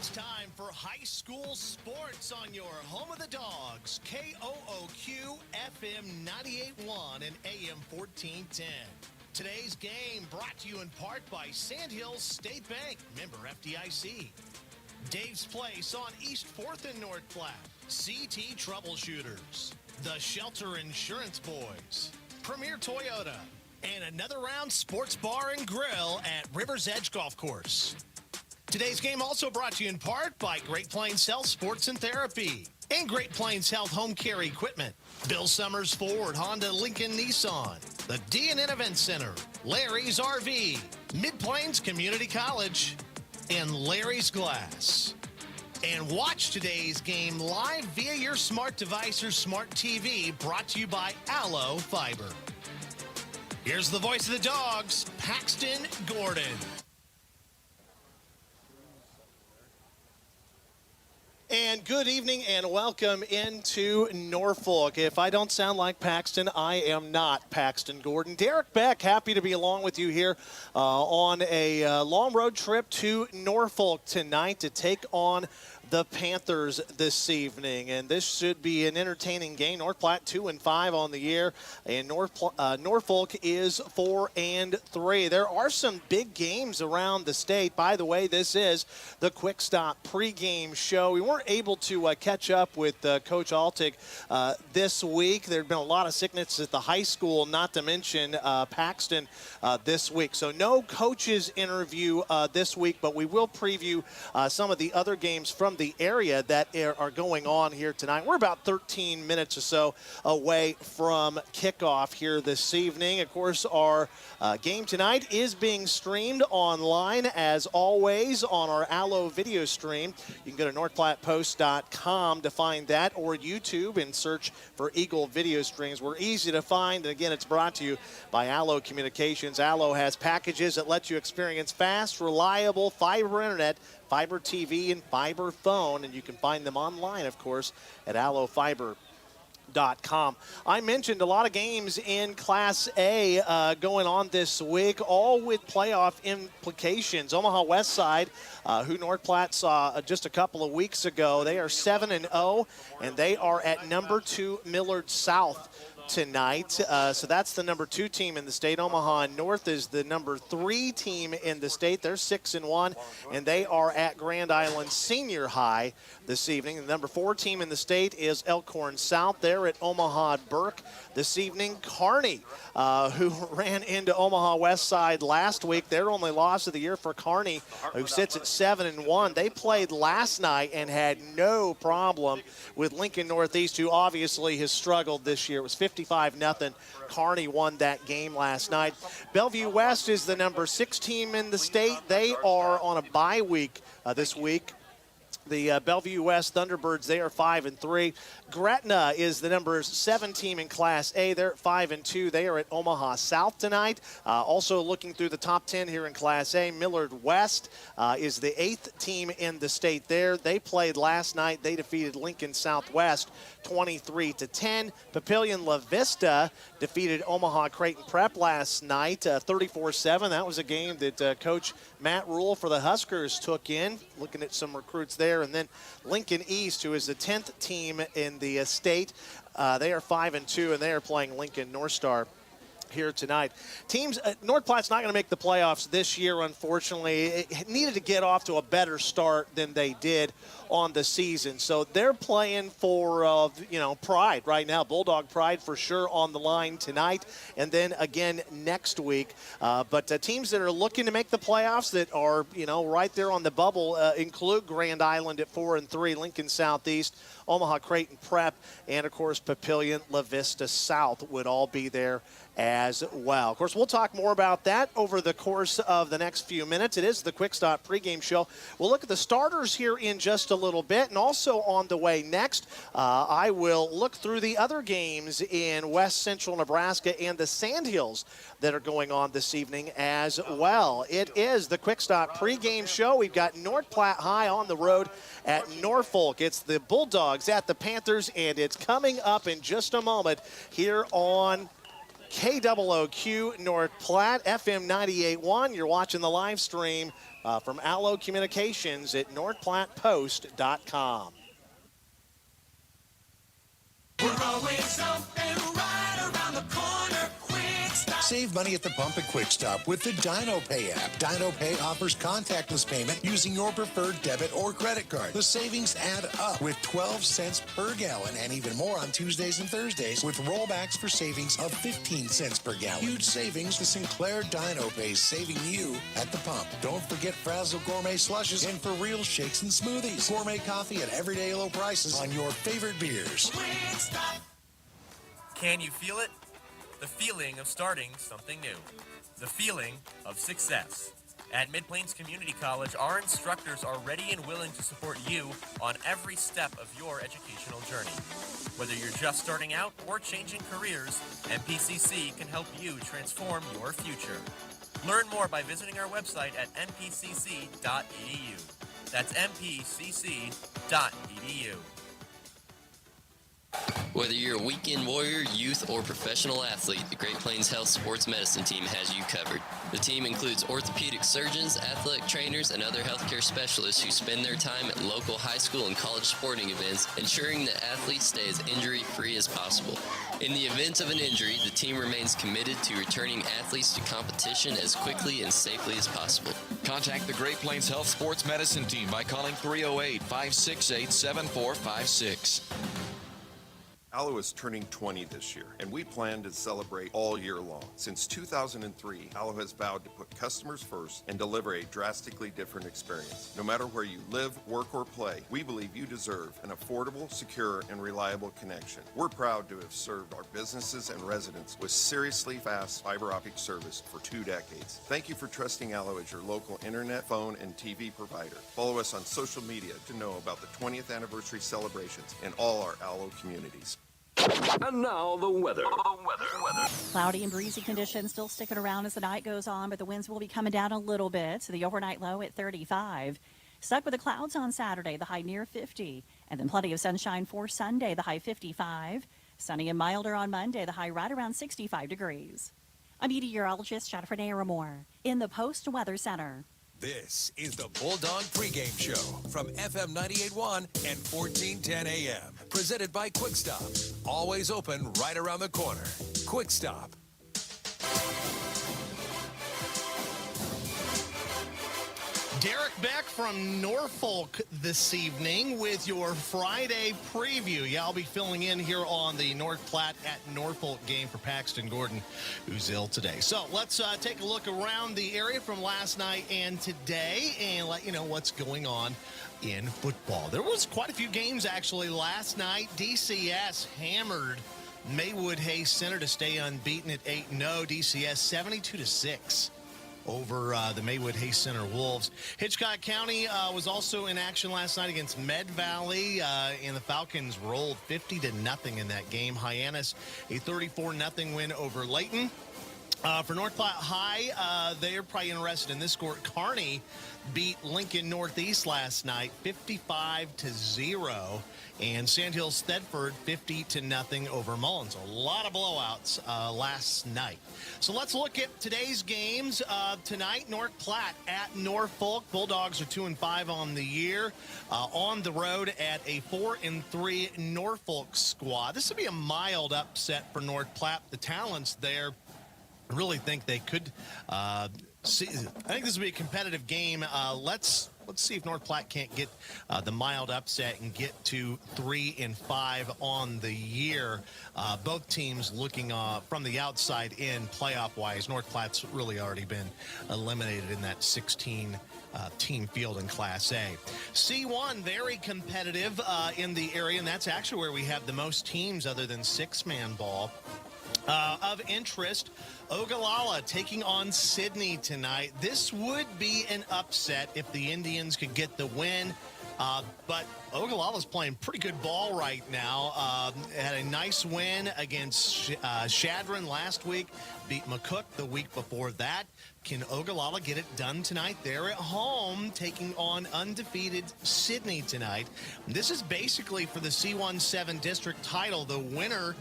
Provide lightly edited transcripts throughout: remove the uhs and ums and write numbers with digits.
It's time for high school sports on your home of the Dogs, KOOQ FM 98.1 and AM 1410. Today's game brought to you in part by Sandhills State Bank, member FDIC. Dave's Place on East 4th and North Platte, CT Troubleshooters, The Shelter Insurance Boys, Premier Toyota, and Another Round Sports Bar and Grill at River's Edge Golf Course. Today's game also brought to you in part by Great Plains Health Sports and Therapy and Great Plains Health Home Care Equipment, Bill Summers Ford, Honda, Lincoln, Nissan, the D&N Event Center, Larry's RV, Mid-Plains Community College, and Larry's Glass. And watch today's game live via your smart device or smart TV, brought to you by Allo Fiber. Here's the voice of the Dogs, Paxton Gordon. And good evening and welcome into Norfolk. If I don't sound like Paxton, I am not Paxton Gordon. Derek Beck, happy to be along with you here on a long road trip to Norfolk tonight to take on the Panthers this evening, and this should be an entertaining game. North Platte 2-5 on the year, and Norfolk is 4-3. There are some big games around the state. By the way, this is the Quick Stop pregame show. We weren't able to catch up with Coach Altig this week. There had been a lot of sickness at the high school, not to mention Paxton this week. So no coaches interview this week, but we will preview some of the other games from the area that are going on here tonight. We're about 13 minutes or so away from kickoff here this evening. Of course, our game tonight is being streamed online as always on our Allo video stream. You can go to northplattepost.com to find that, or YouTube and search for Eagle Video Streams. We're easy to find, and again, it's brought to you by Allo Communications. Allo has packages that let you experience fast, reliable fiber internet, fiber TV, and fiber phone, and you can find them online, of course, at allofiber.com. I mentioned a lot of games in Class A going on this week, all with playoff implications. Omaha West Side, who North Platte saw just a couple of weeks ago, they are 7-0, and they are at number 2 Millard South tonight. So that's the number 2 team in the state. Omaha North is the number 3 team in the state. They're 6-1, and they are at Grand Island Senior High this evening. The number 4 team in the state is Elkhorn South. They're at Omaha Burke this evening. Kearney, who ran into Omaha West Side last week, their only loss of the year for Kearney, who sits at 7-1. They played last night and had no problem with Lincoln Northeast, who obviously has struggled this year. It was 55-0. Kearney won that game last night. Bellevue West is the number 6 team in the state. They are on a bye week this week. The Bellevue West Thunderbirds, they are 5-3. Gretna is the number 7 team in Class A. They're at 5-2. They are at Omaha South tonight. Also looking through the top 10 here in Class A, Millard West is the 8th team in the state there. They played last night. They defeated Lincoln Southwest 23-10. Papillion La Vista defeated Omaha Creighton Prep last night 34-7. That was a game that Coach Matt Rule for the Huskers took in, looking at some recruits there. And then Lincoln East, who is the 10th team in the state, they are 5-2, and they are playing Lincoln North Star here tonight. Teams, North Platte's not going to make the playoffs this year, unfortunately. It needed to get off to a better start than they did on the season. So they're playing for, pride right now. Bulldog pride for sure on the line tonight, and then again next week. But teams that are looking to make the playoffs that are, right there on the bubble include Grand Island at 4-3, Lincoln Southeast, Omaha Creighton Prep, and of course Papillion La Vista South would all be there as well. Of course, we'll talk more about that over the course of the next few minutes. It is the Quick Stop pregame show. We'll look at the starters here in just a little bit, and also on the way next, I will look through the other games in West Central Nebraska and the Sandhills that are going on this evening as well. It is the Quick Stop pregame show. We've got North Platte High on the road at Norfolk. It's the Bulldogs at the Panthers, and it's coming up in just a moment here on KOOQ North Platte, FM 98.1. You're watching the live stream from Allo Communications at northplattepost.com. We're always open right around the corner. Quick Stop. Save money at the pump at Quick Stop with the Dino Pay app. Dino Pay offers contactless payment using your preferred debit or credit card. The savings add up with 12 cents per gallon and even more on Tuesdays and Thursdays with rollbacks for savings of 15 cents per gallon. Huge savings. The Sinclair Dino Pay saving you at the pump. Don't forget Frazzle Gourmet Slushes and for real shakes and smoothies. Gourmet coffee at everyday low prices on your favorite beers. Quick Stop. Can you feel it? The feeling of starting something new. The feeling of success. At Mid-Plains Community College, our instructors are ready and willing to support you on every step of your educational journey. Whether you're just starting out or changing careers, MPCC can help you transform your future. Learn more by visiting our website at npcc.edu. That's npcc.edu. Whether you're a weekend warrior, youth, or professional athlete, the Great Plains Health Sports Medicine Team has you covered. The team includes orthopedic surgeons, athletic trainers, and other healthcare specialists who spend their time at local high school and college sporting events, ensuring that athletes stay as injury-free as possible. In the event of an injury, the team remains committed to returning athletes to competition as quickly and safely as possible. Contact the Great Plains Health Sports Medicine Team by calling 308-568-7456. Allo is turning 20 this year, and we plan to celebrate all year long. Since 2003, Allo has vowed to put customers first and deliver a drastically different experience. No matter where you live, work, or play, we believe you deserve an affordable, secure, and reliable connection. We're proud to have served our businesses and residents with seriously fast fiber optic service for 2 decades. Thank you for trusting Allo as your local internet, phone, and TV provider. Follow us on social media to know about the 20th anniversary celebrations in all our Allo communities. And now the weather. Cloudy and breezy conditions still sticking around as the night goes on, but the winds will be coming down a little bit. So the overnight low at 35. Stuck with the clouds on Saturday, the high near 50. And then plenty of sunshine for Sunday, the high 55. Sunny and milder on Monday, the high right around 65 degrees. I'm meteorologist Jennifer Naramore in the Post Weather Center. This is the Bulldog Pregame Show from FM 98.1 and 1410 AM. Presented by Quick Stop. Always open right around the corner. Quick Stop. Derek Beck from Norfolk this evening with your Friday preview. Yeah, I'll be filling in here on the North Platte at Norfolk game for Paxton Gordon, who's ill today. So let's take a look around the area from last night and today and let you know what's going on in football. There was quite a few games actually last night. DCS hammered Maywood Hayes Center to stay unbeaten at 8-0. DCS 72-6. Over the Maywood Hayes Center Wolves. Hitchcock County was also in action last night against Med Valley, and the Falcons rolled 50-0 in that game. Hyannis, a 34-0 win over Layton. For North Platte High, they're probably interested in this score. Kearney beat Lincoln Northeast last night, 55-0. And Sandhills Thedford 50-0 over Mullins. A lot of blowouts last night. So let's look at today's games. Tonight, North Platte at Norfolk. Bulldogs are 2-5 on the year. On the road at a 4-3 Norfolk squad. This would be a mild upset for North Platte. The talents there, I really think they could see. I think this will be a competitive game. Let's see if North Platte can't get the mild upset and get to 3-5 on the year. Both teams looking from the outside in playoff-wise. North Platte's really already been eliminated in that 16 team field in Class A. C1, very competitive in the area, and that's actually where we have the most teams other than six-man ball. Of interest, Ogallala taking on Sydney tonight. This would be an upset if the Indians could get the win, but Ogallala's playing pretty good ball right now. Had a nice win against Shadron last week, beat McCook the week before that. Can Ogallala get it done tonight? They're at home taking on undefeated Sydney tonight. This is basically for the C1-7 district title. The winner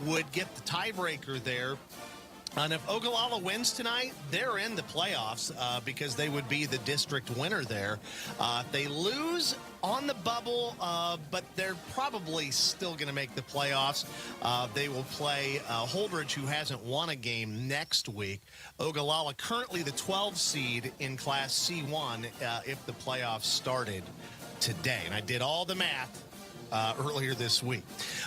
would get the tiebreaker there And if Ogallala wins tonight, they're in the playoffs because they would be the district winner there. If they lose on the bubble, but they're probably still going to make the playoffs, they will play Holdridge, who hasn't won a game, next week. Ogallala currently the 12 seed in Class C1 if the playoffs started today. And I did all the math earlier this week.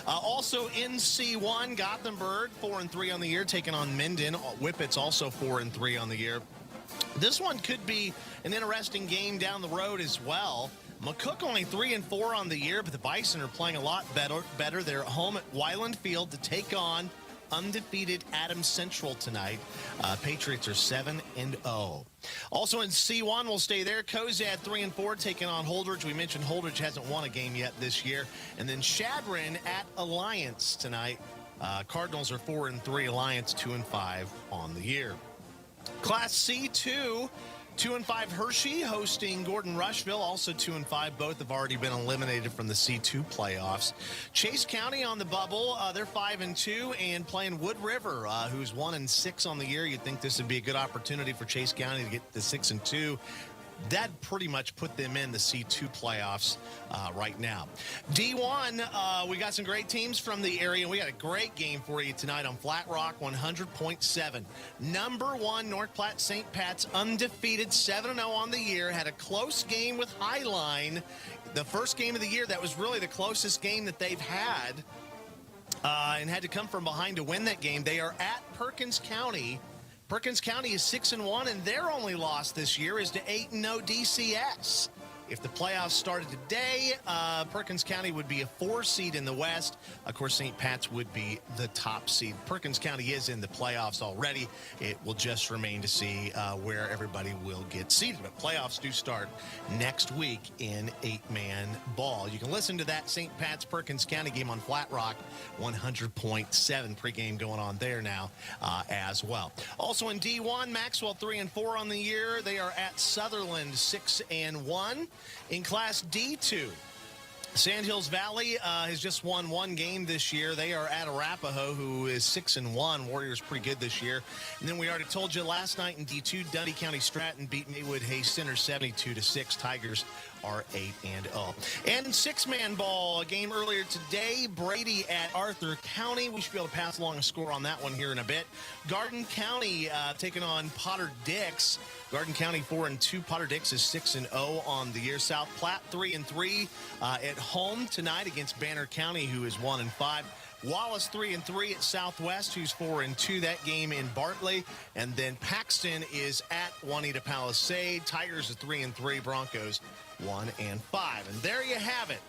Also in C1, Gothenburg 4-3 on the year, taking on Minden. Whippet's also 4-3 on the year. This one could be an interesting game down the road as well. McCook only 3-4 on the year, but the Bison are playing a lot better. They're at home at Weiland Field to take on undefeated Adams Central tonight. Patriots are 7-0. Also in C1, we'll stay there. Cozad 3-4 taking on Holdridge. We mentioned Holdridge hasn't won a game yet this year. And then Chadron at Alliance tonight. Cardinals are 4-3. Alliance 2-5 on the year. Class C2. 2-5 Hershey hosting Gordon Rushville, also 2-5. Both have already been eliminated from the C2 playoffs. Chase County on the bubble. They're 5-2 and playing Wood River, who's 1-6 on the year. You'd think this would be a good opportunity for Chase County to get the 6-2. That pretty much put them in the C2 playoffs right now. D1, we got some great teams from the area, and we got a great game for you tonight on Flat Rock 100.7. Number 1, North Platte St. Pat's, undefeated, 7-0 on the year, had a close game with Highline. The first game of the year, that was really the closest game that they've had, and had to come from behind to win that game. They are at Perkins County. Perkins County is 6-1, and their only loss this year is to 8-0 DCS. If the playoffs started today, Perkins County would be a 4 seed in the West. Of course, St. Pat's would be the top seed. Perkins County is in the playoffs already. It will just remain to see where everybody will get seeded. But playoffs do start next week in 8-man ball. You can listen to that St. Pat's Perkins County game on Flat Rock 100.7. Pregame going on there now as well. Also in D1, Maxwell 3-4 on the year. They are at Sutherland 6-1. In Class D2, Sandhills Valley has just won one game this year. They are at Arapahoe, who is 6-1. Warriors pretty good this year. And then we already told you last night in D2, Dundee County Stratton beat Maywood Hayes Center 72-6. Tigers are 8-0. And 6-man ball, a game earlier today, Brady at Arthur County. We should be able to pass along a score on that one here in a bit. Garden County taking on Potter Dix. Garden County 4-2. Potter Dix is 6-0 on the year. South Platte 3-3 at home tonight against Banner County, who is 1-5. Wallace 3-3 at Southwest, who's 4-2. That game in Bartley. And then Paxton is at Juanita Palisade. Tigers are 3-3. Broncos 1-5. And there you have it.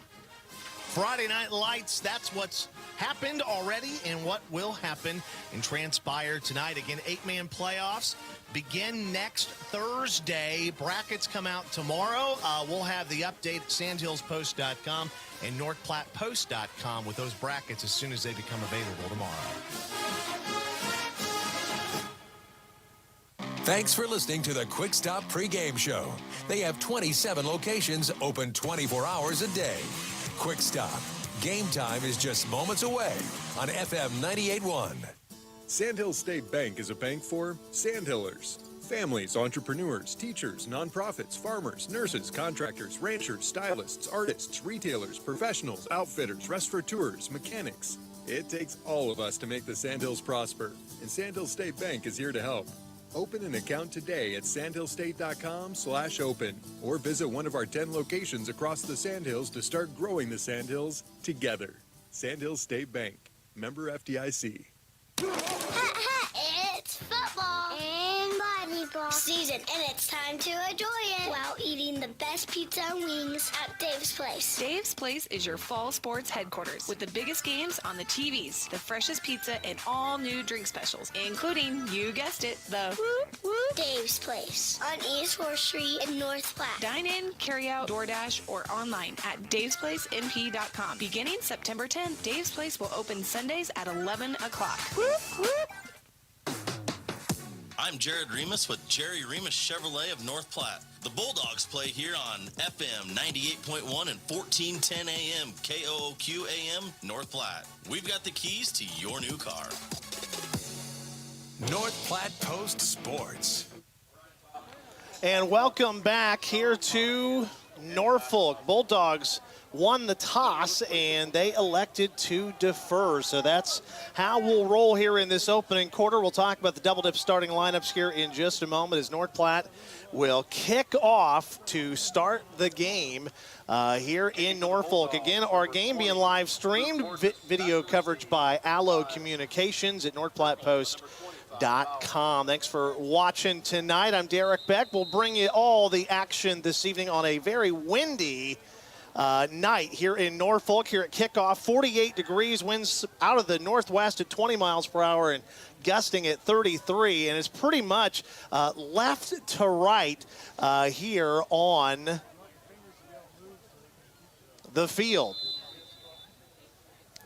Friday Night Lights, that's what's happened already and what will happen and transpire tonight. Again, 8-man playoffs begin next Thursday. Brackets come out tomorrow. We'll have the update at sandhillspost.com and northplattepost.com with those brackets as soon as they become available tomorrow. Thanks for listening to the Quick Stop Pregame Show. They have 27 locations open 24 hours a day. Quick Stop. Game time is just moments away on FM 98.1. Sandhill State Bank is a bank for Sandhillers. Families, entrepreneurs, teachers, nonprofits, farmers, nurses, contractors, ranchers, stylists, artists, retailers, professionals, outfitters, restaurateurs, mechanics. It takes all of us to make the Sandhills prosper, and Sandhill State Bank is here to help. Open an account today at sandhillstate.com/open or visit one of our 10 locations across the Sandhills to start growing the Sandhills together. Sandhill State Bank, member FDIC. It's football and volleyball season, and it's time to enjoy it while eating the best pizza and wings at Dave's Place. Dave's Place is your fall sports headquarters with the biggest games on the TVs, the freshest pizza, and all new drink specials, including, you guessed it, the Whoop Whoop Dave's Place on East 4th Street in North Platte. Dine in, carry out, DoorDash, or online at davesplacenp.com. Beginning September 10th, Dave's Place will open Sundays at 11 o'clock. Whoop Whoop! I'm Jared Remus with Jerry Remus Chevrolet of North Platte. The Bulldogs play here on FM 98.1 and 1410 AM, KOOQ AM, North Platte. We've got the keys to your new car. North Platte Post Sports. And welcome back here to Norfolk. Bulldogs won the toss, and they elected to defer. So that's how we'll roll here in this opening quarter. We'll talk about the double-dip starting lineups here in just a moment as North Platte will kick off to start the game here in Norfolk. Again, our game being live streamed, video coverage by Allo Communications at NorthPlattePost.com. Thanks for watching tonight. I'm Derek Beck. We'll bring you all the action this evening on a very windy night here in Norfolk. Here at kickoff, 48 degrees, winds out of the northwest at 20 miles per hour and gusting at 33. And it's pretty much left to right here on the field.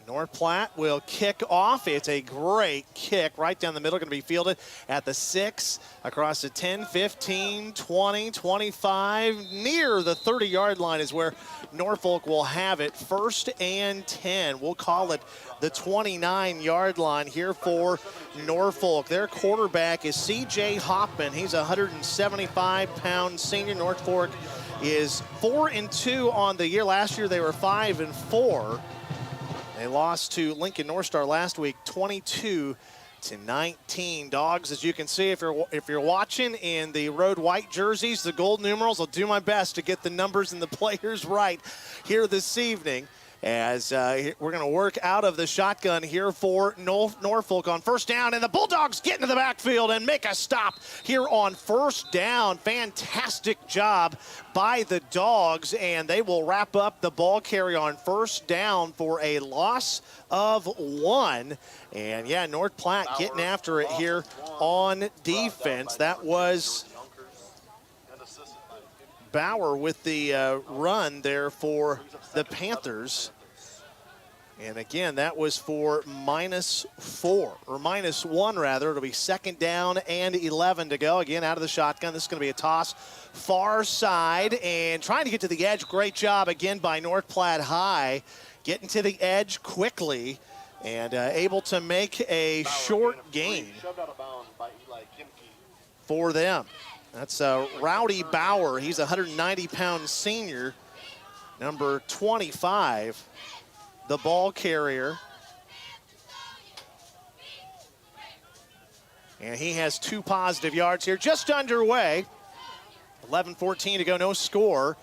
North Platte will kick off. It's a great kick right down the middle, going to be fielded at the 6, across the 10, 15, 20, 25. Near the 30-yard line is where Norfolk will have it. 1st and 10. We'll call it the 29-yard line here for Norfolk. Their quarterback is C.J. Hoffman. He's a 175-pound senior. Norfolk is 4-2 on the year. Last year they were 5-4. They lost to Lincoln North Star last week, 22-19. Dogs, as you can see, if you're watching in the road white jerseys, the gold numerals, I'll do my best to get the numbers and the players right here this evening. As we're going to work out of the shotgun here for Norfolk on 1st down. And the Bulldogs get into the backfield and make a stop here on 1st down. Fantastic job by the Dogs. And they will wrap up the ball carry on 1st down for a loss of 1. And, yeah, North Platte getting after it here on defense. That was Bauer with the run there for the Panthers. And again, that was for -4, or -1 rather. It'll be 2nd down and 11 to go. Again, out of the shotgun. This is going to be a toss far side and trying to get to the edge. Great job again by North Platte High, getting to the edge quickly and able to make a short gain for them. That's Rowdy Bauer. He's a 190-pound senior, number 25, the ball carrier. And he has 2 positive yards here, just underway. 11:14 to go, no score.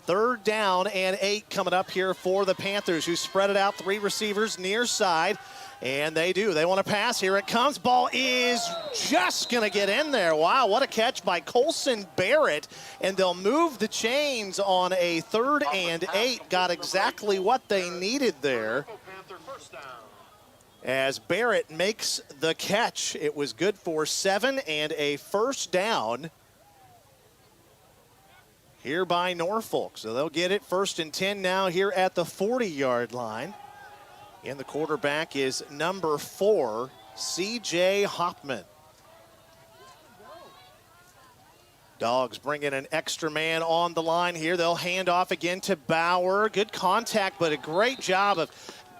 3rd down and 8 coming up here for the Panthers, who spread it out, 3 receivers near side. And they do. They want to pass. Here it comes. Ball is just going to get in there. Wow, what a catch by Colson Barrett. And they'll move the chains on a 3rd and 8. Got exactly what they needed there. As Barrett makes the catch, it was good for 7 and a 1st down here by Norfolk. So they'll get it 1st and 10 now here at the 40-yard line. And the quarterback is number 4, C.J. Hoffman. Dogs bringing an extra man on the line here. They'll hand off again to Bauer. Good contact, but a great job of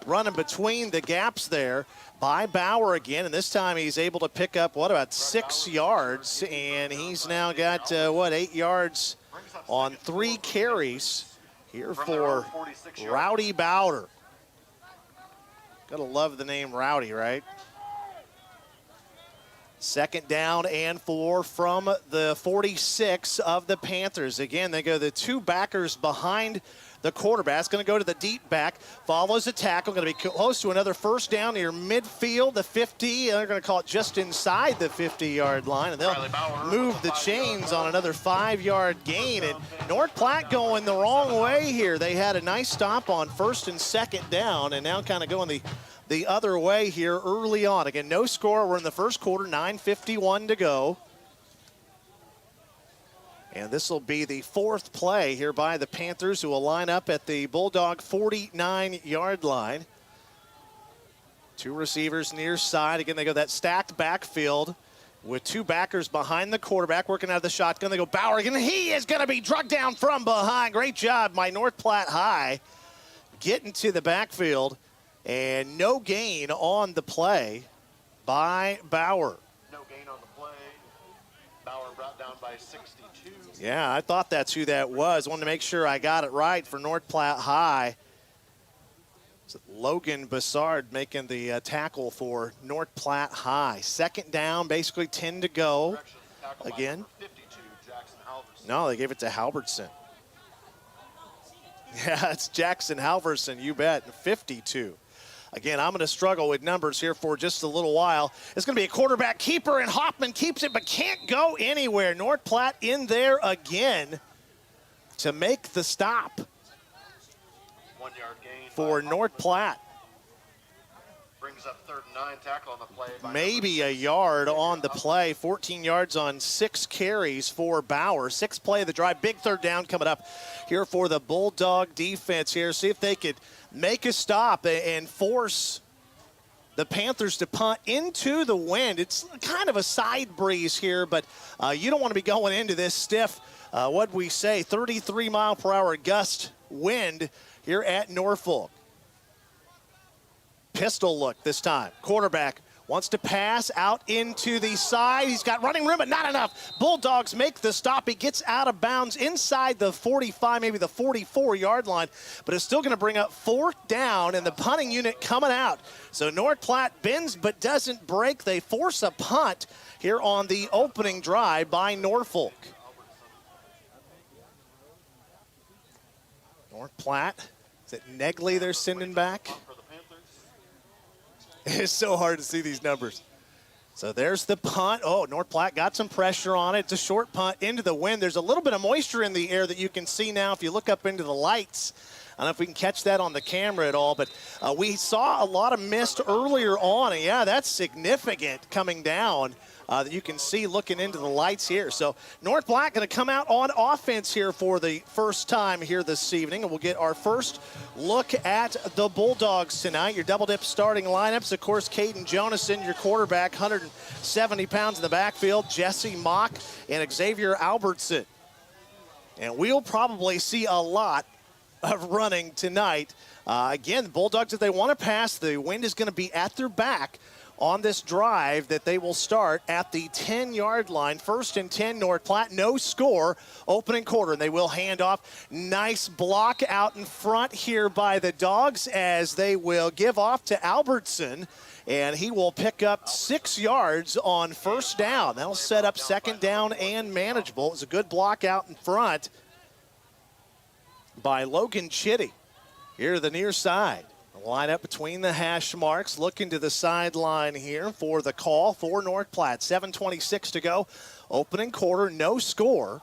running between the gaps there by Bauer again. And this time he's able to pick up, about 6 yards. And he's now got, 8 yards on 3 carries here for Rowdy Bauer. Gotta love the name Rowdy, right? 2nd down and 4 from the 46 of the Panthers. Again, they go the 2 backers behind the quarterback. It's going to go to the deep back, follows the tackle, going to be close to another 1st down near midfield, the 50. They're going to call it just inside the 50-yard line, and they'll move the chains on another 5-yard gain. And North Platte going the wrong way here. They had a nice stop on 1st and 2nd down, and now kind of going the other way here early on. Again, no score. We're in the 1st quarter, 9:51 to go. And this will be the 4th play here by the Panthers, who will line up at the Bulldog 49-yard line. 2 receivers near side. Again, they go that stacked backfield with 2 backers behind the quarterback working out of the shotgun. They go Bauer again. He is going to be drugged down from behind. Great job by North Platte High getting to the backfield. And no gain on the play by Bauer. No gain on the play. Bauer brought down by 62. Yeah, I thought that's who that was. Wanted to make sure I got it right for North Platte High. So Logan Bassard making the tackle for North Platte High. Second down, basically 10 to go. Again. 52, Jackson Halverson. No, they gave it to Halbertson. Yeah, it's Jackson Halverson, you bet, 52. Again, I'm going to struggle with numbers here for just a little while. It's going to be a quarterback keeper, and Hoffman keeps it but can't go anywhere. North Platte in there again to make the stop 1 yard gain for North Platte. Brings up 3rd and 9, tackle on the play. Maybe a yard on the play. 14 yards on 6 carries for Bauer. 6th play of the drive. Big 3rd down coming up here for the Bulldog defense here. See if they could make a stop and force the Panthers to punt into the wind. It's kind of a side breeze here, but you don't want to be going into this stiff, what'd we say, 33-mile-per-hour gust wind here at Norfolk. Pistol look this time. Quarterback wants to pass out into the side. He's got running room, but not enough. Bulldogs make the stop. He gets out of bounds inside the 45, maybe the 44-yard line, but it's still going to bring up 4th down, and the punting unit coming out. So North Platte bends but doesn't break. They force a punt here on the opening drive by Norfolk. North Platte, is it Negley they're sending back? It's so hard to see these numbers. So there's the punt. Oh, North Platte got some pressure on it. It's a short punt into the wind. There's a little bit of moisture in the air that you can see now if you look up into the lights. I don't know if we can catch that on the camera at all, but we saw a lot of mist earlier on. And yeah, that's significant coming down that you can see looking into the lights here. So North Platte going to come out on offense here for the first time here this evening, and we'll get our first look at the Bulldogs tonight. Your double dip starting lineups, of course, Caden Jonasson, your quarterback, 170 pounds in the backfield, Jesse Mock and Xavier Albertson. And we'll probably see a lot of running tonight. Again, the Bulldogs, if they want to pass, the wind is going to be at their back on this drive that they will start at the 10-yard line. 1st and 10, North Platte, no score, opening quarter, and they will hand off. Nice block out in front here by the Dogs as they will give off to Albertson, and he will pick up 6 yards on 1st down. That'll set up 2nd down and manageable. It was a good block out in front by Logan Chitty here to the near side. Line up between the hash marks, looking to the sideline here for the call for North Platte. 7:26 to go. Opening quarter, no score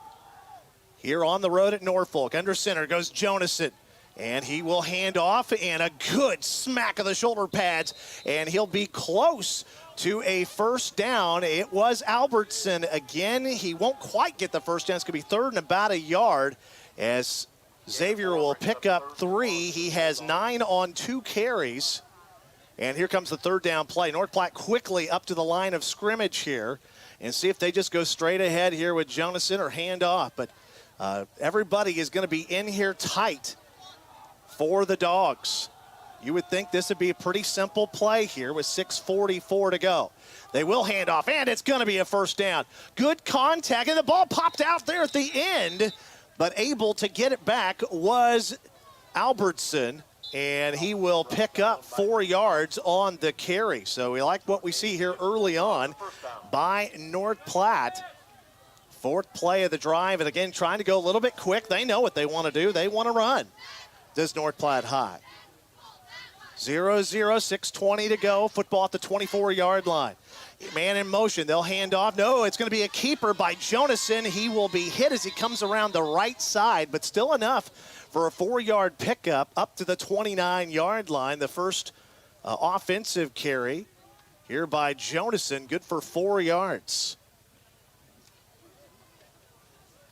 here on the road at Norfolk. Under center goes Jonasson, and he will hand off, and a good smack of the shoulder pads, and he'll be close to a 1st down. It was Albertson again. He won't quite get the 1st down. It's going to be 3rd and about a yard as Xavier will pick up 3. He has 9 on 2 carries. And here comes the 3rd down play. North Platte quickly up to the line of scrimmage here and see if they just go straight ahead here with Jonasson or hand off. But everybody is going to be in here tight for the Dogs. You would think this would be a pretty simple play here with 6:44 to go. They will hand off, and it's going to be a 1st down. Good contact, and the ball popped out there at the end. But able to get it back was Albertson, and he will pick up 4 yards on the carry. So we like what we see here early on by North Platte. 4th play of the drive, and again, trying to go a little bit quick. They know what they want to do. They want to run. Does North Platte High. 0-0, 6:20 to go. Football at the 24-yard line. Man in motion, they'll hand off. No, it's going to be a keeper by Jonasson. He will be hit as he comes around the right side, but still enough for a 4-yard pickup up to the 29-yard line. The first offensive carry here by Jonasson, good for 4 yards.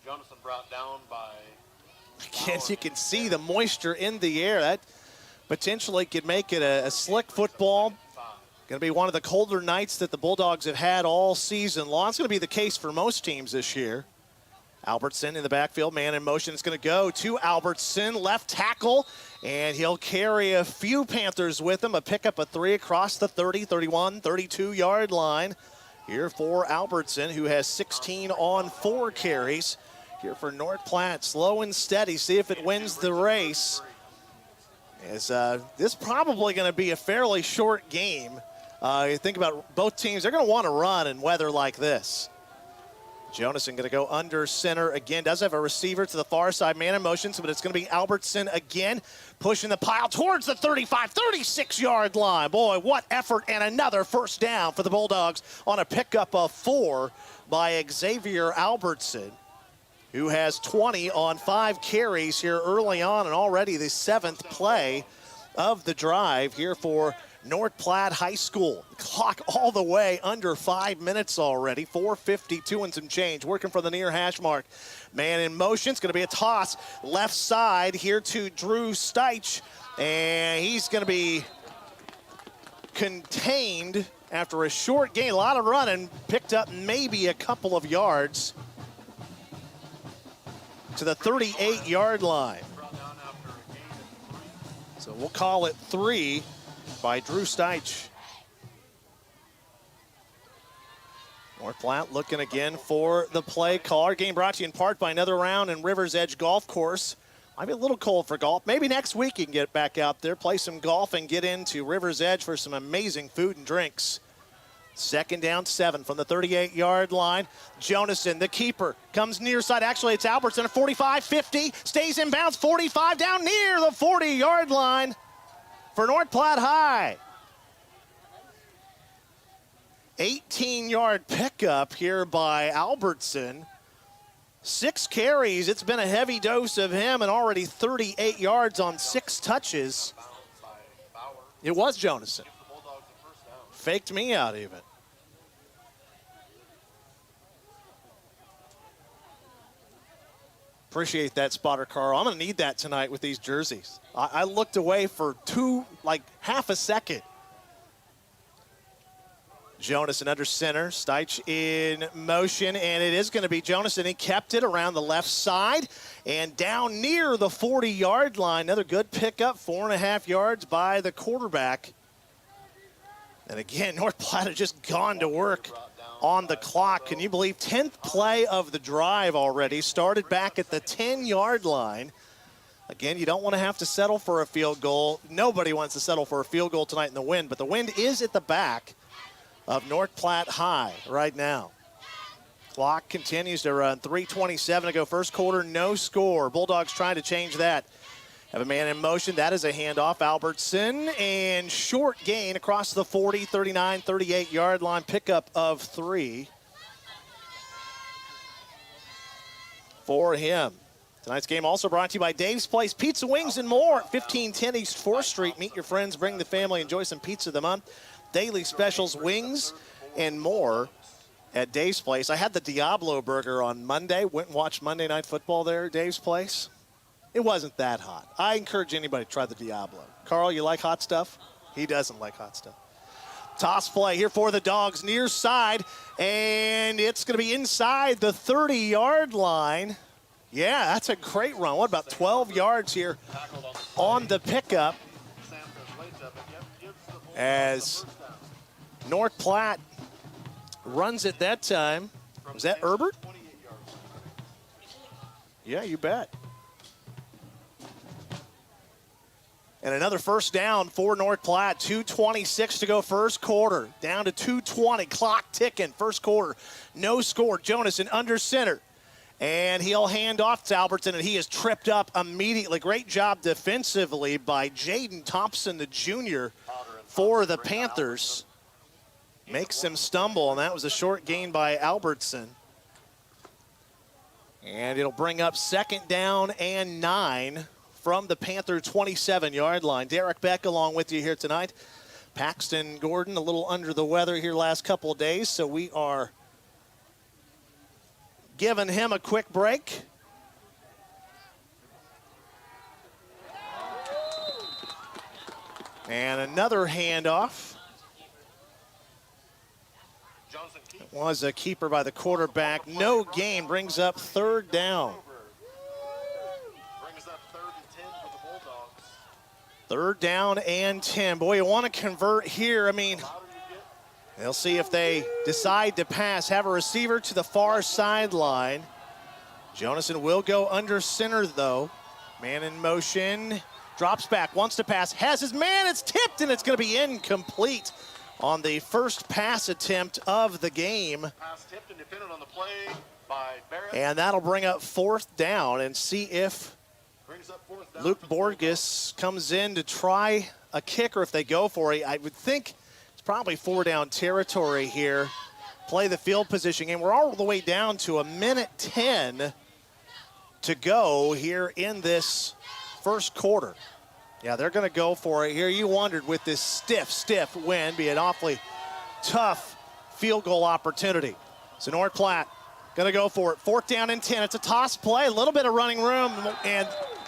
Jonasson brought down by... Again, you can see the moisture in the air. That potentially could make it a slick football. Going to be one of the colder nights that the Bulldogs have had all season long. It's going to be the case for most teams this year. Albertson in the backfield, man in motion. It's going to go to Albertson, left tackle, and he'll carry a few Panthers with him. A pickup of 3 across the 30, 31, 32-yard line. here for Albertson, who has 16 on 4 carries. Here for North Platte, slow and steady, see if it wins the race. As this probably going to be a fairly short game. You think about both teams, they're going to want to run in weather like this. Jonason going to go under center again. Does have a receiver to the far side, man in motion, but it's going to be Albertson again, pushing the pile towards the 35, 36-yard line. Boy, what effort, and another first down for the Bulldogs on a pickup of 4 by Xavier Albertson, who has 20 on 5 carries here early on, and already the 7th play of the drive here for North Platte High School. Clock all the way under 5 minutes already. 4:52 and some change. Working for the near hash mark. Man in motion. It's going to be a toss left side here to Drew Steich. And he's going to be contained after a short gain. A lot of running. Picked up maybe a couple of yards to the 38-yard line. So we'll call it 3 by Drew Steich. North Platte looking again for the play call. Our game brought to you in part by Another Round and Rivers Edge Golf Course. Might be a little cold for golf. Maybe next week you can get back out there, play some golf, and get into Rivers Edge for some amazing food and drinks. 2nd down, 7 from the 38-yard line. Jonason, the keeper, comes near side. Actually, it's Albertson at 45, 50, stays in bounds, 45, down near the 40-yard line for North Platte High. 18-yard pickup here by Albertson. 6 carries. It's been a heavy dose of him, and already 38 yards on 6 touches. It was Jonason. Faked me out even. Appreciate that spotter, Carl. I'm going to need that tonight with these jerseys. I looked away for half a second. Jonason under center, Steich in motion, and it is going to be Jonason. He kept it around the left side and down near the 40-yard line. Another good pickup, 4.5 yards by the quarterback. And again, North Platte has just gone to work on the clock. Can you believe 10th play of the drive already? Started back at the 10-yard line. Again, you don't want to have to settle for a field goal. Nobody wants to settle for a field goal tonight in the wind, but the wind is at the back of North Platte High right now. Clock continues to run. 3:27 to go. First quarter, no score. Bulldogs trying to change that. Have a man in motion. That is a handoff. Albertson, and short gain across the 40, 39, 38-yard line. Pickup of 3 for him. Tonight's game also brought to you by Dave's Place Pizza, Wings, and more at 1510 East 4th Street. Meet your friends, bring the family, enjoy some pizza of the month. Daily specials, wings, and more at Dave's Place. I had the Diablo burger on Monday. Went and watched Monday Night Football there at Dave's Place. It wasn't that hot. I encourage anybody to try the Diablo. Carl, you like hot stuff? He doesn't like hot stuff. Toss play here for the Dogs, near side, and it's going to be inside the 30-yard line. Yeah, that's a great run. What about 12 yards here on the pickup as North Platte runs it that time. Was that Herbert? Yeah, you bet. And another first down for North Platte. 2:26 to go first quarter. Down to 2:20. Clock ticking. First quarter. No score. Jonason under center. And he'll hand off to Albertson, and he is tripped up immediately. Great job defensively by Jaden Thompson, the junior, for the Panthers. Makes him stumble, and that was a short gain by Albertson. And it'll bring up 2nd down and 9 from the Panther 27-yard line. Derek Beck along with you here tonight. Paxton Gordon a little under the weather here last couple of days, so we are giving him a quick break. And another handoff. It was a keeper by the quarterback. No gain, brings up 3rd down. 3rd down and 10. Boy, you want to convert here. I mean, They'll see if they decide to pass. Have a receiver to the far sideline. Jonason will go under center, though. Man in motion. Drops back, wants to pass, has his man. It's tipped, and it's going to be incomplete on the first pass attempt of the game. Pass tipped and defended on the play by Barrett. And that'll bring up 4th down, and see if Luke Borges comes in to try a kick, or if they go for it. I would think it's probably 4-down territory here. Play the field position game. We're all the way down to 1:10 to go here in this first quarter. Yeah, they're going to go for it here. You wondered, with this stiff wind, be an awfully tough field goal opportunity. So North Platte going to go for it. 4th down and 10. It's a toss play, a little bit of running room, and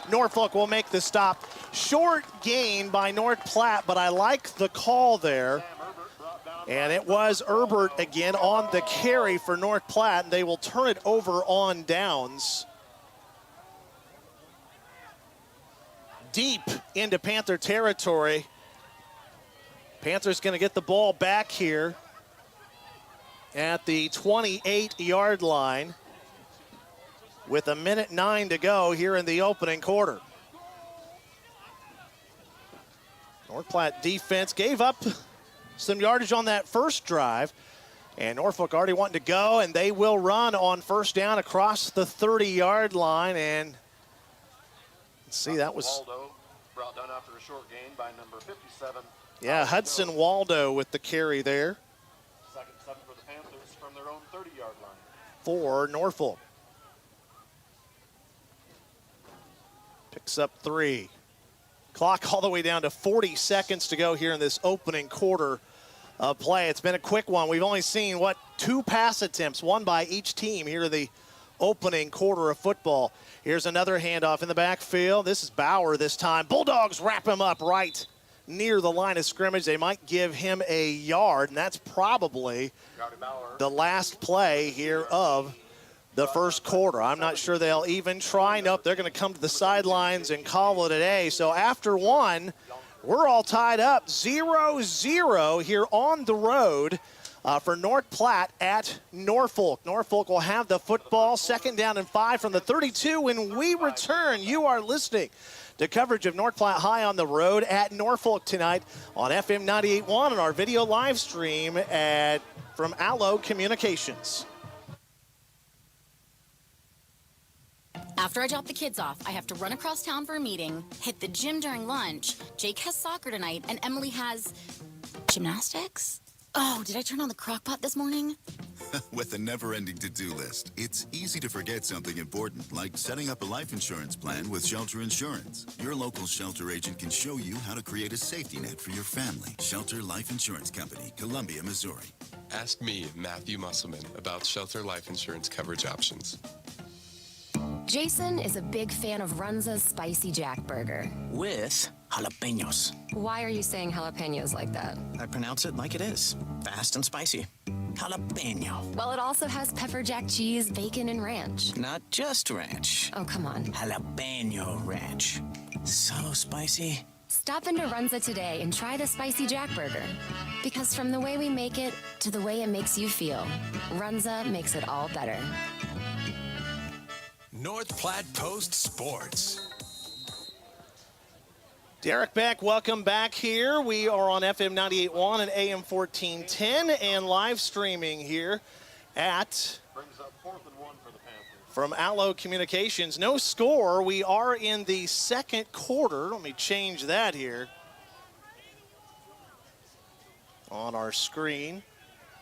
Norfolk will make the stop. Short gain by North Platte, but I like the call there. And it was Herbert again on the carry for North Platte, and they will turn it over on downs. Deep into Panther territory. Panthers going to get the ball back here at the 28-yard line with 1:09 to go here in the opening quarter. North Platte defense gave up some yardage on that first drive, and Norfolk already wanting to go, and they will run on 1st down across the 30-yard line. And let's see, that was Waldo brought down after a short gain by number 57. Yeah, Hudson Waldo with the carry there. 2nd and 7 for the Panthers from their own 30-yard line. For Norfolk. Picks up 3. Clock all the way down to 40 seconds to go here in this opening quarter of play. It's been a quick one. We've only seen, 2 pass attempts, one by each team here in the opening quarter of football. Here's another handoff in the backfield. This is Bauer this time. Bulldogs wrap him up right near the line of scrimmage. They might give him a yard, and that's probably the last play here of the first quarter. I'm not sure they'll even try. Nope, they're going to come to the sidelines and call it a day. So after one, we're all tied up 0-0 here on the road for North Platte at Norfolk. Norfolk will have the football, 2nd down and 5 from the 32. When we return, you are listening to coverage of North Platte High on the road at Norfolk tonight on FM 98.1 and our video live stream from Allo Communications. After I drop the kids off, I have to run across town for a meeting, hit the gym during lunch. Jake has soccer tonight, and Emily has gymnastics? Oh, did I turn on the crock pot this morning? With a never-ending to-do list, it's easy to forget something important, like setting up a life insurance plan with Shelter Insurance. Your local Shelter agent can show you how to create a safety net for your family. Shelter Life Insurance Company, Columbia, Missouri. Ask me, Matthew Musselman, about Shelter Life Insurance coverage options. Jason is a big fan of Runza's Spicy Jack Burger. With jalapenos. Why are you saying jalapenos like that? I pronounce it like it is. Fast and spicy. Jalapeno. Well, it also has pepper jack cheese, bacon, and ranch. Not just ranch. Oh, come on. Jalapeno ranch. So spicy. Stop into Runza today and try the Spicy Jack Burger. Because from the way we make it to the way it makes you feel, Runza makes it all better. North Platte Post Sports. Derek Beck, welcome back here. We are on FM 98.1 and AM 1410 and live streaming here at Brings up 4th and 1 for the Panthers. from Allo Communications. No score. We are in the second quarter. Let me change that here on our screen.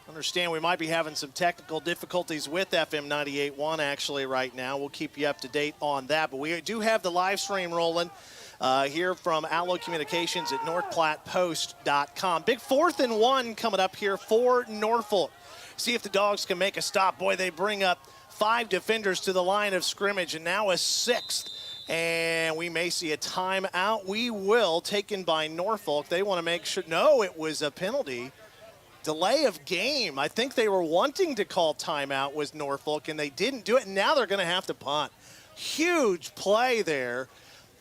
Understand we might be having some technical difficulties with FM 98.1 actually right now. We'll keep you up to date on that. But we do have the live stream rolling here from Allo Communications at NorthPlattePost.com. Big 4th and 1 coming up here for Norfolk. See if the Dogs can make a stop. Boy, they bring up 5 defenders to the line of scrimmage, and now a 6th. And we may see a timeout. We will, taken by Norfolk. They want to make sure. No, it was a penalty. Delay of game. I think they were wanting to call timeout with Norfolk, and they didn't do it. And now they're going to have to punt. Huge play there.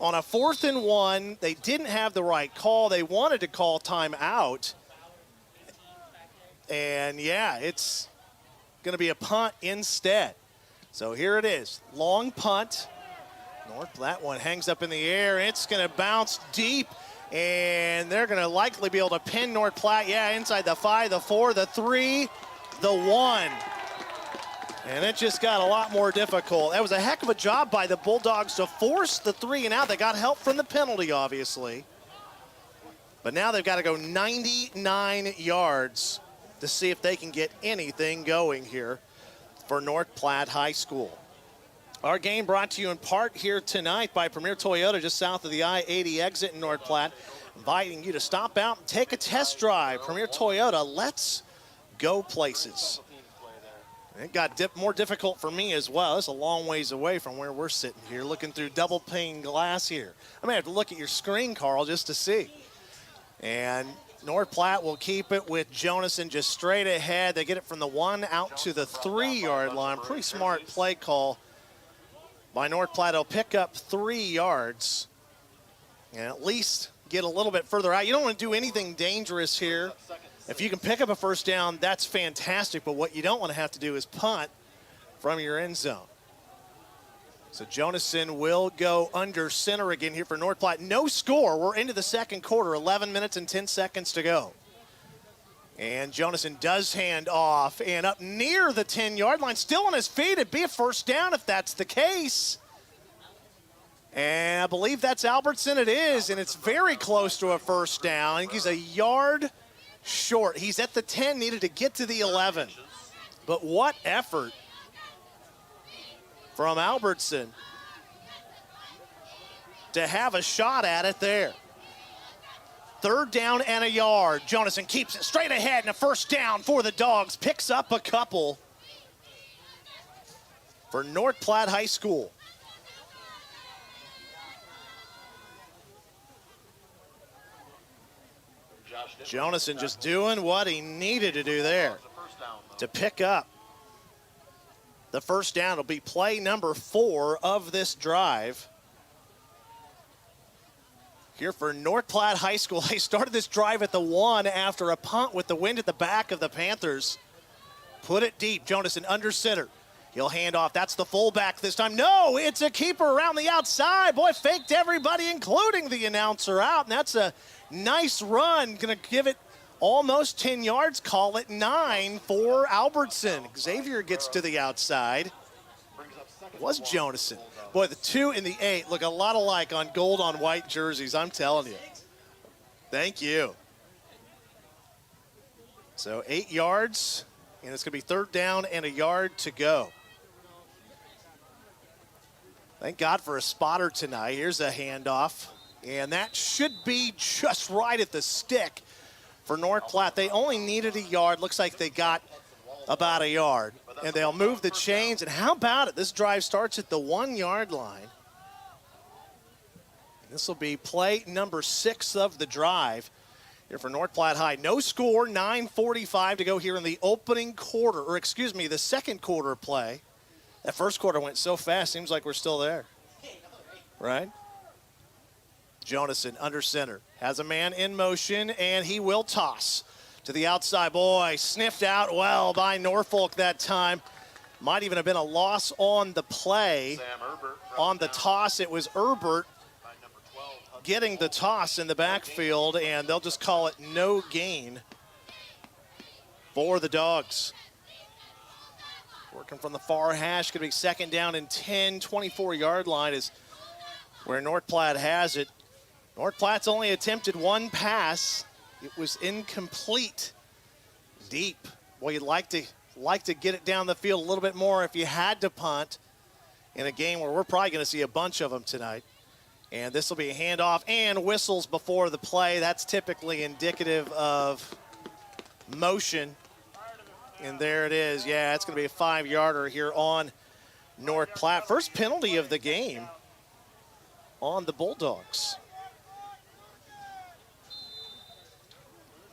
On a 4th and 1, they didn't have the right call. They wanted to call timeout. and yeah, it's going to be a punt instead. So here it is, long punt. North Platte one hangs up in the air. It's going to bounce deep, and they're going to likely be able to pin North Platte. Yeah, inside the 5, the 4, the 3, the 1. And it just got a lot more difficult. That was a heck of a job by the Bulldogs to force the 3 and out. They got help from the penalty, obviously. But now they've got to go 99 yards to see if they can get anything going here for North Platte High School. Our game brought to you in part here tonight by Premier Toyota, just south of the I-80 exit in North Platte, inviting you to stop out and take a test drive. Premier Toyota, let's go places. It got more difficult for me as well. It's a long ways away from where we're sitting here, looking through double pane glass here. I may have to look at your screen, Carl, just to see. And North Platte will keep it with Jonason just straight ahead. They get it from the 1 out to the 3-yard line. Pretty smart play call by North Platte. They'll pick up 3 yards and at least get a little bit further out. You don't want to do anything dangerous here. If you can pick up a first down, that's fantastic, but what you don't want to have to do is punt from your end zone. So Jonason will go under center again here for North Platte. No score. We're into the second quarter, 11 minutes and 10 seconds to go. And Jonason does hand off, and up near the 10-yard line, still on his feet. It'd be a first down if that's the case. And I believe that's Albertson. It is, and it's very close to a first down. I think he's a yard short. He's at the 10, needed to get to the 11. But what effort from Albertson to have a shot at it there. Third down and a yard. Jonason keeps it straight ahead, and a first down for the Dogs. Picks up a couple for North Platte High School. Jonason just doing what he needed to do there to pick up the first down. Will be play number 4 of this drive here for North Platte High School. They started this drive at the 1 after a punt with the wind at the back of the Panthers. Put it deep. Jonason under center. He'll hand off. That's the fullback this time. No, it's a keeper around the outside. Boy, faked everybody, including the announcer, out, and that's a nice run. Going to give it almost 10 yards. Call it 9 for Albertson. Xavier gets to the outside. It was Jonason. Boy, the 2 and the 8 look a lot alike on gold on white jerseys, I'm telling you. Thank you. So 8 yards, and it's going to be third down and a yard to go. Thank God for a spotter tonight. Here's a handoff, and that should be just right at the stick for North Platte. They only needed a yard. Looks like they got about a yard, and they'll move the chains. And how about it? This drive starts at the 1-yard line. This will be play number 6 of the drive here for North Platte High. No score, 9:45 to go here in the opening quarter, or excuse me, the second quarter play. That first quarter went so fast, seems like we're still there, right? Jonason under center, has a man in motion, and he will toss to the outside. Boy, sniffed out well by Norfolk that time. Might even have been a loss on the play. On the toss, it was Herbert getting the toss in the backfield, and they'll just call it no gain for the Dogs. Working from the far hash, going to be second down and 10, 24-yard line is where North Platte has it. North Platte's only attempted 1 pass. It was incomplete. Deep. Boy, you'd like to get it down the field a little bit more if you had to punt in a game where we're probably going to see a bunch of them tonight. And this will be a handoff and whistles before the play. That's typically indicative of motion. And there it is. Yeah, it's going to be a 5-yarder here on North Platte. First penalty of the game on the Bulldogs.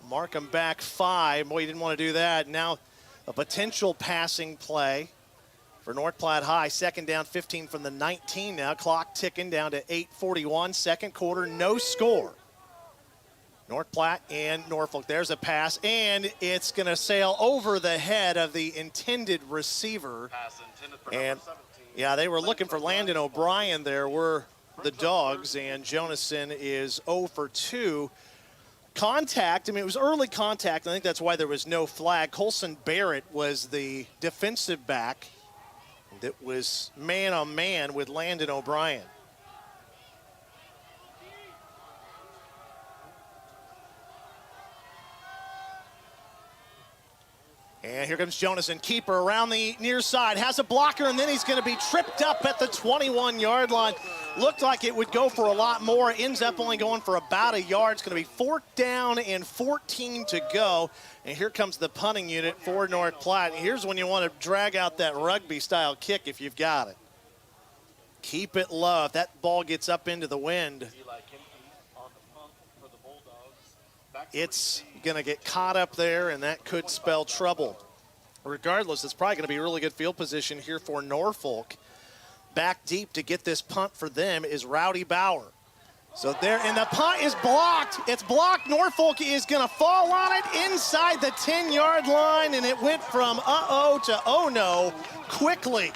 Mark them back 5. Boy, you didn't want to do that. Now a potential passing play for North Platte High. Second down, 15 from the 19 now. Clock ticking down to 8:41. Second quarter, no score. North Platte and Norfolk. There's a pass, and it's going to sail over the head of the intended receiver. And, yeah, they were looking for Landon O'Brien there, were the Dogs, and Jonasson is 0 for 2. Contact, I mean, it was early contact. I think that's why there was no flag. Colson Barrett was the defensive back that was man-on-man with Landon O'Brien. And here comes Jonasson, keeper around the near side, has a blocker, and then he's going to be tripped up at the 21-yard line. Looked like it would go for a lot more, ends up only going for about a yard. It's going to be 4th down and 14 to go. And here comes the punting unit for North Platte. Here's when you want to drag out that rugby-style kick if you've got it. Keep it low. If that ball gets up into the wind, it's going to get caught up there, and that could spell trouble. Regardless, it's probably going to be a really good field position here for Norfolk. Back deep to get this punt for them is Rowdy Bauer. So there, and the punt is blocked. It's blocked. Norfolk is going to fall on it inside the 10-yard line, and it went from uh-oh to oh no quickly.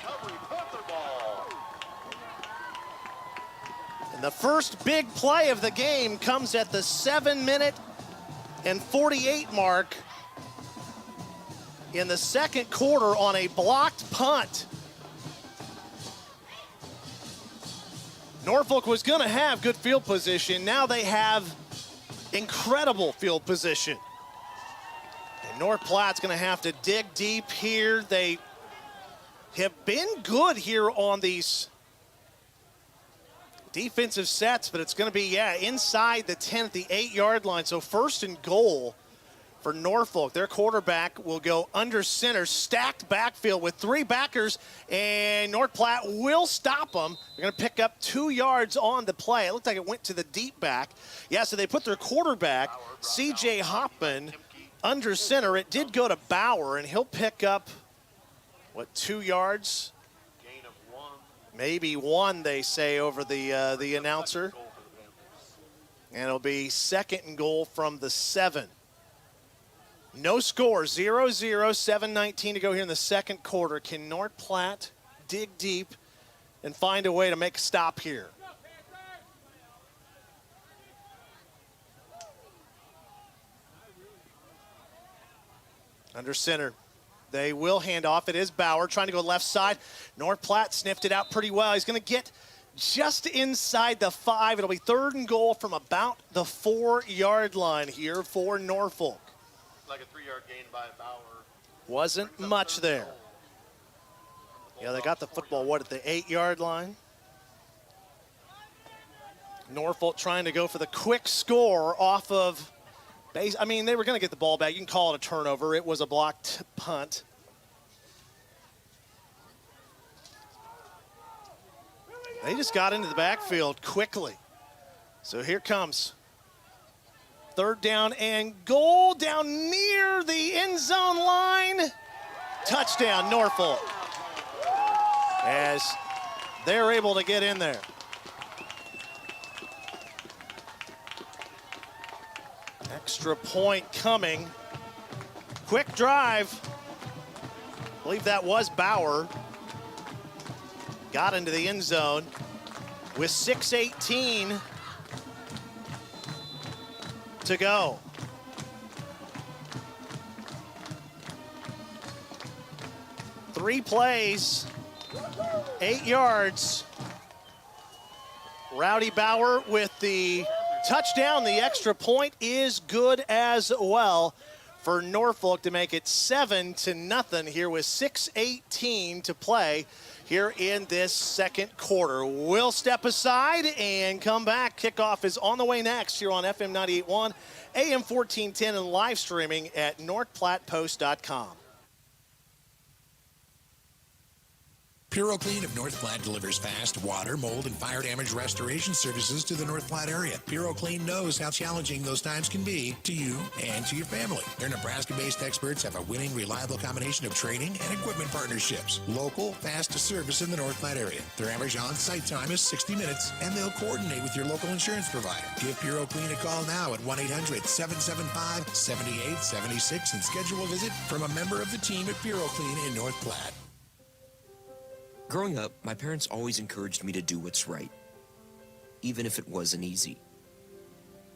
And the first big play of the game comes at the 7-minute and 48 mark in the second quarter on a blocked punt. Norfolk was going to have good field position. Now they have incredible field position. And North Platte's going to have to dig deep here. They have been good here on these defensive sets, but it's going to be, inside the 10 at the 8-yard line. So 1st and goal for Norfolk. Their quarterback will go under center, stacked backfield with 3 backers, and North Platte will stop them. They're going to pick up 2 yards on the play. It looked like it went to the deep back. Yeah, so they put their quarterback, C.J. Hoffman, under center. It did go to Bauer, and he'll pick up, 2 yards? Maybe 1, they say, over the announcer. And it'll be 2nd and goal from the 7. No score, 0-0, 7:19 to go here in the second quarter. Can North Platte dig deep and find a way to make a stop here? Under center. They will hand off. It is Bauer trying to go left side. North Platte sniffed it out pretty well. He's going to get just inside the 5. It'll be 3rd and goal from about the 4-yard line here for Norfolk. Like a 3-yard gain by Bauer. Wasn't much there. Yeah, they got the football, at the 8-yard line. Norfolk trying to go for the quick score off of base. I mean, they were going to get the ball back. You can call it a turnover. It was a blocked punt. They just got into the backfield quickly. So here comes 3rd down and goal down near the end zone line. Touchdown, Norfolk. As they're able to get in there. Extra point coming. Quick drive. I believe that was Bauer. Got into the end zone with 6:18 to go. Three plays, 8 yards. Rowdy Bauer with the touchdown. The extra point is good as well for Norfolk to make it 7-0 here with 6:18 to play here in this second quarter. We'll step aside and come back. Kickoff is on the way next here on FM 98.1, AM 1410, and live streaming at northplattepost.com. PuroClean of North Platte delivers fast water, mold, and fire damage restoration services to the North Platte area. PuroClean knows how challenging those times can be to you and to your family. Their Nebraska-based experts have a winning, reliable combination of training and equipment partnerships. Local, fast service in the North Platte area. Their average on-site time is 60 minutes, and they'll coordinate with your local insurance provider. Give PuroClean a call now at 1-800-775-7876 and schedule a visit from a member of the team at PuroClean in North Platte. Growing up, my parents always encouraged me to do what's right, even if it wasn't easy.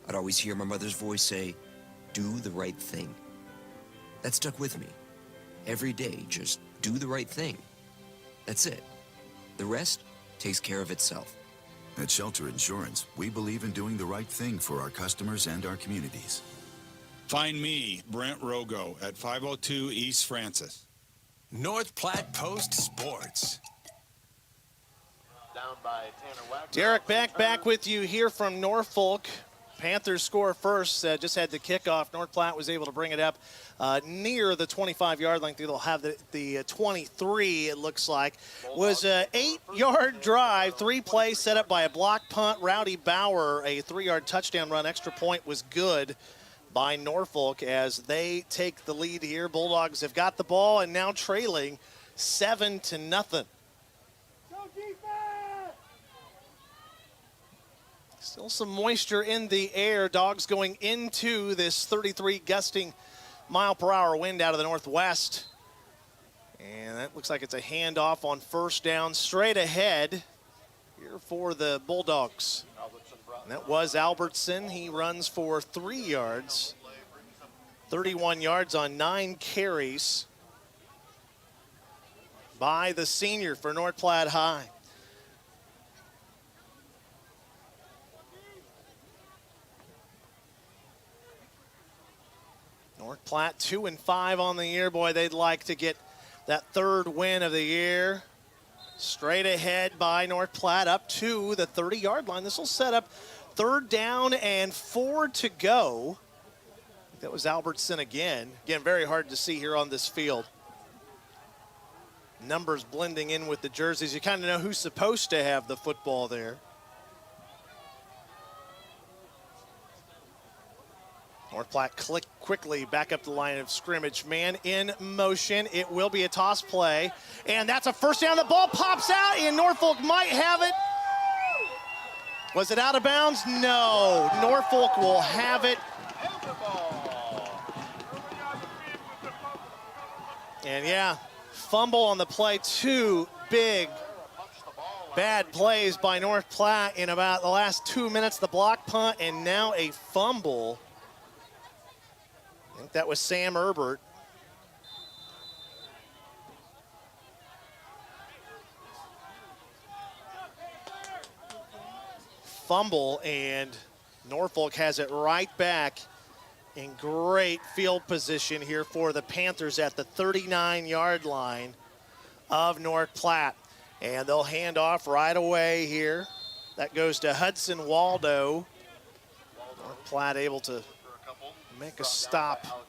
I'd always hear my mother's voice say, "Do the right thing." That stuck with me. Every day, just do the right thing. That's it. The rest takes care of itself. At Shelter Insurance, we believe in doing the right thing for our customers and our communities. Find me, Brent Rogo, at 502 East Francis. North Platte Post Sports. Down by Tanner Wagner. Derek Beck back with you here from Norfolk. Panthers score first, just had the kickoff. North Platte was able to bring it up near the 25-yard line. They'll have the 23, it looks like. Was an 8-yard drive, 3 plays set up by a block punt. Rowdy Bauer, a 3-yard touchdown run. Extra point was good by Norfolk as they take the lead here. Bulldogs have got the ball and now trailing 7-0. Still some moisture in the air. Dogs going into this 33 gusting mile-per-hour wind out of the northwest. And that looks like it's a handoff on first down straight ahead here for the Bulldogs. And that was Albertson. He runs for 3 yards. 31 yards on 9 carries by the senior for North Platte High. North Platte 2-5 on the year. Boy, they'd like to get that 3rd win of the year. Straight ahead by North Platte up to the 30-yard line. This will set up 3rd down and 4 to go. That was Albertson again. Again, very hard to see here on this field. Numbers blending in with the jerseys. You kind of know who's supposed to have the football there. North Platte quickly back up the line of scrimmage. Man in motion. It will be a toss play. And that's a first down. The ball pops out, and Norfolk might have it. Was it out of bounds? No. Norfolk will have it. And yeah, fumble on the play. 2 big, bad plays by North Platte in about the last 2 minutes. The block punt and now a fumble. I think that was Sam Herbert. Fumble, and Norfolk has it right back in great field position here for the Panthers at the 39-yard line of North Platte. And they'll hand off right away here. That goes to Hudson Waldo. North Platte able to make a stop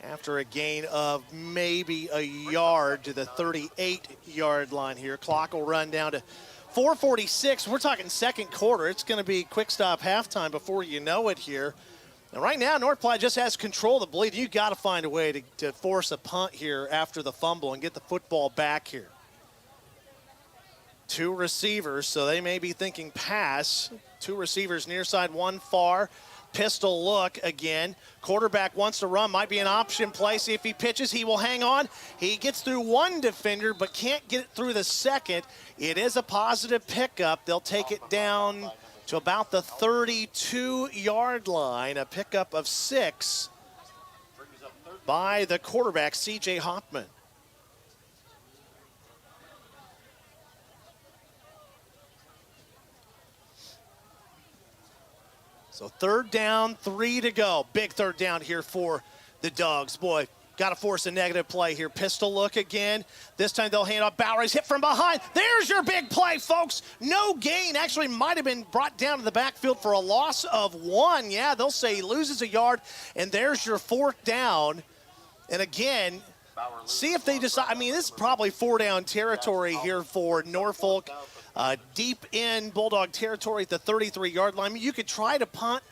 after a gain of maybe a yard to the 38-yard line here. Clock will run down to 4:46. We're talking second quarter. It's going to be quick stop halftime before you know it here. And right now, North Platte just has control of the bleed. You've got to find a way to force a punt here after the fumble and get the football back here. 2 receivers, so they may be thinking pass. 2 receivers near side, 1 far. Pistol look again. Quarterback wants to run, might be an option play. See if he pitches, he will hang on. He gets through 1 defender, but can't get it through the second. It is a positive pickup. They'll take it down to about the 32-yard line. A pickup of 6 by the quarterback, C.J. Hoffman. So 3rd down, 3 to go. Big 3rd down here for the Dogs. Boy, got to force a negative play here. Pistol look again. This time they'll hand off. Bowery's hit from behind. There's your big play, folks. No gain. Actually might have been brought down to the backfield for a loss of 1. Yeah, they'll say he loses a yard, and there's your 4th down. And again, see if they decide. I mean, this is probably 4-down territory here for Norfolk. Deep in Bulldog territory at the 33-yard line. I mean, you could try to punt,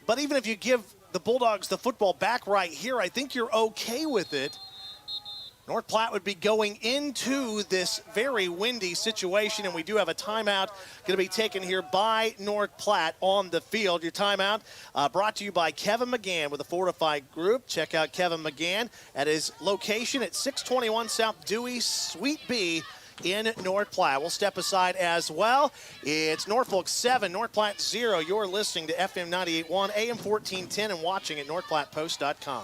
but even if you give the Bulldogs the football back right here, I think you're okay with it. North Platte would be going into this very windy situation, and we do have a timeout going to be taken here by North Platte on the field. Your timeout brought to you by Kevin McGann with the Fortified Group. Check out Kevin McGann at his location at 621 South Dewey, Suite B in North Platte. We'll step aside as well. It's Norfolk 7, North Platte 0. You're listening to FM 98.1, AM 1410, and watching at northplattepost.com.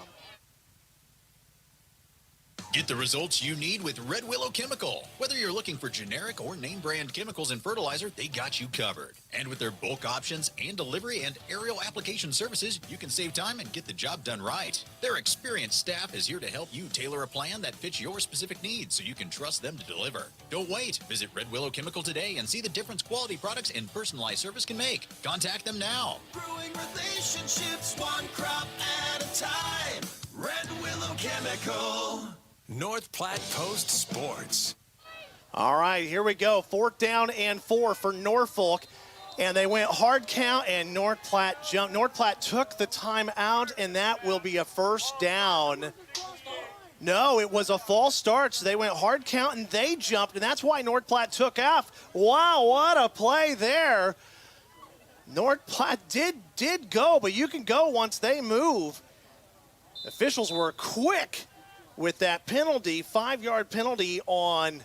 Get the results you need with Red Willow Chemical. Whether you're looking for generic or name brand chemicals and fertilizer, they got you covered. And with their bulk options and delivery and aerial application services, you can save time and get the job done right. Their experienced staff is here to help you tailor a plan that fits your specific needs so you can trust them to deliver. Don't wait. Visit Red Willow Chemical today and see the difference quality products and personalized service can make. Contact them now. Growing relationships one crop at a time. Red Willow Chemical. North Platte Post Sports. All right, here we go. 4th down and 4 for Norfolk. And they went hard count, and North Platte jumped. North Platte took the time out, and that will be a first down. No, it was a false start, so they went hard count, and they jumped, and that's why North Platte took off. Wow, what a play there. North Platte did go, but you can go once they move. Officials were quick with that penalty, 5-yard penalty on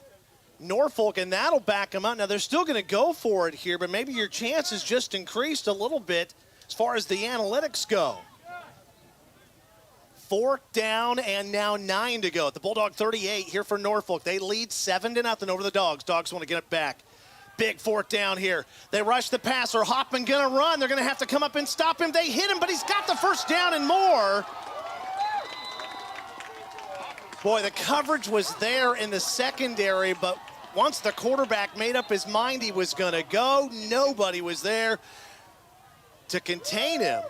Norfolk, and that'll back them up. Now, they're still going to go for it here, but maybe your chances just increased a little bit as far as the analytics go. 4th down and now 9 to go at the Bulldog 38 here for Norfolk. They lead 7-0 over the Dogs. Dogs want to get it back. Big 4th down here. They rush the passer. Hoffman going to run. They're going to have to come up and stop him. They hit him, but he's got the first down and more. Boy, the coverage was there in the secondary, but once the quarterback made up his mind he was going to go, nobody was there to contain him.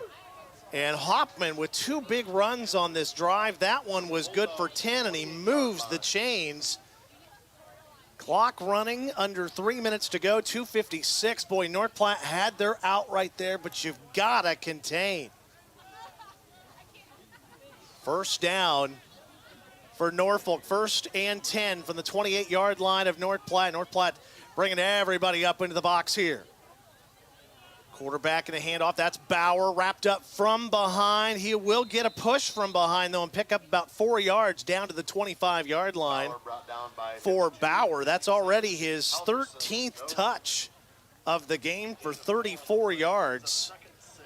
And Hoffman with 2 big runs on this drive. That one was good for 10, and he moves the chains. Clock running, under 3 minutes to go, 2:56. Boy, North Platte had their out right there, but you've got to contain. First down for Norfolk, 1st and 10 from the 28-yard line of North Platte. North Platte bringing everybody up into the box here. Quarterback in a handoff. That's Bauer wrapped up from behind. He will get a push from behind, though, and pick up about 4 yards down to the 25-yard line for Bauer. That's already his 13th touch of the game for 34 yards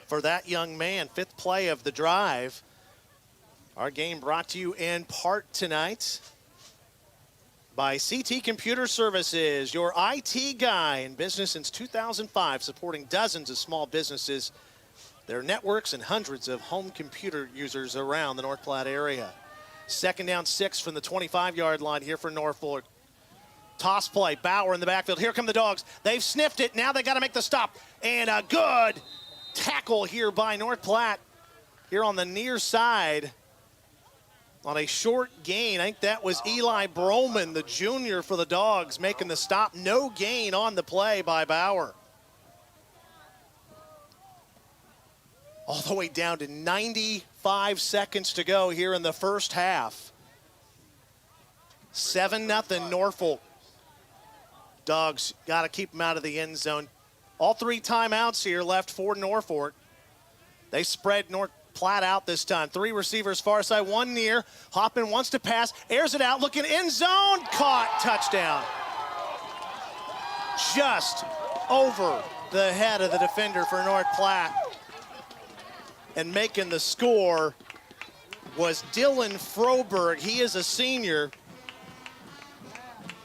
for that young man. 5th play of the drive. Our game brought to you in part tonight by CT Computer Services, your IT guy in business since 2005, supporting dozens of small businesses, their networks, and hundreds of home computer users around the North Platte area. 2nd down 6 from the 25-yard line here for Norfolk. Toss play, Bauer in the backfield. Here come the Dogs. They've sniffed it. Now they got to make the stop. And a good tackle here by North Platte here on the near side. On a short gain, I think that was Eli Broman, the junior for the Dogs, making the stop. No gain on the play by Bauer. All the way down to 95 seconds to go here in the first half. 7-0 Norfolk. Dogs got to keep them out of the end zone. All 3 timeouts here left for Norfolk. They spread North Platte out this time. 3 receivers far side, 1 near. Hoffman wants to pass, airs it out, looking end zone, caught, touchdown. Just over the head of the defender for North Platte. And making the score was Dylan Froberg. He is a senior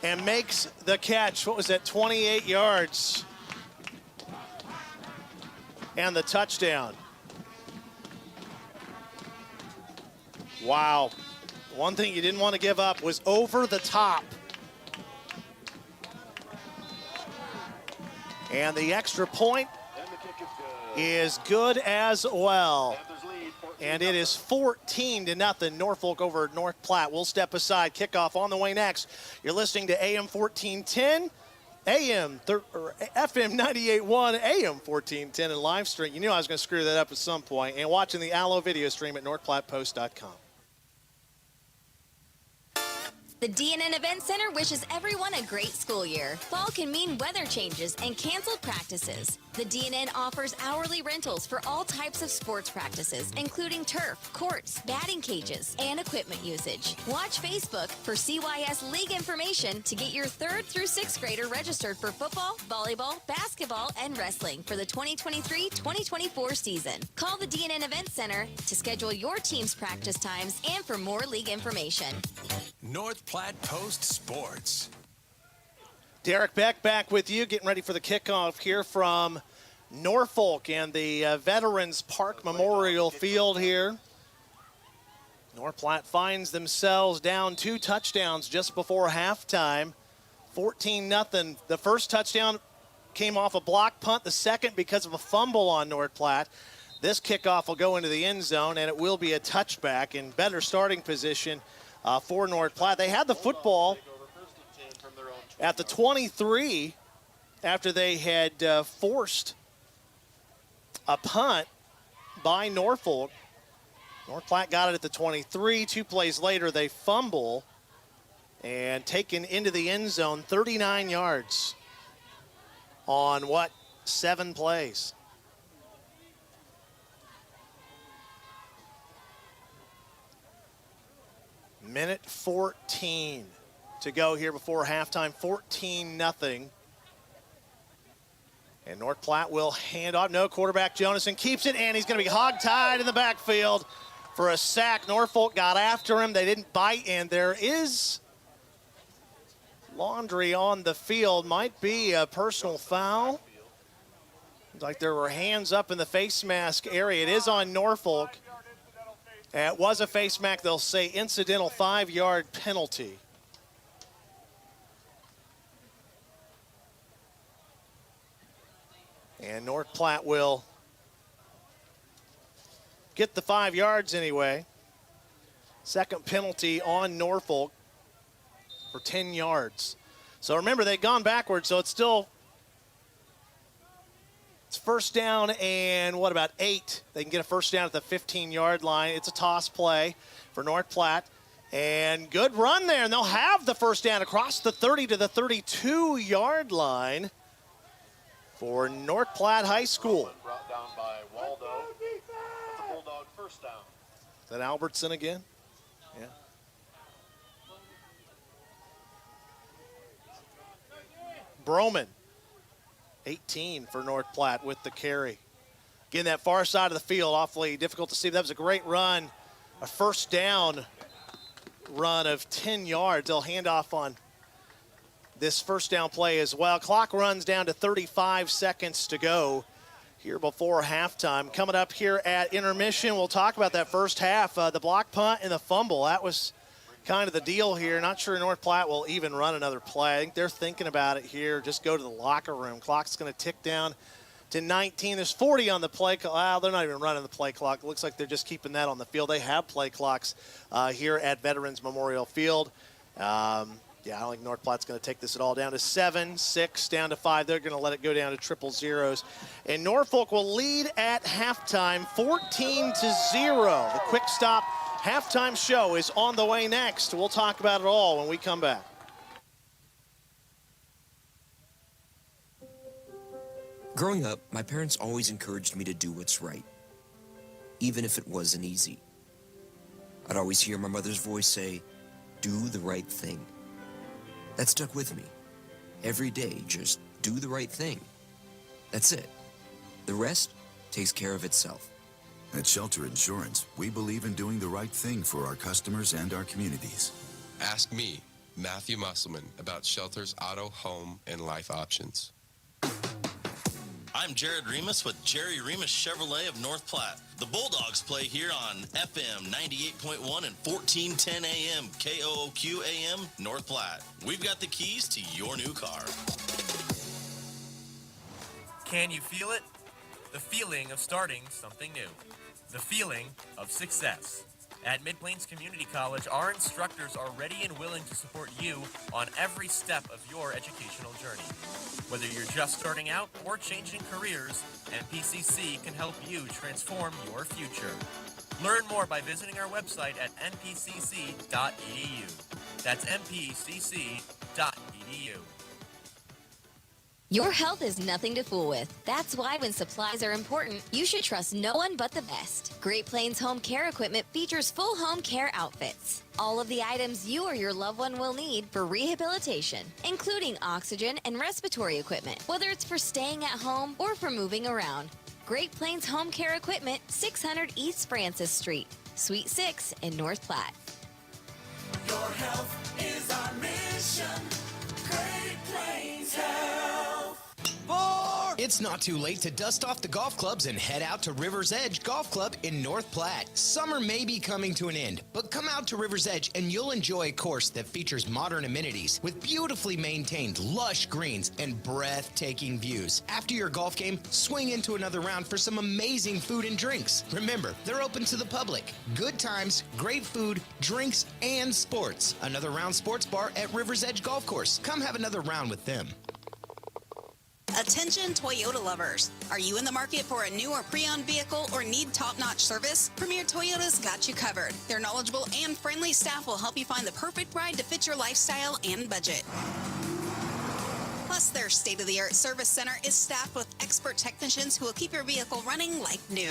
and makes the catch. What was that, 28 yards? And the touchdown. Wow. One thing you didn't want to give up was over the top. And the extra point is good as well. And it is 14-0 Norfolk over North Platte. We'll step aside. Kickoff on the way next. You're listening to AM 1410, FM 98.1, AM 1410, and live stream. You knew I was going to screw that up at some point. And watching the Allo video stream at northplattepost.com. The DNN Event Center wishes everyone a great school year. Fall can mean weather changes and canceled practices. The DNN offers hourly rentals for all types of sports practices, including turf, courts, batting cages, and equipment usage. Watch Facebook for CYS League information to get your 3rd through 6th grader registered for football, volleyball, basketball, and wrestling for the 2023-2024 season. Call the DNN Event Center to schedule your team's practice times and for more league information. North Platte Post Sports. Derek Beck back with you, getting ready for the kickoff here from Norfolk and the Veterans Park Memorial Field here. North Platte finds themselves down 2 touchdowns just before halftime. 14-0. The first touchdown came off a block punt, the second because of a fumble on North Platte. This kickoff will go into the end zone, and it will be a touchback in better starting position for North Platte. They had the football at the 23 after they had forced a punt by Norfolk. North Platte got it at the 23. 2 plays later, they fumble and taken into the end zone, 39 yards on 7 plays. Minute 14 to go here before halftime, 14-0. And North Platte will hand off. No, quarterback Jonason keeps it, and he's going to be hogtied in the backfield for a sack. Norfolk got after him. They didn't bite, and there is laundry on the field. Might be a personal foul. Looks like there were hands up in the face mask area. It is on Norfolk. It was a face mask. They'll say incidental 5-yard penalty. And North Platte will get the 5 yards anyway. Second penalty on Norfolk for 10 yards. So remember, they've gone backwards, so it's first down and about 8. They can get a first down at the 15-yard line. It's a toss play for North Platte. And good run there, and they'll have the first down across the 30 to the 32-yard line for North Platte High School. Brought down by Waldo. That's a Bulldog first down. Is that Albertson again? Yeah. Broman, 18 for North Platte with the carry. Again, that far side of the field, awfully difficult to see. That was a great run, a first down run of 10 yards. They'll hand off on this first down play as well. Clock runs down to 35 seconds to go here before halftime. Coming up here at intermission, we'll talk about that first half. The block punt and the fumble, that was kind of the deal here. Not sure North Platte will even run another play. I think they're thinking about it here. Just go to the locker room. Clock's going to tick down to 19. There's 40 on the play clock. Well, they're not even running the play clock. It looks like they're just keeping that on the field. They have play clocks here at Veterans Memorial Field. Yeah, I don't think North Platte's going to take this at all. Down to 7, 6, down to 5. They're going to let it go down to triple zeros. And Norfolk will lead at halftime, 14-0. The Quick Stop halftime show is on the way next. We'll talk about it all when we come back. Growing up, my parents always encouraged me to do what's right, even if it wasn't easy. I'd always hear my mother's voice say, "Do the right thing." That stuck with me. Every day, just do the right thing. That's it. The rest takes care of itself. At Shelter Insurance, we believe in doing the right thing for our customers and our communities. Ask me, Matthew Musselman, about Shelter's auto, home, and life options. I'm Jared Remus with Jerry Remus Chevrolet of North Platte. The Bulldogs play here on FM 98.1 and 1410 AM, KOOQ AM, North Platte. We've got the keys to your new car. Can you feel it? The feeling of starting something new. The feeling of success. At Mid-Plains Community College, our instructors are ready and willing to support you on every step of your educational journey. Whether you're just starting out or changing careers, MPCC can help you transform your future. Learn more by visiting our website at npcc.edu. That's npcc.edu. Your health is nothing to fool with. That's why when supplies are important, you should trust no one but the best. Great Plains Home Care Equipment features full home care outfits. All of the items you or your loved one will need for rehabilitation, including oxygen and respiratory equipment, whether it's for staying at home or for moving around. Great Plains Home Care Equipment, 600 East Francis Street, Suite 6 in North Platte. Your health is our mission. Great Plains Health. It's not too late to dust off the golf clubs and head out to River's Edge Golf Club in North Platte. Summer may be coming to an end, but come out to River's Edge and you'll enjoy a course that features modern amenities with beautifully maintained lush greens and breathtaking views. After your golf game, swing into another round for some amazing food and drinks. Remember, they're open to the public. Good times, great food, drinks, and sports. Another Round Sports Bar at River's Edge Golf Course. Come have another round with them. Attention Toyota lovers. Are you in the market for a new or pre-owned vehicle or need top-notch service? Premier Toyota's got you covered. Their knowledgeable and friendly staff will help you find the perfect ride to fit your lifestyle and budget. Plus, their state-of-the-art service center is staffed with expert technicians who will keep your vehicle running like new.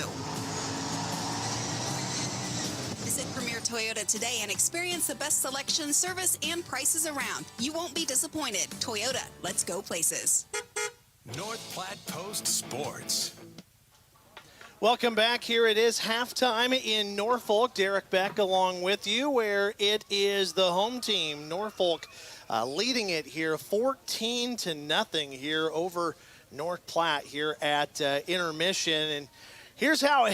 Visit Premier Toyota today and experience the best selection, service, and prices around. You won't be disappointed. Toyota, let's go places. North Platte Post Sports. Welcome back. Here it is halftime in Norfolk. Derek Beck along with you, where it is the home team, Norfolk, leading it here 14-0 here over North Platte here at intermission. And here's how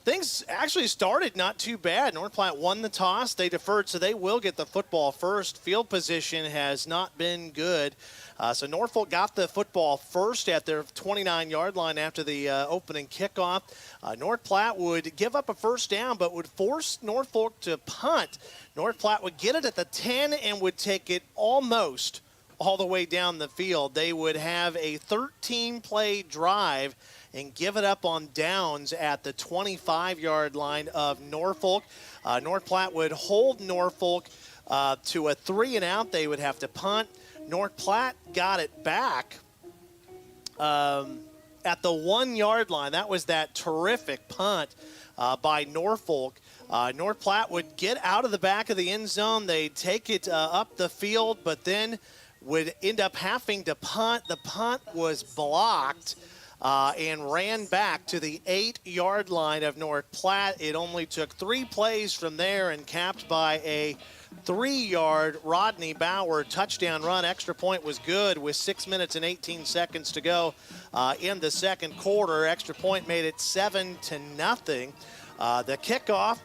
things actually started not too bad. North Platte won the toss. They deferred, so they will get the football first. Field position has not been good. So Norfolk got the football first at their 29-yard line after the opening kickoff. North Platte would give up a first down, but would force Norfolk to punt. North Platte would get it at the 10 and would take it almost all the way down the field. They would have a 13-play drive and give it up on downs at the 25-yard line of Norfolk. North Platte would hold Norfolk to a 3-and-out. They would have to punt. North Platte got it back at the 1-yard line. That was that terrific punt by Norfolk. North Platte would get out of the back of the end zone. They'd take it up the field, but then would end up having to punt. The punt was blocked and ran back to the 8-yard line of North Platte. It only took 3 plays from there and capped by a 3-yard Rodney Bauer touchdown run. Extra point was good with 6 minutes and 18 seconds to go in the second quarter. Extra point made it 7-0. The kickoff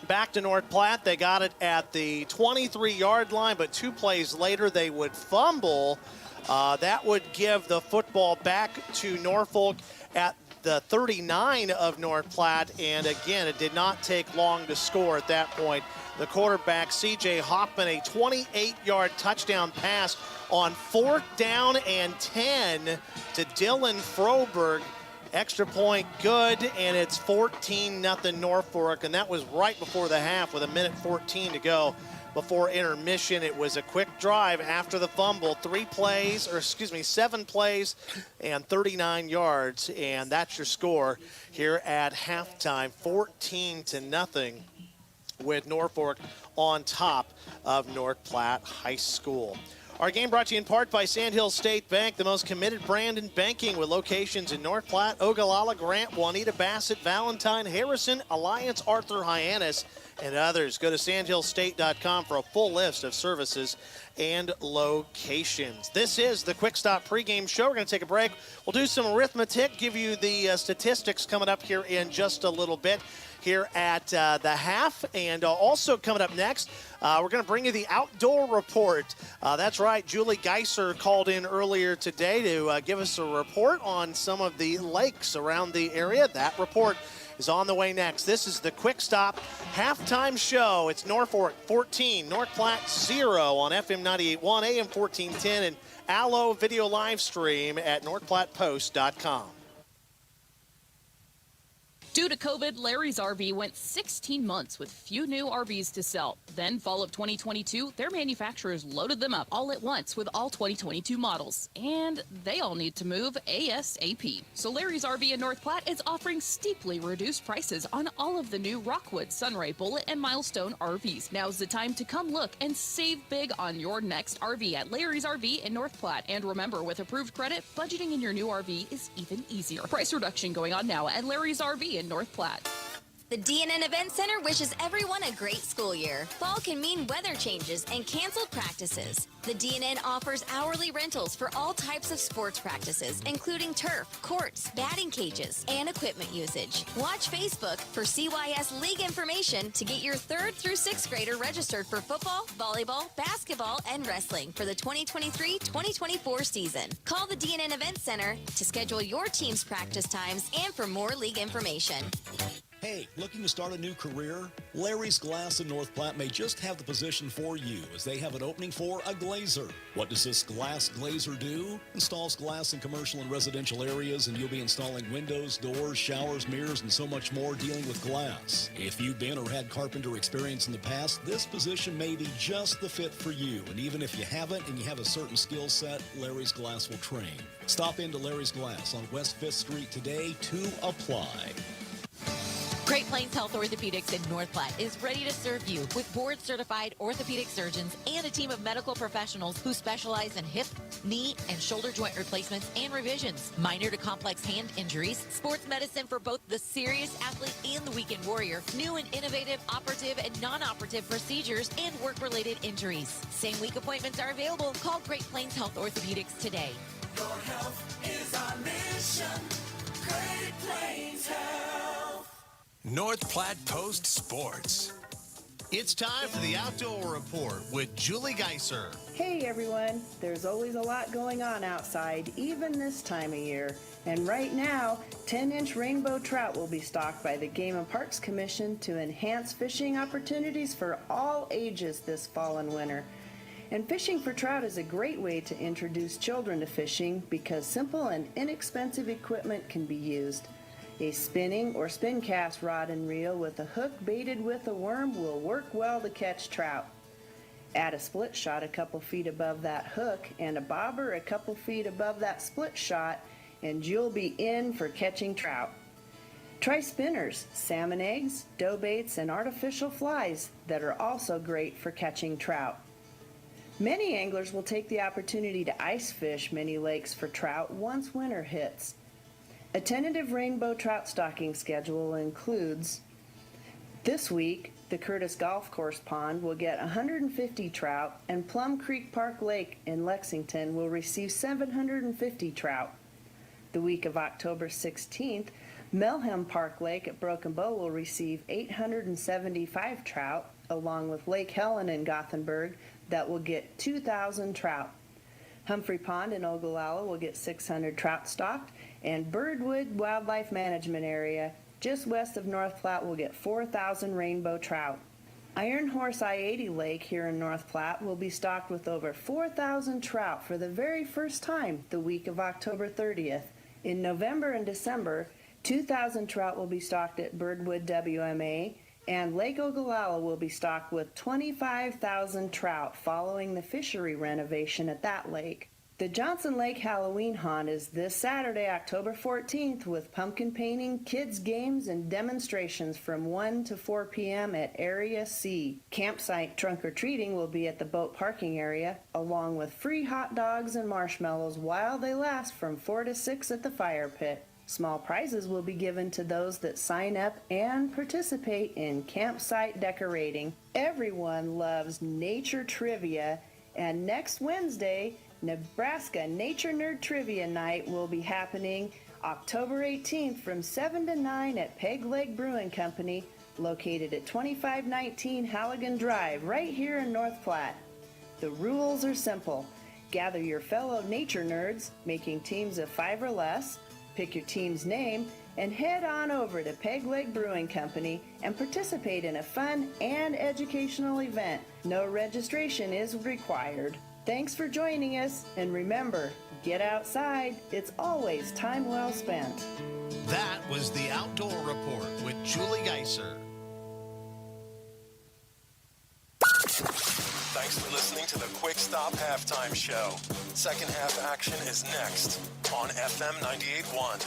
back to North Platte. They got it at the 23-yard line, but 2 plays later they would fumble. That would give the football back to Norfolk at the 39 of North Platte, and again, it did not take long to score at that point. The quarterback, C.J. Hoffman, a 28-yard touchdown pass on 4th down and 10 to Dylan Froberg. Extra point good, and it's 14-0 Norfolk, and that was right before the half with 1:14 to go before intermission. It was a quick drive after the fumble, 7 plays and 39 yards, and that's your score here at halftime, 14-0 with Norfolk on top of North Platte High School. Our game brought to you in part by Sandhill State Bank, the most committed brand in banking with locations in North Platte, Ogallala, Grant, Juanita, Bassett, Valentine, Harrison, Alliance, Arthur, Hyannis, and others. Go to sandhillstate.com for a full list of services and locations. This is the Quick Stop pregame show. We're going to take a break. We'll do some arithmetic, give you the statistics coming up here in just a little bit. here at the half. And also coming up next, we're going to bring you the outdoor report. That's right, Julie Geiser called in earlier today to give us a report on some of the lakes around the area. That report is on the way next. This is the Quick Stop halftime show. It's Norfolk 14, North Platte 0 on FM 98.1, AM 1410, and Allo video live stream at northplattepost.com. Due to COVID, Larry's RV went 16 months with few new RVs to sell. Then, fall of 2022, their manufacturers loaded them up all at once with all 2022 models. And they all need to move ASAP. So Larry's RV in North Platte is offering steeply reduced prices on all of the new Rockwood, Sunray, Bullet, and Milestone RVs. Now's the time to come look and save big on your next RV at Larry's RV in North Platte. And remember, with approved credit, budgeting in your new RV is even easier. Price reduction going on now at Larry's RV in North Platte. The DNN Event Center wishes everyone a great school year. Fall can mean weather changes and canceled practices. The DNN offers hourly rentals for all types of sports practices, including turf, courts, batting cages, and equipment usage. Watch Facebook for CYS League information to get your 3rd through 6th grader registered for football, volleyball, basketball, and wrestling for the 2023-2024 season. Call the DNN Event Center to schedule your team's practice times and for more league information. Hey, looking to start a new career? Larry's Glass in North Platte may just have the position for you, as they have an opening for a glazer. What does this glass glazer do? Installs glass in commercial and residential areas, and you'll be installing windows, doors, showers, mirrors, and so much more dealing with glass. If you've been or had carpenter experience in the past, this position may be just the fit for you. And even if you haven't and you have a certain skill set, Larry's Glass will train. Stop into Larry's Glass on West 5th Street today to apply. Great Plains Health Orthopedics in North Platte is ready to serve you with board-certified orthopedic surgeons and a team of medical professionals who specialize in hip, knee, and shoulder joint replacements and revisions, minor to complex hand injuries, sports medicine for both the serious athlete and the weekend warrior, new and innovative operative and non-operative procedures, and work-related injuries. Same-week appointments are available. Call Great Plains Health Orthopedics today. Your health is our mission. Great Plains Health. North Platte Post Sports. It's time for the Outdoor Report with Julie Geiser. Hey everyone, there's always a lot going on outside, even this time of year. And right now, 10-inch rainbow trout will be stocked by the Game and Parks Commission to enhance fishing opportunities for all ages this fall and winter. And fishing for trout is a great way to introduce children to fishing because simple and inexpensive equipment can be used. A spinning or spin cast rod and reel with a hook baited with a worm will work well to catch trout. Add a split shot a couple feet above that hook and a bobber a couple feet above that split shot and you'll be in for catching trout. Try spinners, salmon eggs, dough baits, and artificial flies that are also great for catching trout. Many anglers will take the opportunity to ice fish many lakes for trout once winter hits. A tentative rainbow trout stocking schedule includes this week, the Curtis Golf Course Pond will get 150 trout and Plum Creek Park Lake in Lexington will receive 750 trout. The week of October 16th, Melham Park Lake at Broken Bow will receive 875 trout, along with Lake Helen in Gothenburg that will get 2,000 trout. Humphrey Pond in Ogallala will get 600 trout stocked, and Birdwood Wildlife Management Area, just west of North Platte, will get 4,000 rainbow trout. Iron Horse I-80 Lake here in North Platte will be stocked with over 4,000 trout for the very first time the week of October 30th. In November and December, 2,000 trout will be stocked at Birdwood WMA, and Lake Ogallala will be stocked with 25,000 trout following the fishery renovation at that lake. The Johnson Lake Halloween Haunt is this Saturday, October 14th, with pumpkin painting, kids' games, and demonstrations from 1 to 4 p.m. at Area C. Campsite trunk-or-treating will be at the boat parking area, along with free hot dogs and marshmallows while they last from 4 to 6 at the fire pit. Small prizes will be given to those that sign up and participate in campsite decorating. Everyone loves nature trivia, and next Wednesday, Nebraska Nature Nerd Trivia Night will be happening October 18th from 7 to 9 at Peg Leg Brewing Company, located at 2519 Halligan Drive, right here in North Platte. The rules are simple. Gather your fellow nature nerds, making teams of 5 or less, pick your team's name, and head on over to Peg Leg Brewing Company and participate in a fun and educational event. No registration is required. Thanks for joining us, and remember, get outside. It's always time well spent. That was the Outdoor Report with Julie Geiser. Thanks for listening to the Quick Stop Halftime Show. Second half action is next on FM 98.1.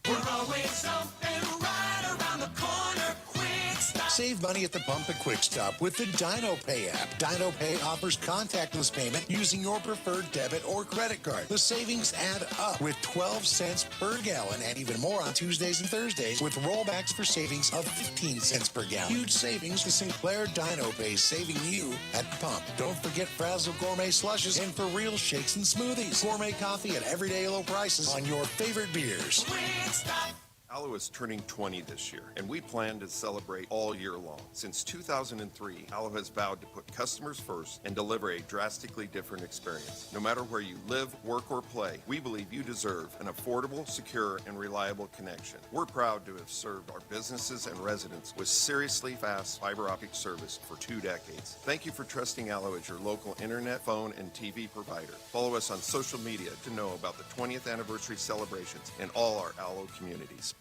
We're always something right around the corner. Quick Stop. Save money at the pump at Quick Stop with the Dino Pay app. Dino Pay offers contactless payment using your preferred debit or credit card. The savings add up with 12 cents per gallon and even more on Tuesdays and Thursdays with rollbacks for savings of 15 cents per gallon. Huge savings to Sinclair Dino Pay, saving you at the pump. Don't forget Frazzle Gourmet Slushes and For Real Shakes and Smoothies. Gourmet coffee at everyday low prices on your favorite beers. Quick Stop. Allo is turning 20 this year, and we plan to celebrate all year long. Since 2003, Allo has vowed to put customers first and deliver a drastically different experience. No matter where you live, work, or play, we believe you deserve an affordable, secure, and reliable connection. We're proud to have served our businesses and residents with seriously fast fiber optic service for 2 decades. Thank you for trusting Allo as your local internet, phone, and TV provider. Follow us on social media to know about the 20th anniversary celebrations in all our Allo communities.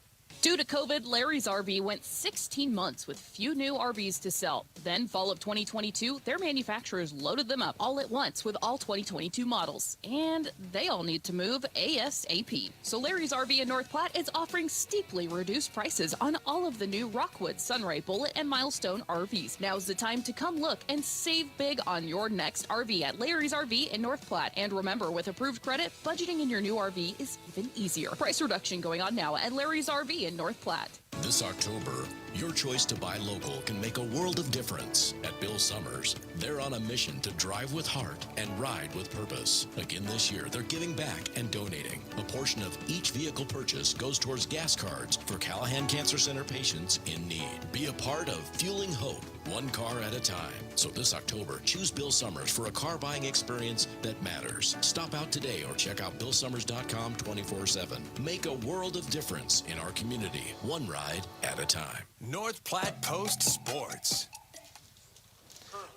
Due to COVID, Larry's RV went 16 months with few new RVs to sell. Then, fall of 2022, their manufacturers loaded them up all at once with all 2022 models. And they all need to move ASAP. So Larry's RV in North Platte is offering steeply reduced prices on all of the new Rockwood, Sunray, Bullet, and Milestone RVs. Now's the time to come look and save big on your next RV at Larry's RV in North Platte. And remember, with approved credit, budgeting in your new RV is even easier. Price reduction going on now at Larry's RV in North Platte. This October, your choice to buy local can make a world of difference. At Bill Summers, they're on a mission to drive with heart and ride with purpose. Again this year, they're giving back and donating. A portion of each vehicle purchase goes towards gas cards for Callahan Cancer Center patients in need. Be a part of Fueling Hope, one car at a time. So this October, choose Bill Summers for a car buying experience that matters. Stop out today or check out BillSummers.com 24/7. Make a world of difference in our community, one ride at a time. North Platte Post Sports.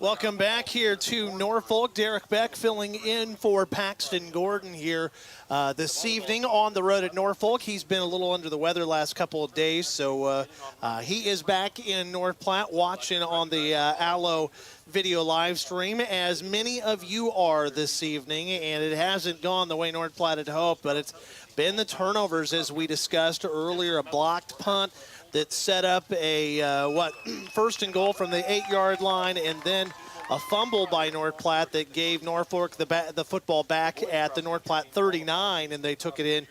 Welcome back here to Norfolk. Derek Beck filling in for Paxton Gordon here this evening on the road at Norfolk. He's been a little under the weather last couple of days, so he is back in North Platte watching on the Allo video live stream, as many of you are this evening, and it hasn't gone the way North Platte had hoped, but it's been the turnovers, as we discussed earlier, a blocked punt that set up a, first and goal from the 8-yard line, and then a fumble by North Platte that gave Norfolk the football back at the North Platte 39, and they took it in,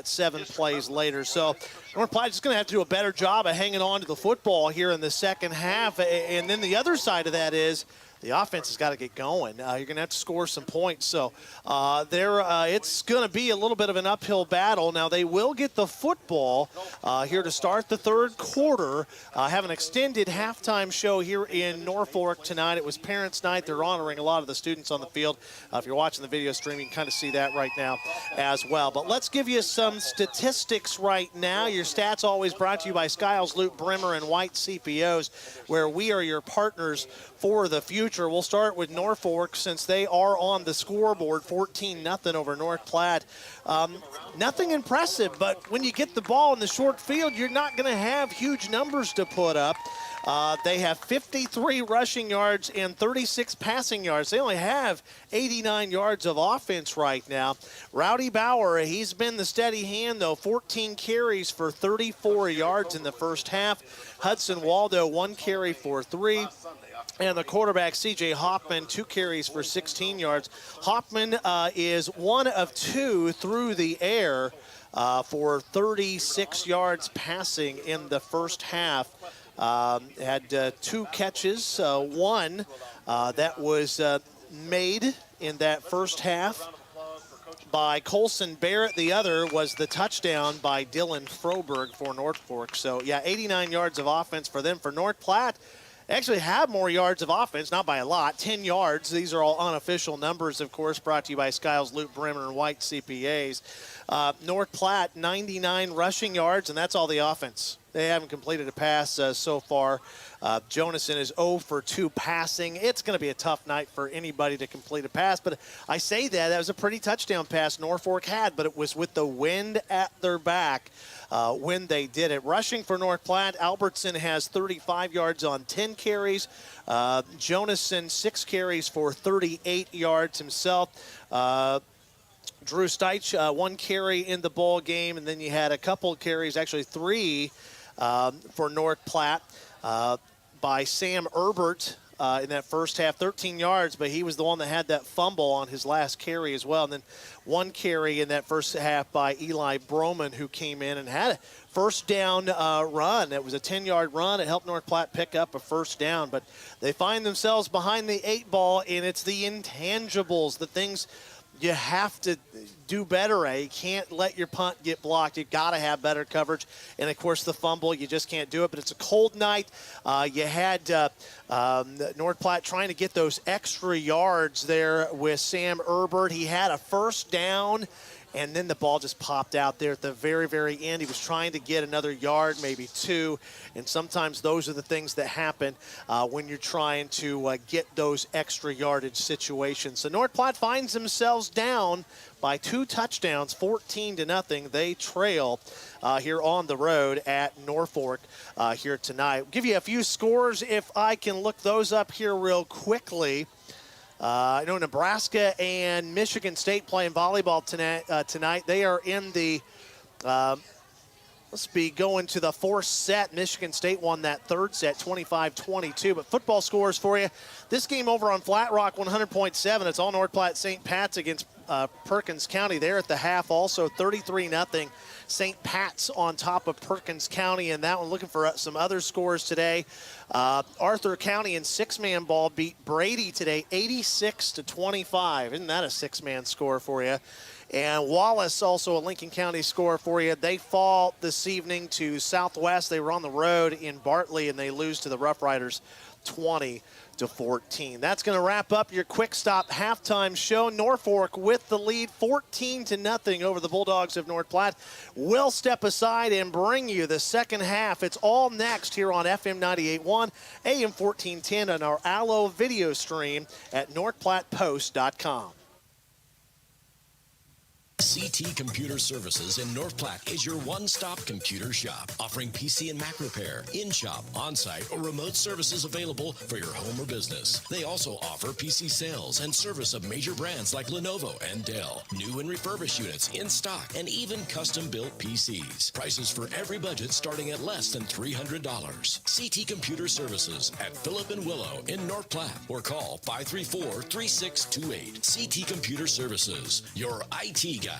7 plays later. So North Platte is going to have to do a better job of hanging on to the football here in the second half. And then the other side of that is the offense has got to get going. You're going to have to score some points. So it's going to be a little bit of an uphill battle. Now, they will get the football here to start the third quarter. Have an extended halftime show here in Norfolk tonight. It was Parents' Night. They're honoring a lot of the students on the field. If you're watching the video stream, you can kind of see that right now as well. But let's give you some statistics right now. Your stats always brought to you by Skiles, Loop, Bremer, and White CPOs, where we are your partners for the future. We'll start with Norfolk, since they are on the scoreboard, 14-0 over North Platte. Nothing impressive, but when you get the ball in the short field, you're not going to have huge numbers to put up. They have 53 rushing yards and 36 passing yards. They only have 89 yards of offense right now. Rowdy Bauer, he's been the steady hand, though. 14 carries for 34 yards in the first half. Hudson Waldo, 1 carry for 3. And the quarterback, C.J. Hoffman, 2 carries for 16 yards. Hoffman is 1 of 2 through the air for 36 yards passing in the first half. Had 2 catches, 1 that was made in that first half by Colson Barrett. The other was the touchdown by Dylan Froberg for Norfolk. So, yeah, 89 yards of offense for them. For North Platte, actually have more yards of offense, not by a lot, 10 yards. These are all unofficial numbers, of course, brought to you by Skiles, Loop, Bremer, and White CPAs. North Platte, 99 rushing yards, and that's all the offense. They haven't completed a pass so far. Jonason is 0 for 2 passing. It's going to be a tough night for anybody to complete a pass, but I say that was a pretty touchdown pass Norfolk had, but it was with the wind at their back when they did it. Rushing for North Platte, Albertson has 35 yards on 10 carries. Jonason, 6 carries for 38 yards himself. Drew Steich, 1 carry in the ball game, and then you had a couple carries, actually 3 for North Platte by Sam Herbert in that first half, 13 yards, but he was the one that had that fumble on his last carry as well. And then 1 carry in that first half by Eli Broman, who came in and had a first down run. It was a 10-yard run. It helped North Platte pick up a first down, but they find themselves behind the 8 ball, and it's the intangibles, the things you have to do better at. You can't let your punt get blocked. You've got to have better coverage. And, of course, the fumble, you just can't do it. But it's a cold night. You had North Platte trying to get those extra yards there with Sam Herbert. He had a first down, and then the ball just popped out there at the very, very end. He was trying to get another yard, maybe 2, and sometimes those are the things that happen when you're trying to get those extra yardage situations. So North Platte finds themselves down by 2 touchdowns, 14-0. They trail here on the road at Norfolk here tonight. I'll give you a few scores if I can look those up here real quickly. I know Nebraska and Michigan State playing volleyball tonight. They are in the, going to the 4th set. Michigan State won that 3rd set, 25-22. But football scores for you. This game over on Flat Rock, 100.7. It's all North Platte St. Pat's against Perkins County there at the half. Also 33-0. St. Pat's on top of Perkins County, and that one looking for some other scores today. Arthur County in 6-man ball beat Brady today 86-25. Isn't that a 6-man score for you? And Wallace, also a Lincoln County score for you. They fall this evening to Southwest. They were on the road in Bartley, and they lose to the Rough Riders 20-14. That's going to wrap up your Quick Stop halftime show. Norfolk with the lead, 14-0 over the Bulldogs of North Platte. We'll step aside and bring you the second half. It's all next here on FM 98.1, AM 1410 on our Allo video stream at northplattepost.com. CT Computer Services in North Platte is your one-stop computer shop, offering PC and Mac repair, in-shop, on-site, or remote services available for your home or business. They also offer PC sales and service of major brands like Lenovo and Dell, new and refurbished units in stock, and even custom-built PCs. Prices for every budget starting at less than $300. CT Computer Services at Phillip and Willow in North Platte, or call 534-3628. CT Computer Services, your IT guys.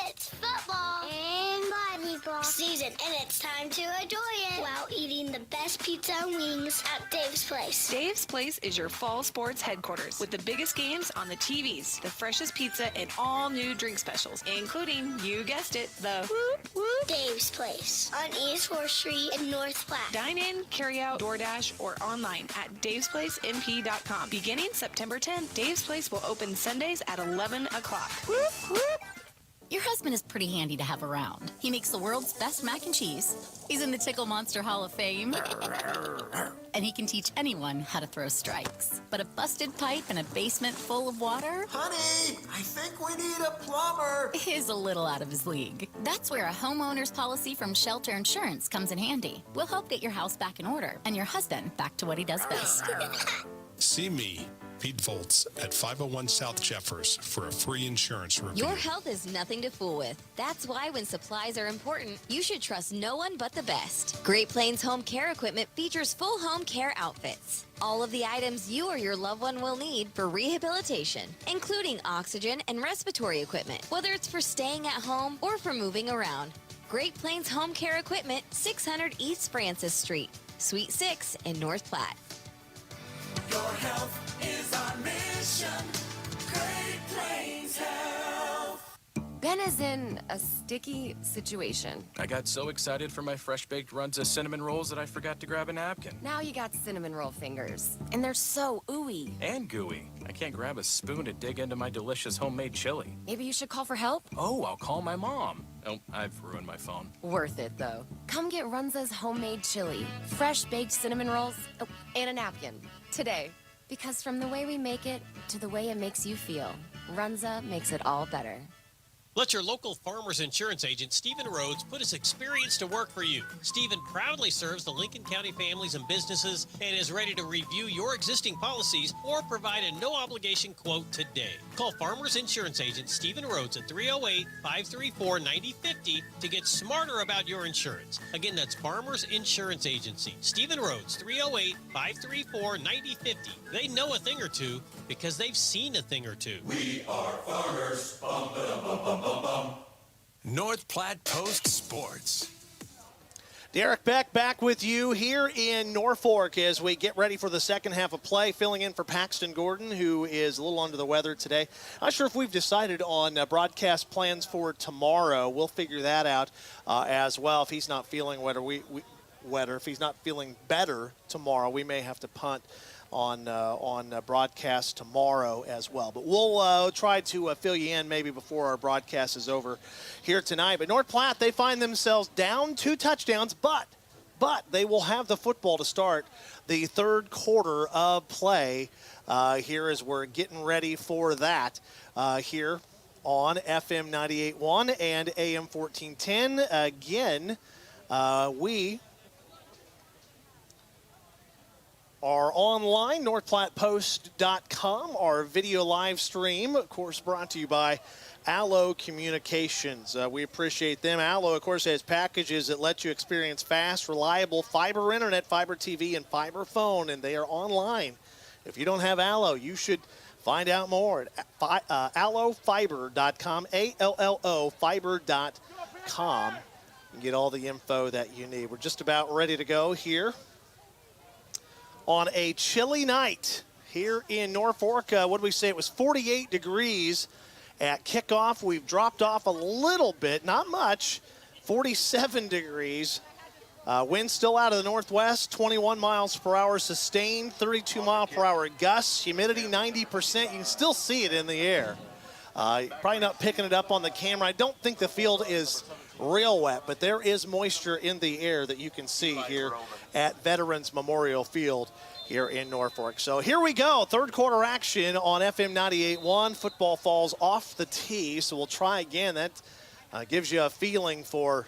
It's football and volleyball season, and it's time to enjoy it while eating the best pizza and wings at Dave's Place. Dave's Place is your fall sports headquarters with the biggest games on the TVs, the freshest pizza, and all new drink specials, including, you guessed it, the Whoop Whoop Dave's Place on East 4th Street in North Platte. Dine in, carry out, DoorDash, or online at davesplacenp.com. Beginning September 10th, Dave's Place will open Sundays at 11 o'clock. Whoop, whoop. Your husband is pretty handy to have around. He makes the world's best mac and cheese. He's in the Tickle Monster Hall of Fame. And he can teach anyone how to throw strikes. But a busted pipe in a basement full of water? Honey, I think we need a plumber. Is a little out of his league. That's where a homeowner's policy from Shelter Insurance comes in handy. We'll help get your house back in order and your husband back to what he does best. See me, Pete Volts, at 501 South Jeffers for a free insurance review. Your health is nothing to fool with. That's why when supplies are important, you should trust no one but the best. Great Plains Home Care Equipment features full home care outfits. All of the items you or your loved one will need for rehabilitation, including oxygen and respiratory equipment, whether it's for staying at home or for moving around. Great Plains Home Care Equipment, 600 East Francis Street, Suite 6 in North Platte. Your health is our mission. Ben is in a sticky situation. I got so excited for my fresh-baked Runza cinnamon rolls that I forgot to grab a napkin. Now you got cinnamon roll fingers, and they're so ooey. And gooey. I can't grab a spoon to dig into my delicious homemade chili. Maybe you should call for help? Oh, I'll call my mom. Oh, I've ruined my phone. Worth it, though. Come get Runza's homemade chili, fresh baked cinnamon rolls, and a napkin today. Because from the way we make it to the way it makes you feel, Runza makes it all better. Let your local Farmers Insurance agent, Stephen Rhodes, put his experience to work for you. Stephen proudly serves the Lincoln County families and businesses and is ready to review your existing policies or provide a no-obligation quote today. Call Farmers Insurance agent Stephen Rhodes at 308-534-9050 to get smarter about your insurance. Again, that's Farmers Insurance Agency. Stephen Rhodes, 308-534-9050. They know a thing or two because they've seen a thing or two. We are farmers. Bum, ba-dum, bum, bum, bum, bum. North Platte Post Sports. Derek Beck back with you here in Norfolk as we get ready for the second half of play, filling in for Paxton Gordon, who is a little under the weather today. Not sure if we've decided on broadcast plans for tomorrow. We'll figure that out as well. If he's not feeling if he's not feeling better tomorrow, we may have to punt on broadcast tomorrow as well. But we'll try to fill you in maybe before our broadcast is over here tonight. But North Platte, they find themselves down 2 touchdowns, but they will have the football to start the third quarter of play here as we're getting ready for that here on FM 98.1 and AM 1410. Again, we are online, northplattepost.com, our video live stream, of course, brought to you by Allo Communications. We appreciate them. Allo, of course, has packages that let you experience fast, reliable fiber internet, fiber TV, and fiber phone, and they are online. If you don't have Allo, you should find out more at allofiber.com, A-L-L-O fiber.com, and get all the info that you need. We're just about ready to go here on a chilly night here in Norfolk. What did we say? It was 48 degrees at kickoff. We've dropped off a little bit, not much, 47 degrees. Wind still out of the northwest, 21 miles per hour sustained, 32 mile per hour gusts, humidity 90%. You can still see it in the air. Probably not picking it up on the camera. I don't think the field is real wet, but there is moisture in the air that you can see here at Veterans Memorial Field here in Norfolk. So here we go, third quarter action on FM 98.1. Football falls off the tee, so we'll try again. That gives you a feeling for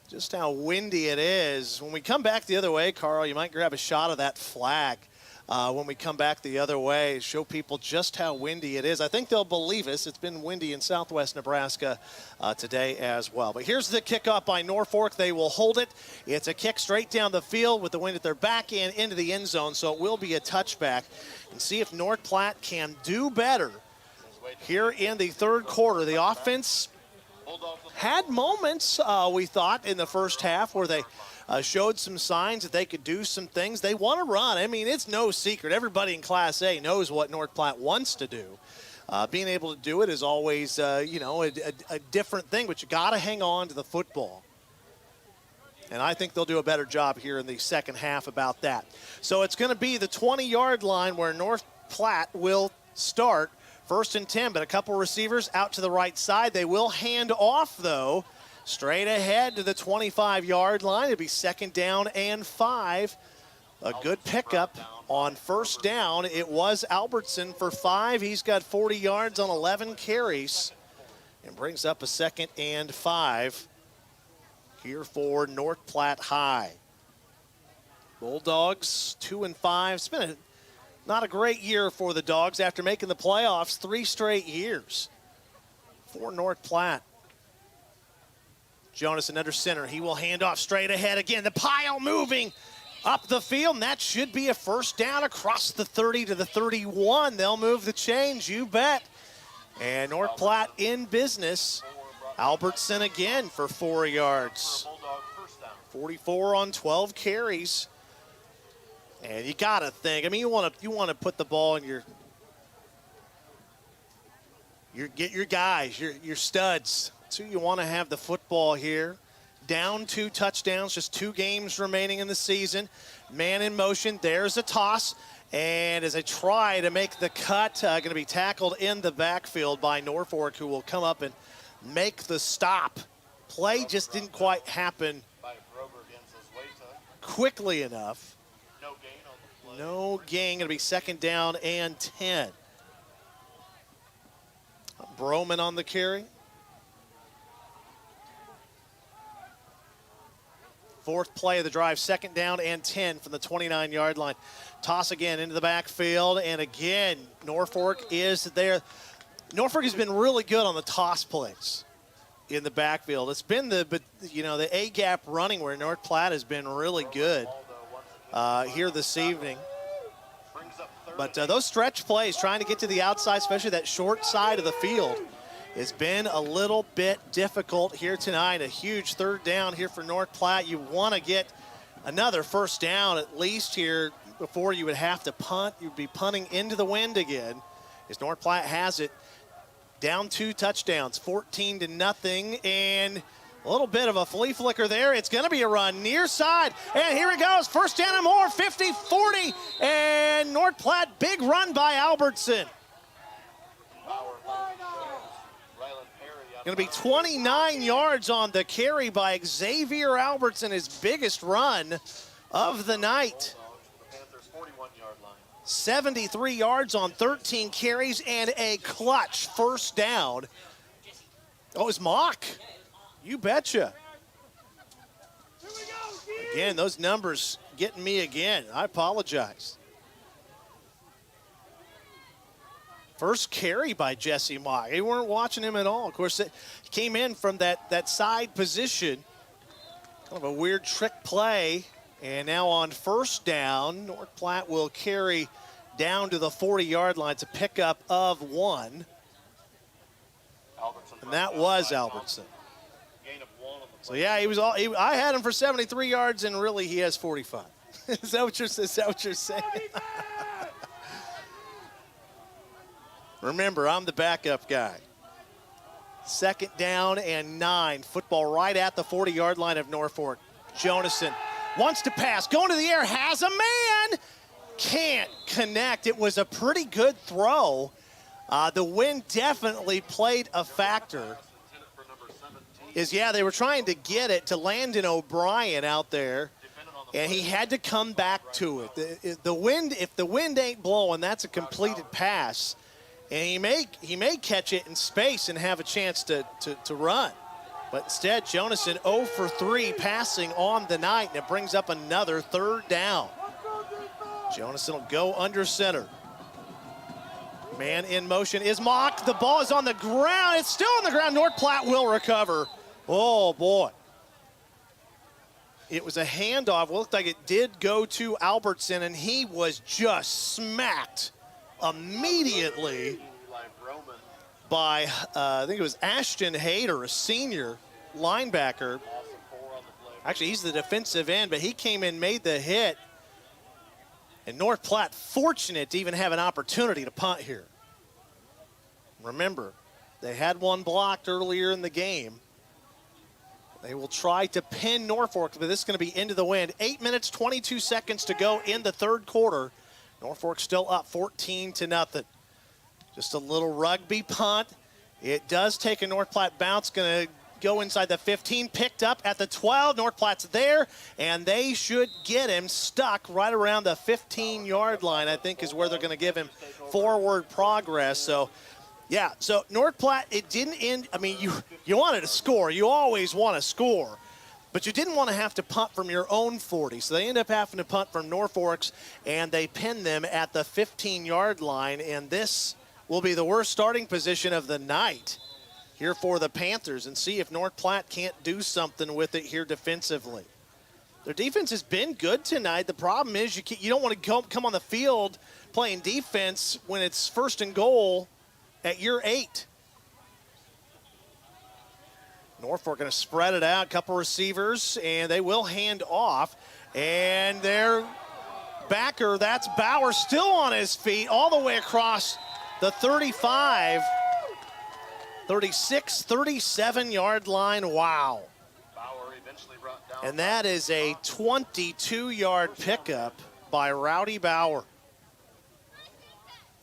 just how windy it is. When we come back the other way, Carl, you might grab a shot of that flag when we come back the other way, show people just how windy it is. I think they'll believe us. It's been windy in southwest Nebraska today as well. But here's the kickoff by Norfolk. They will hold it. It's a kick straight down the field with the wind at their back end into the end zone, so it will be a touchback. And see if North Platte can do better here in the third quarter. The offense had moments, we thought, in the first half where they showed some signs that they could do some things. They want to run. I mean, it's no secret. Everybody in Class A knows what North Platte wants to do. Being able to do it is always, a different thing, but you got to hang on to the football. And I think they'll do a better job here in the second half about that. So it's going to be the 20-yard line where North Platte will start. 1st and 10, but a couple receivers out to the right side. They will hand off, though, straight ahead to the 25-yard line. It'll be 2nd down and 5. A good pickup on 1st down. It was Albertson for 5. He's got 40 yards on 11 carries and brings up a 2nd and 5 here for North Platte High. Bulldogs 2 and 5. It's been not a great year for the Dogs after making the playoffs 3 straight years for North Platte. Jonas under center. He will hand off straight ahead again. The pile moving up the field, and that should be a 1st down across the 30 to the 31. They'll move the chains, you bet. And North Platte in business. Albertson again for 4 yards. 44 on 12 carries. And you got to think, I mean, you want to put the ball in Get your guys, your studs. That's who you want to have the football here. Down 2 touchdowns, just 2 games remaining in the season. Man in motion, there's a toss. And as they try to make the cut, going to be tackled in the backfield by Norfolk, who will come up and make the stop. Play just didn't quite happen quickly enough. No gain, going to be 2nd down and 10. Broman on the carry. 4th play of the drive, 2nd down and 10 from the 29-yard line. Toss again into the backfield, and again, Norfolk is there. Norfolk has been really good on the toss plays in the backfield. It's been the A-gap running where North Platte has been really good here this evening. But those stretch plays, trying to get to the outside, especially that short side of the field, it's been a little bit difficult here tonight. A huge 3rd down here for North Platte. You want to get another 1st down at least here before you would have to punt. You'd be punting into the wind again, as North Platte has it. Down 2 touchdowns, 14-0, and a little bit of a flea flicker there. It's going to be a run near side, and here it goes. 1st down and more, 50-40, and North Platte, big run by Albertson. Going to be 29 yards on the carry by Xavier Albertson, his biggest run of the night. 73 yards on 13 carries and a clutch 1st down. Oh, it's Mock. You betcha. Again, those numbers getting me again. I apologize. First carry by Jesse Mock. They weren't watching him at all. Of course, it came in from that side position. Kind of a weird trick play. And now on 1st down, North Platte will carry down to the 40-yard line. It's a pickup of 1. And that was Albertson. So, yeah, I had him for 73 yards, and really he has 45. Is that what you're saying? Remember, I'm the backup guy. 2nd down and 9. Football right at the 40-yard line of Norfolk. Jonason wants to pass, going to the air, has a man, can't connect. It was a pretty good throw. The wind definitely played a factor. They were trying to get it to Landon O'Brien out there, and he had to come back to it. If the wind ain't blowing, that's a completed pass. And he may catch it in space and have a chance to run. But instead, Jonason 0 for 3 passing on the night, and it brings up another 3rd down. Jonason will go under center. Man in motion is Mock. The ball is on the ground. It's still on the ground. North Platte will recover. Oh, boy. It was a handoff. It looked like it did go to Albertson, and he was just smacked immediately by, I think it was Ashton Hayter, a senior linebacker. Actually, he's the defensive end, but he came in, made the hit. And North Platte fortunate to even have an opportunity to punt here. Remember, they had one blocked earlier in the game. They will try to pin Norfolk, but this is going to be into the wind. 8 minutes, 22 seconds to go in the 3rd quarter. Norfolk still up 14-0. Just a little rugby punt. It does take a North Platte bounce. Going to go inside the 15. Picked up at the 12. North Platte's there, and they should get him stuck right around the 15-yard line, I think, is where they're going to give him forward progress. So, yeah, so North Platte, it didn't end. I mean, you wanted to score. You always want to score. But you didn't want to have to punt from your own 40. So they end up having to punt from Norfolk's, and they pin them at the 15-yard line. And this will be the worst starting position of the night here for the Panthers, and see if North Platte can't do something with it here defensively. Their defense has been good tonight. The problem is you don't want to come on the field playing defense when it's 1st and goal at your 8. Norfolk going to spread it out, couple receivers, and they will hand off. And their backer, that's Bauer, still on his feet all the way across the 35. 36, 37-yard line. Wow. And that is a 22-yard pickup by Rowdy Bauer.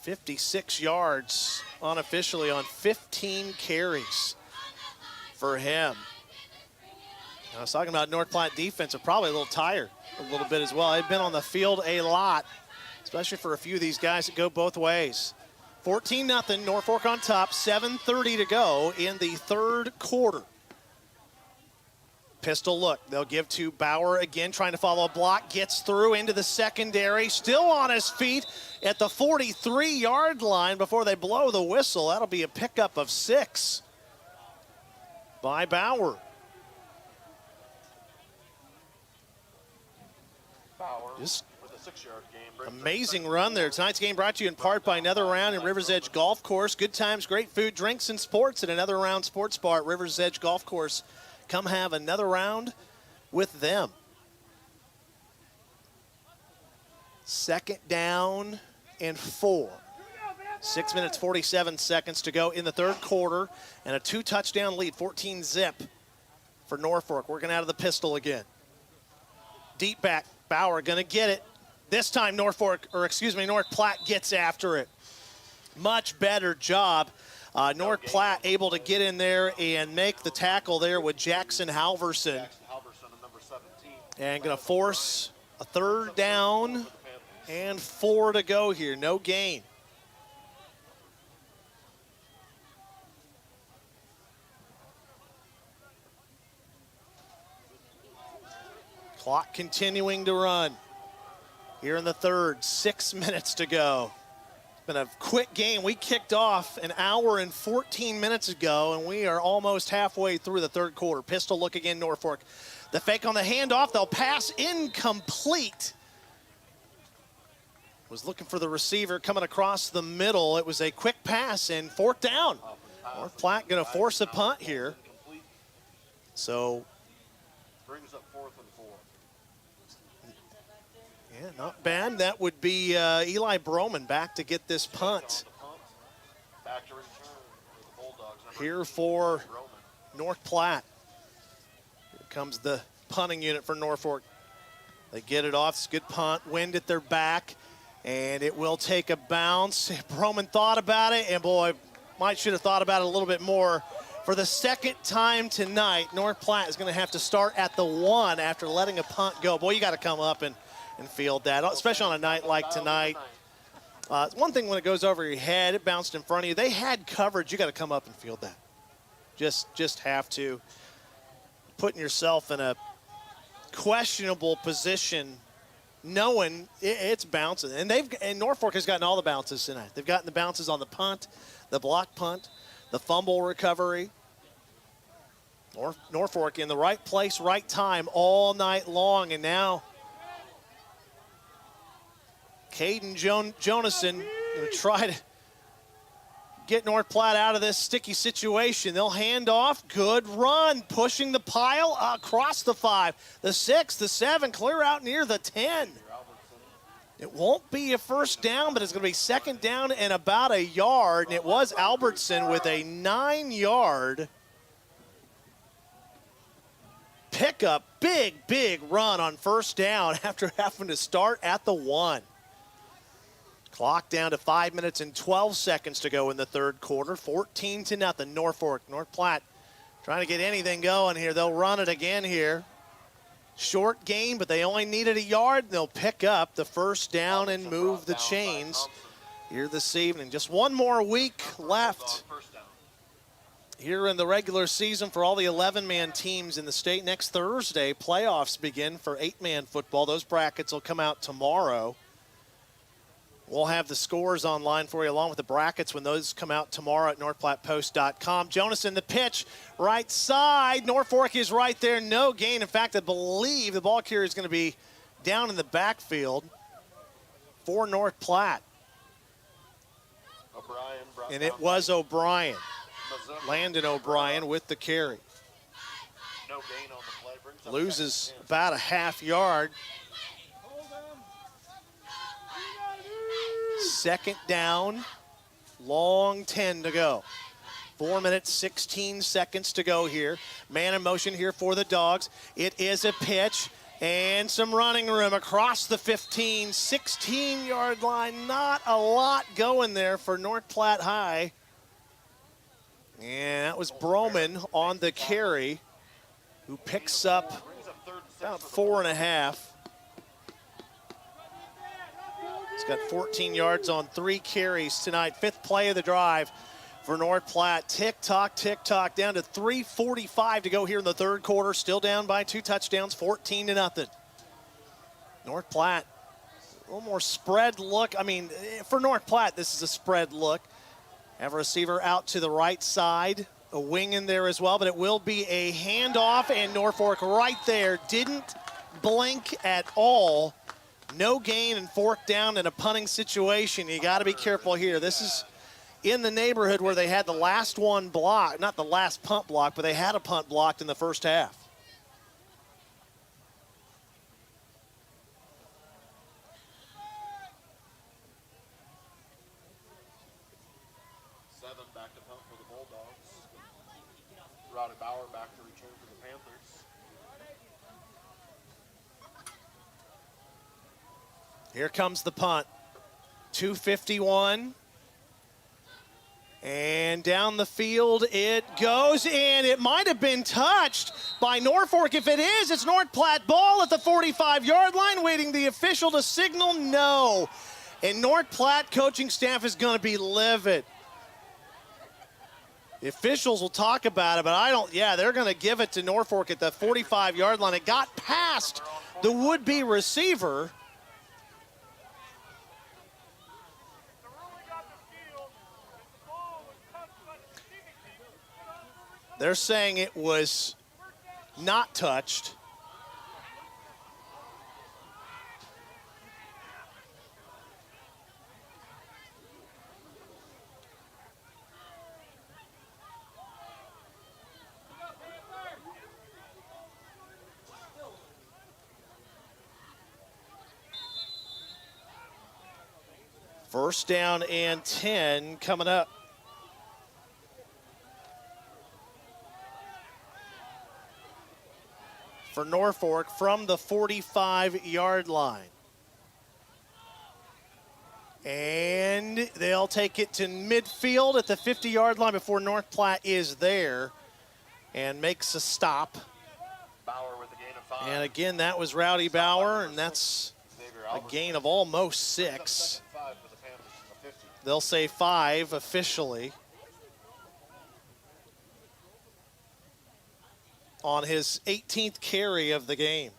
56 yards unofficially on 15 carries for him. I was talking about North Platte defense are probably a little tired a little bit as well. They've been on the field a lot, especially for a few of these guys that go both ways. 14-0, Norfolk on top, 7:30 to go in the third quarter. Pistol look, they'll give to Bauer again, trying to follow a block, gets through into the secondary, still on his feet at the 43-yard line before they blow the whistle. That'll be a pickup of 6 by Bauer. Just amazing run there. Tonight's game brought to you in part by Another Round and Rivers Edge Golf Course. Good times, great food, drinks, and sports at Another Round Sports Bar at Rivers Edge Golf Course. Come have another round with them. 2nd down and 4. 6 minutes, 47 seconds to go in the third quarter, and a 2-touchdown lead, 14-zip for Norfolk. Working out of the pistol again. Deep back, Bauer gonna get it. This time North Platte gets after it. Much better job. North Platte able to get in there and make the tackle there with Jackson Halverson. And gonna force a 3rd down and 4 to go here, no gain. Clock continuing to run here in the third, 6 minutes to go. It's been a quick game. We kicked off an hour and 14 minutes ago, and we are almost halfway through the third quarter. Pistol look again, Norfolk. The fake on the handoff, they'll pass incomplete. Was looking for the receiver coming across the middle. It was a quick pass and 4th down. North Platte gonna force a punt here. So brings up 4th and 4. yeah, not bad. That would be Eli Broman back to get this punt. Back to return for the Bulldogs. Here for North Platte. Here comes the punting unit for Norfolk. They get it off. It's a good punt. Wind at their back, and it will take a bounce. Broman thought about it, and boy, should have thought about it a little bit more. For the second time tonight, North Platte is going to have to start at the 1 after letting a punt go. Boy, you got to come up and field that, especially on a night like tonight. It's one thing when it goes over your head, it bounced in front of you. They had coverage. You got to come up and field that. Just have to. Putting yourself in a questionable position, knowing it's bouncing. And Norfolk has gotten all the bounces tonight. They've gotten the bounces on the punt, the block punt, the fumble recovery. Norfolk in the right place, right time all night long, and now Caden Jonason going to try to get North Platte out of this sticky situation. They'll hand off. Good run. Pushing the pile across the 5, the 6, the 7, clear out near the 10. It won't be a first down, but it's going to be 2nd down and about a yard. And it was Albertson with a 9-yard pickup. Big run on first down after having to start at the 1. Clock down to 5 minutes and 12 seconds to go in the third quarter. 14-0, Norfolk. North Platte trying to get anything going here. They'll run it again here. Short game, but they only needed a yard. They'll pick up the first down and move the chains here this evening. Just one more week left here in the regular season for all the 11-man teams in the state. Next Thursday, playoffs begin for 8-man football. Those brackets will come out tomorrow. We'll have the scores online for you along with the brackets when those come out tomorrow at northplattepost.com. Jonason, the pitch, right side. Norfolk is right there, no gain. In fact, I believe the ball carrier is going to be down in the backfield for North Platte. And it was O'Brien. Landon O'Brien with the carry. No gain on the play. Brings up Loses about a half yard. 2nd down, long 10 to go. 4 minutes, 16 seconds to go here. Man in motion here for the Dogs. It is a pitch and some running room across the 15, 16-yard line. Not a lot going there for North Platte High. And that was Broman on the carry, who picks up about 4.5. He's got 14 yards on 3 carries tonight. 5th play of the drive for North Platte. Tick-tock, down to 3:45 to go here in the 3rd quarter. Still down by 2 touchdowns, 14-0. North Platte, a little more spread look. I mean, for North Platte, this is a spread look. Have a receiver out to the right side, a wing in there as well, but it will be a handoff, and Norfolk right there didn't blink at all. No gain and 4th down in a punting situation. You got to be careful here. This is in the neighborhood where they had the last one blocked, not the last punt block, but they had a punt blocked in the first half. Back to punt for the Bulldogs. Rowdy Bauer back to return for the Panthers. Here comes the punt. 2:51. And down the field it goes, and it might have been touched by Norfolk. If it is, it's North Platte ball at the 45-yard line, waiting the official to signal no. And North Platte coaching staff is going to be livid. The officials will talk about it, but they're going to give it to Norfolk at the 45-yard line. It got past the would-be receiver. They're saying it was not touched. First down and 10 coming up. For Norfolk from the 45-yard line. And they'll take it to midfield at the 50-yard line before North Platte is there and makes a stop. Bauer with a gain of 5. And again, that was Rowdy Bauer, and that's a gain of almost 6. They'll say 5 officially on his 18th carry of the game.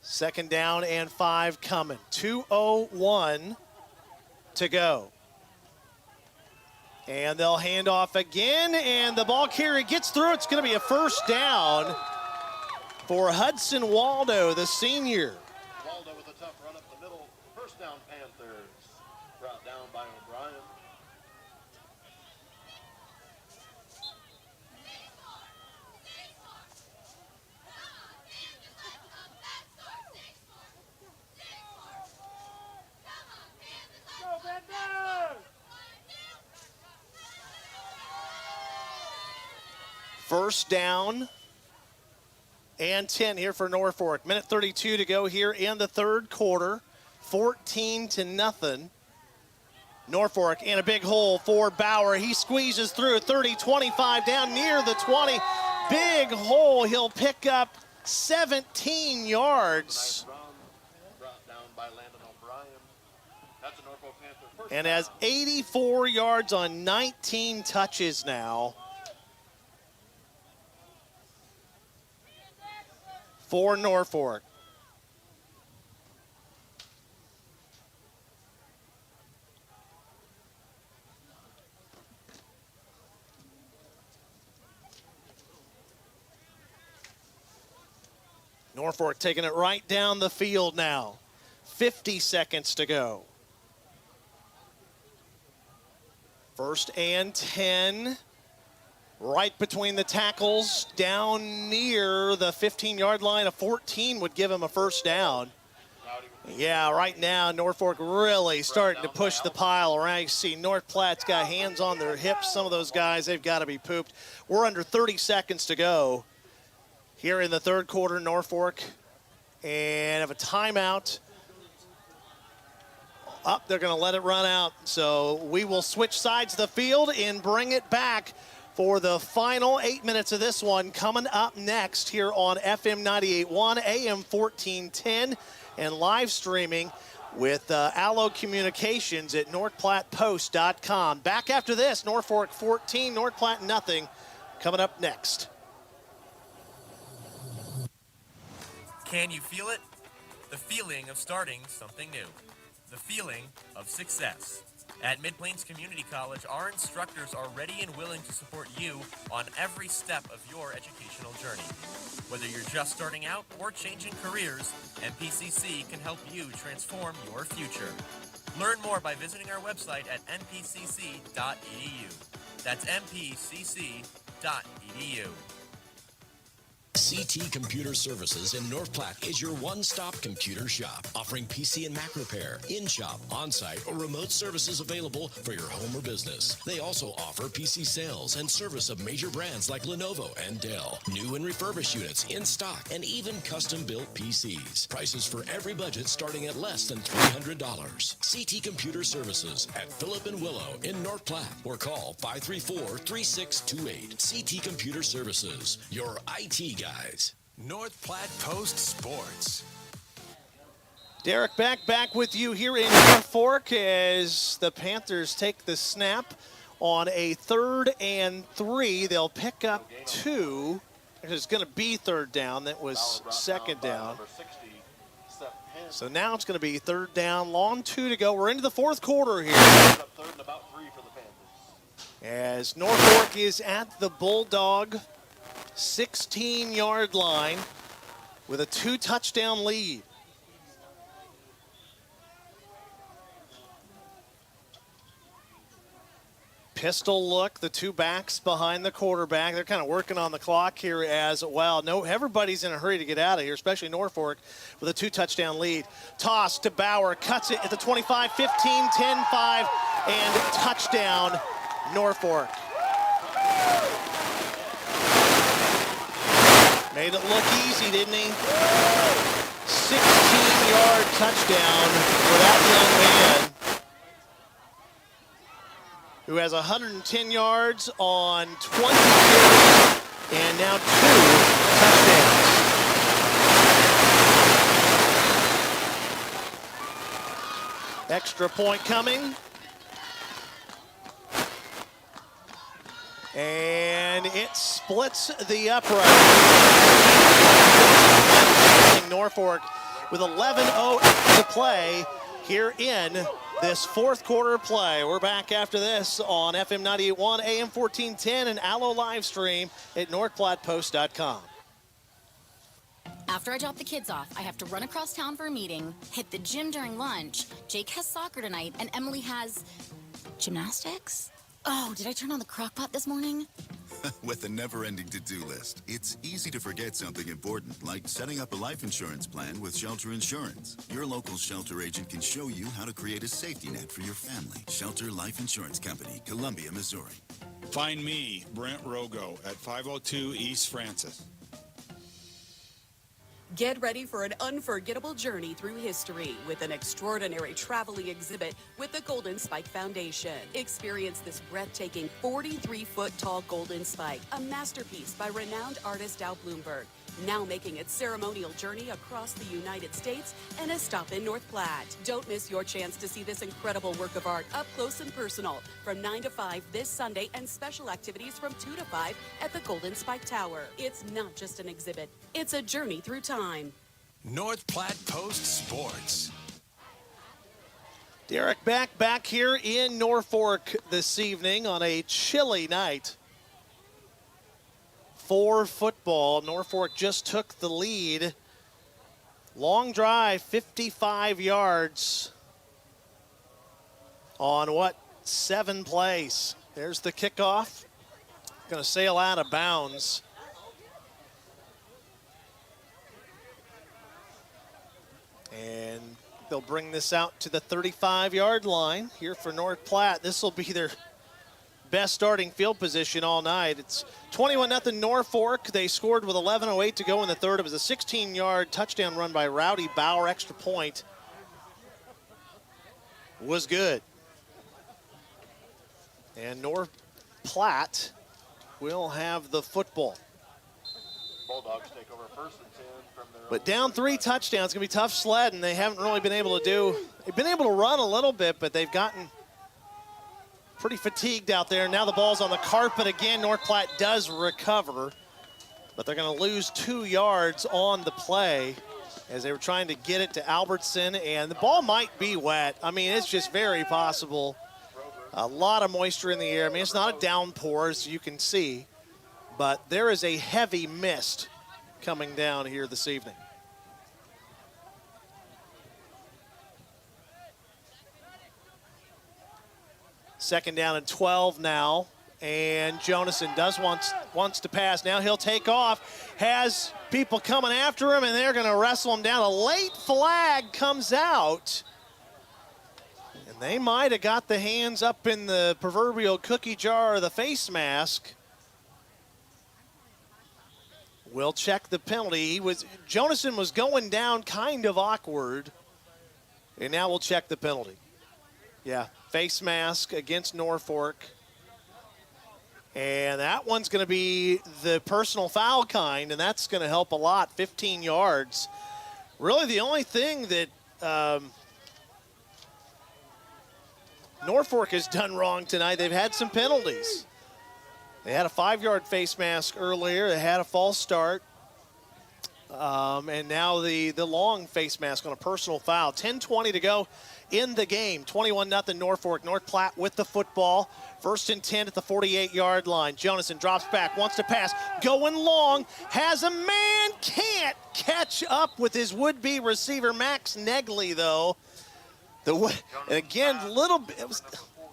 Second down and 5 coming. 2:01 to go. And they'll hand off again, and the ball carrier gets through. It's going to be a first down for Hudson Waldo, the senior. Waldo with a tough run up the middle. First down, Panthers. Brought down by O'Brien. First down and 10 here for Norfolk. Minute 32 to go here in the 3rd quarter. 14-0. Norfolk in a big hole for Bauer. He squeezes through 30, 25 down near the 20. Big hole. He'll pick up 17 yards. Nice run. Brought down by Landon O'Brien. That's a Norfolk Panther first And down. has 84 yards on 19 touches now. For Norfolk. Norfolk taking it right down the field now. 50 seconds to go. First and 10. right between the tackles, down near the 15-yard line. A 14 would give him a first down. Yeah, right now Norfolk really starting to push the pile around. You see North Platte's got hands on their hips. Some of those guys, they've got to be pooped. We're under 30 seconds to go here in the third quarter, Norfolk. And have a timeout. Up, they're going to let it run out. So we will switch sides of the field and bring it back for the final 8 minutes of this one. Coming up next here on FM 98.1, AM 1410, and live streaming with Allo Communications at NorthPlattePost.com. Back after this, Norfolk 14, North Platte nothing. Coming up next. Can you feel it? The feeling of starting something new. The feeling of success. At Mid-Plains Community College, our instructors are ready and willing to support you on every step of your educational journey. Whether you're just starting out or changing careers, MPCC can help you transform your future. Learn more by visiting our website at npcc.edu. That's npcc.edu. CT Computer Services in North Platte is your one-stop computer shop, offering PC and Mac repair, in-shop, on-site, or remote services available for your home or business. They also offer PC sales and service of major brands like Lenovo and Dell, new and refurbished units in stock, and even custom-built PCs. Prices for every budget starting at less than $300. CT Computer Services at Phillip and Willow in North Platte, or call 534-3628. CT Computer Services, your IT guys. North Platte Post Sports. Derek back with you here in Norfolk as the Panthers take the snap on a 3rd and 3. They'll pick up 2. It's going to be 3rd down. That was 2nd down. So now it's going to be 3rd down. Long 2 to go. We're into the 4th quarter here. As Norfolk is at the Bulldog 16-yard line with a 2-touchdown lead. Pistol look, the 2 backs behind the quarterback. They're kind of working on the clock here as well. No, everybody's in a hurry to get out of here, especially Norfolk with a 2-touchdown lead. Toss to Bauer, cuts it at the 25, 15, 10, 5, and touchdown Norfolk. Made it look easy, didn't he? 16-yard touchdown for that young man, who has 110 yards on 20 carries and now 2 touchdowns. Extra point coming. And it splits the upright. Norfolk with 11:00 to play here in this 4th quarter play. We're back after this on FM 98.1, AM 1410, and Allo live stream at NorthPlattePost.com. After I drop the kids off, I have to run across town for a meeting, hit the gym during lunch. Jake has soccer tonight, and Emily has gymnastics? Oh, did I turn on the crock pot this morning? With a never-ending to-do list, it's easy to forget something important, like setting up a life insurance plan with Shelter Insurance. Your local Shelter agent can show you how to create a safety net for your family. Shelter Life Insurance Company, Columbia, Missouri. Find me, Brent Rogo, at 502 East Francis. Get ready for an unforgettable journey through history with an extraordinary traveling exhibit with the Golden Spike Foundation. Experience this breathtaking 43-foot tall golden spike, a masterpiece by renowned artist Al Bloomberg, now making its ceremonial journey across the United States and a stop in North Platte. Don't miss your chance to see this incredible work of art up close and personal from 9 to 5 this Sunday, and special activities from 2 to 5 at the Golden Spike Tower. It's not just an exhibit, it's a journey through time. North Platte Post Sports. Derek back here in Norfolk this evening on a chilly night for football. Norfolk just took the lead. Long drive, 55 yards on 7 plays. There's the kickoff. going to sail out of bounds. And they'll bring this out to the 35-yard line here for North Platte. This will be their best starting field position all night. It's 21-0 Norfolk. They scored with 11:08 to go in the third. It was a 16-yard touchdown run by Rowdy Bauer. Extra point was good. And North Platte will have the football. Bulldogs take over 1st and 10 from their But down 3 touchdowns, it's going to be tough sledding. They haven't really been able to do, they've been able to run a little bit, but they've gotten pretty fatigued out there. Now the ball's on the carpet again. North Platte does recover, but they're going to lose 2 yards on the play as they were trying to get it to Albertson, and the ball might be wet. I mean, it's just very possible. A lot of moisture in the air. I mean, it's not a downpour, as you can see, but there is a heavy mist coming down here this evening. Second down and 12 now, and Jonason wants to pass. Now he'll take off, has people coming after him, and they're going to wrestle him down. A late flag comes out, and they might have got the hands up in the proverbial cookie jar or the face mask. We'll check the penalty. Jonason was going down kind of awkward, and now we'll check the penalty. Yeah, face mask against Norfolk. And that one's going to be the personal foul kind, and that's going to help a lot, 15 yards. Really the only thing that Norfolk has done wrong tonight, they've had some penalties. They had a 5-yard face mask earlier. They had a false start. And now the long face mask on a personal foul. 10:20 to go in the game. 21-0 Norfolk. North Platte with the football. 1st and 10 at the 48-yard line. Jonason drops back, wants to pass. Going long, has a man, can't catch up with his would-be receiver, Max Negley, though. And again, it was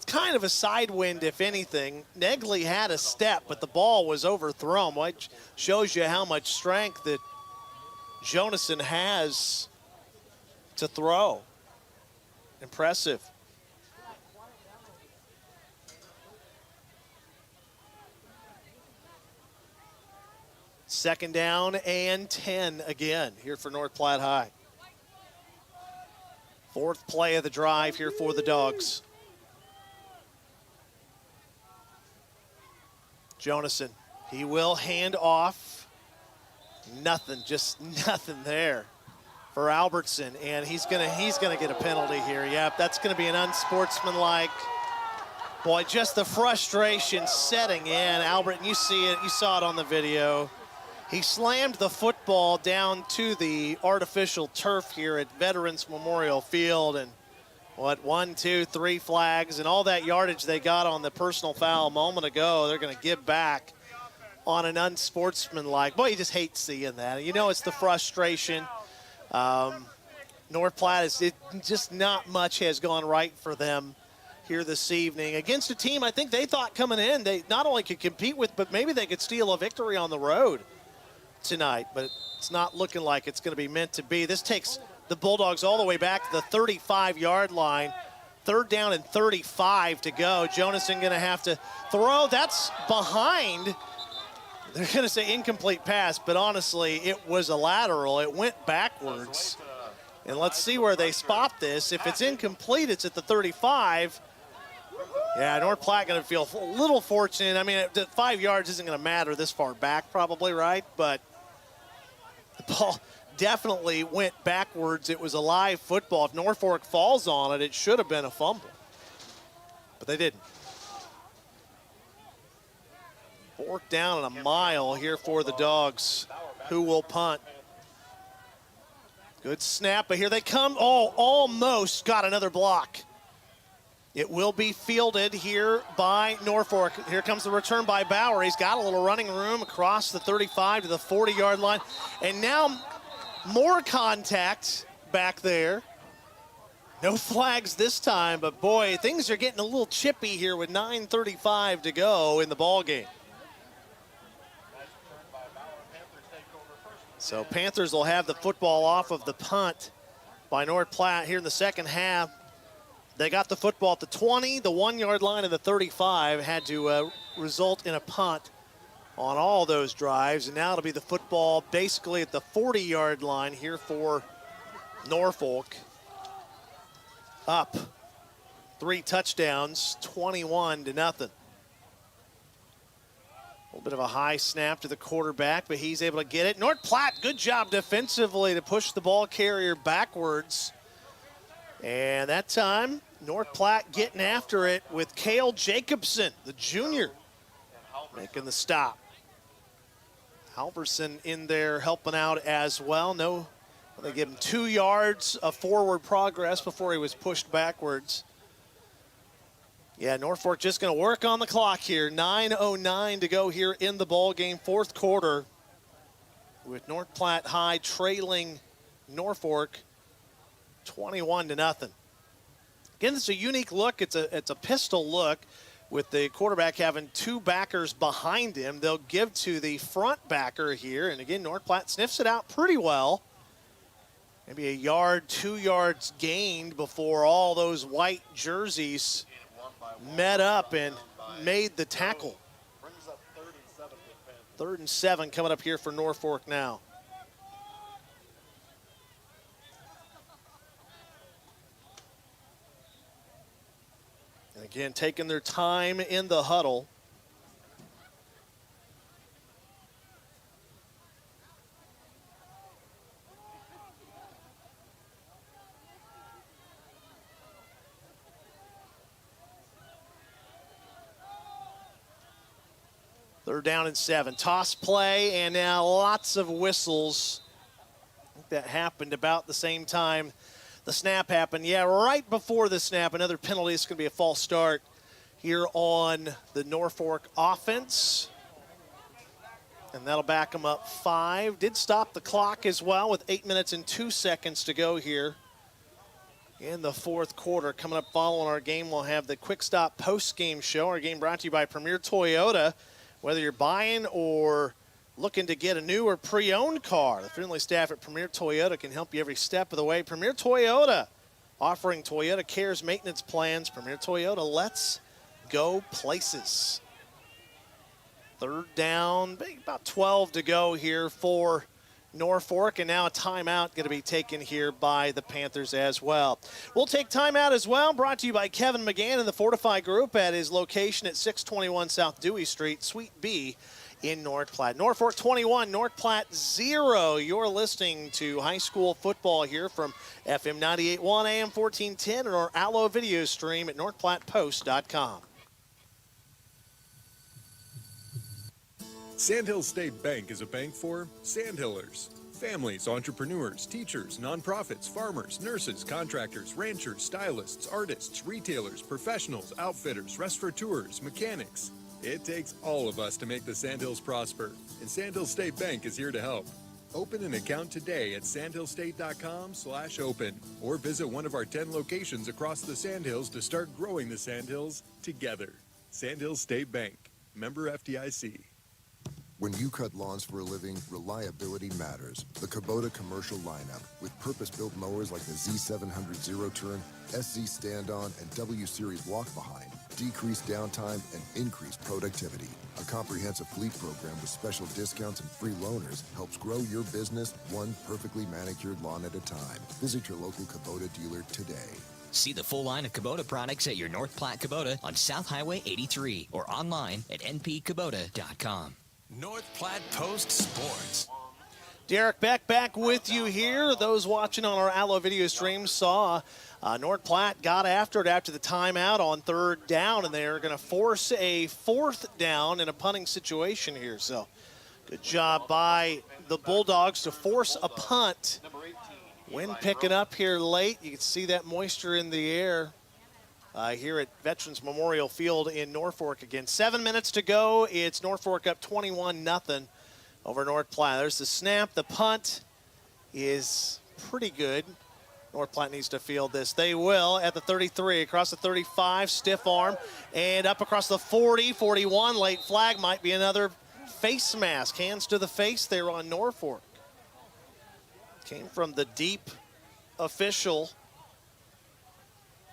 kind of a side wind, if anything. Negley had a step, but the ball was overthrown, which shows you how much strength that Jonason has to throw. Impressive. Second down and 10 again here for North Platte High. 4th play of the drive here for the Dogs. Jonason, he will hand off. Nothing, just nothing there for Albertson, and he's gonna get a penalty here. Yep, that's gonna be an unsportsmanlike. Boy, just the frustration setting in. Albertson, you saw it on the video. He slammed the football down to the artificial turf here at Veterans Memorial Field, and 1, 2, 3 flags, and all that yardage they got on the personal foul a moment ago, they're gonna give back on an unsportsmanlike. Boy, you just hate seeing that. You know, it's the frustration. North Platte, just not much has gone right for them here this evening against a team I think they thought coming in they not only could compete with, but maybe they could steal a victory on the road tonight, but it's not looking like it's going to be meant to be. This takes the Bulldogs all the way back to the 35-yard line. 3rd down and 35 to go. Jonason going to have to throw. That's behind. They're going to say incomplete pass, but honestly, it was a lateral. It went backwards. And let's see where they spot this. If it's incomplete, it's at the 35. Yeah, North Platte going to feel a little fortunate. I mean, 5 yards isn't going to matter this far back probably, right? But the ball definitely went backwards. It was a live football. If Norfolk falls on it, it should have been a fumble. But they didn't. 4th down and a mile here for the Dogs, who will punt. Good snap, but here they come. Oh, almost got another block. It will be fielded here by Norfolk. Here comes the return by Bauer. He's got a little running room across the 35 to the 40-yard line. And now more contact back there. No flags this time, but boy, things are getting a little chippy here with 9:35 to go in the ball game. So Panthers will have the football off of the punt by North Platte here in the second half. They got the football at the 20, the 1-yard line, and the 35. Had to result in a punt on all those drives. And now it'll be the football basically at the 40-yard line here for Norfolk. Up 3 touchdowns, 21-0. A little bit of a high snap to the quarterback, but he's able to get it. North Platte, good job defensively to push the ball carrier backwards. And that time, North Platte getting after it with Cale Jacobson, the junior, making the stop. Halverson in there helping out as well. No, they give him 2 yards of forward progress before he was pushed backwards. Yeah, Norfolk just going to work on the clock here. 9:09 to go here in the ball game, fourth quarter, with North Platte High trailing Norfolk 21-0. Again, it's a unique look. It's a pistol look with the quarterback having 2 backers behind him. They'll give to the front backer here, and again, North Platte sniffs it out pretty well. Maybe a yard, 2 yards gained before all those white jerseys met up and made the tackle. Brings up 3rd and 7 3rd and 7 coming up here for Norfolk now. And again, taking their time in the huddle. Third down and 7. Toss play, and now lots of whistles. I think that happened about the same time the snap happened. Yeah, right before the snap, another penalty. It's going to be a false start here on the Norfolk offense. And that'll back them up 5. Did stop the clock as well with 8 minutes and 2 seconds to go here in the fourth quarter. Coming up following our game, we'll have the Quick Stop post-game show. Our game brought to you by Premier Toyota. Whether you're buying or looking to get a new or pre-owned car, the friendly staff at Premier Toyota can help you every step of the way. Premier Toyota, offering Toyota Cares maintenance plans. Premier Toyota, let's go places. Third down, about 12 to go here for Norfolk, and now a timeout going to be taken here by the Panthers as well. We'll take timeout as well, brought to you by Kevin McGann and the Fortify Group at his location at 621 South Dewey Street, Suite B in North Platte. Norfolk 21, North Platte 0. You're listening to high school football here from FM 98.1 AM 1410 or our Allo video stream at northplattepost.com. Sandhill State Bank is a bank for Sandhillers. Families, entrepreneurs, teachers, nonprofits, farmers, nurses, contractors, ranchers, stylists, artists, retailers, professionals, outfitters, restaurateurs, mechanics. It takes all of us to make the Sandhills prosper, and Sandhill State Bank is here to help. Open an account today at sandhillstate.com/open or visit one of our 10 locations across the Sandhills to start growing the Sandhills together. Sandhills State Bank, member FDIC. When you cut lawns for a living, reliability matters. The Kubota commercial lineup with purpose-built mowers like the Z700 zero-turn, SZ stand-on, and W-Series walk-behind decrease downtime and increase productivity. A comprehensive fleet program with special discounts and free loaners helps grow your business one perfectly manicured lawn at a time. Visit your local Kubota dealer today. See the full line of Kubota products at your North Platte Kubota on South Highway 83 or online at npkubota.com. North Platte Post Sports. Derek Beck back with you here. Those watching on our Allo video stream saw North Platte got after it after the timeout on third down, and they're going to force a fourth down in a punting situation here. So good job by the Bulldogs to force a punt. Wind picking up here late. You can see that moisture in the air here at Veterans Memorial Field in Norfolk again. 7 minutes to go. It's Norfolk up 21-0 over North Platte. There's the snap. The punt is pretty good. North Platte needs to field this. They will at the 33, across the 35, stiff arm, and up across the 40, 41. Late flag might be another face mask. Hands to the face there on Norfolk. Came from the deep official.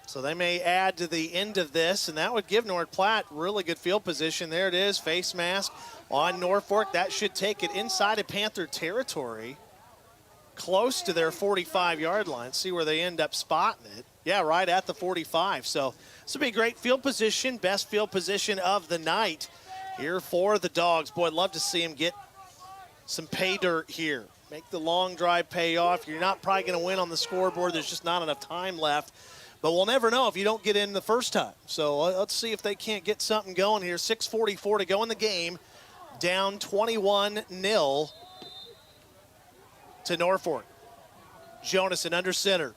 So they may add to the end of this, and that would give North Platte really good field position. There it is, face mask on Norfolk. That should take it inside of Panther territory, close to their 45-yard line. See where they end up spotting it. Yeah, right at the 45. So this will be a great field position, best field position of the night here for the Dogs. Boy, I'd love to see them get some pay dirt here. Make the long drive pay off. You're not probably going to win on the scoreboard. There's just not enough time left. But we'll never know if you don't get in the first time. So let's see if they can't get something going here. 6:44 to go in the game. Down 21-0 to Norfolk. Jonasson under center.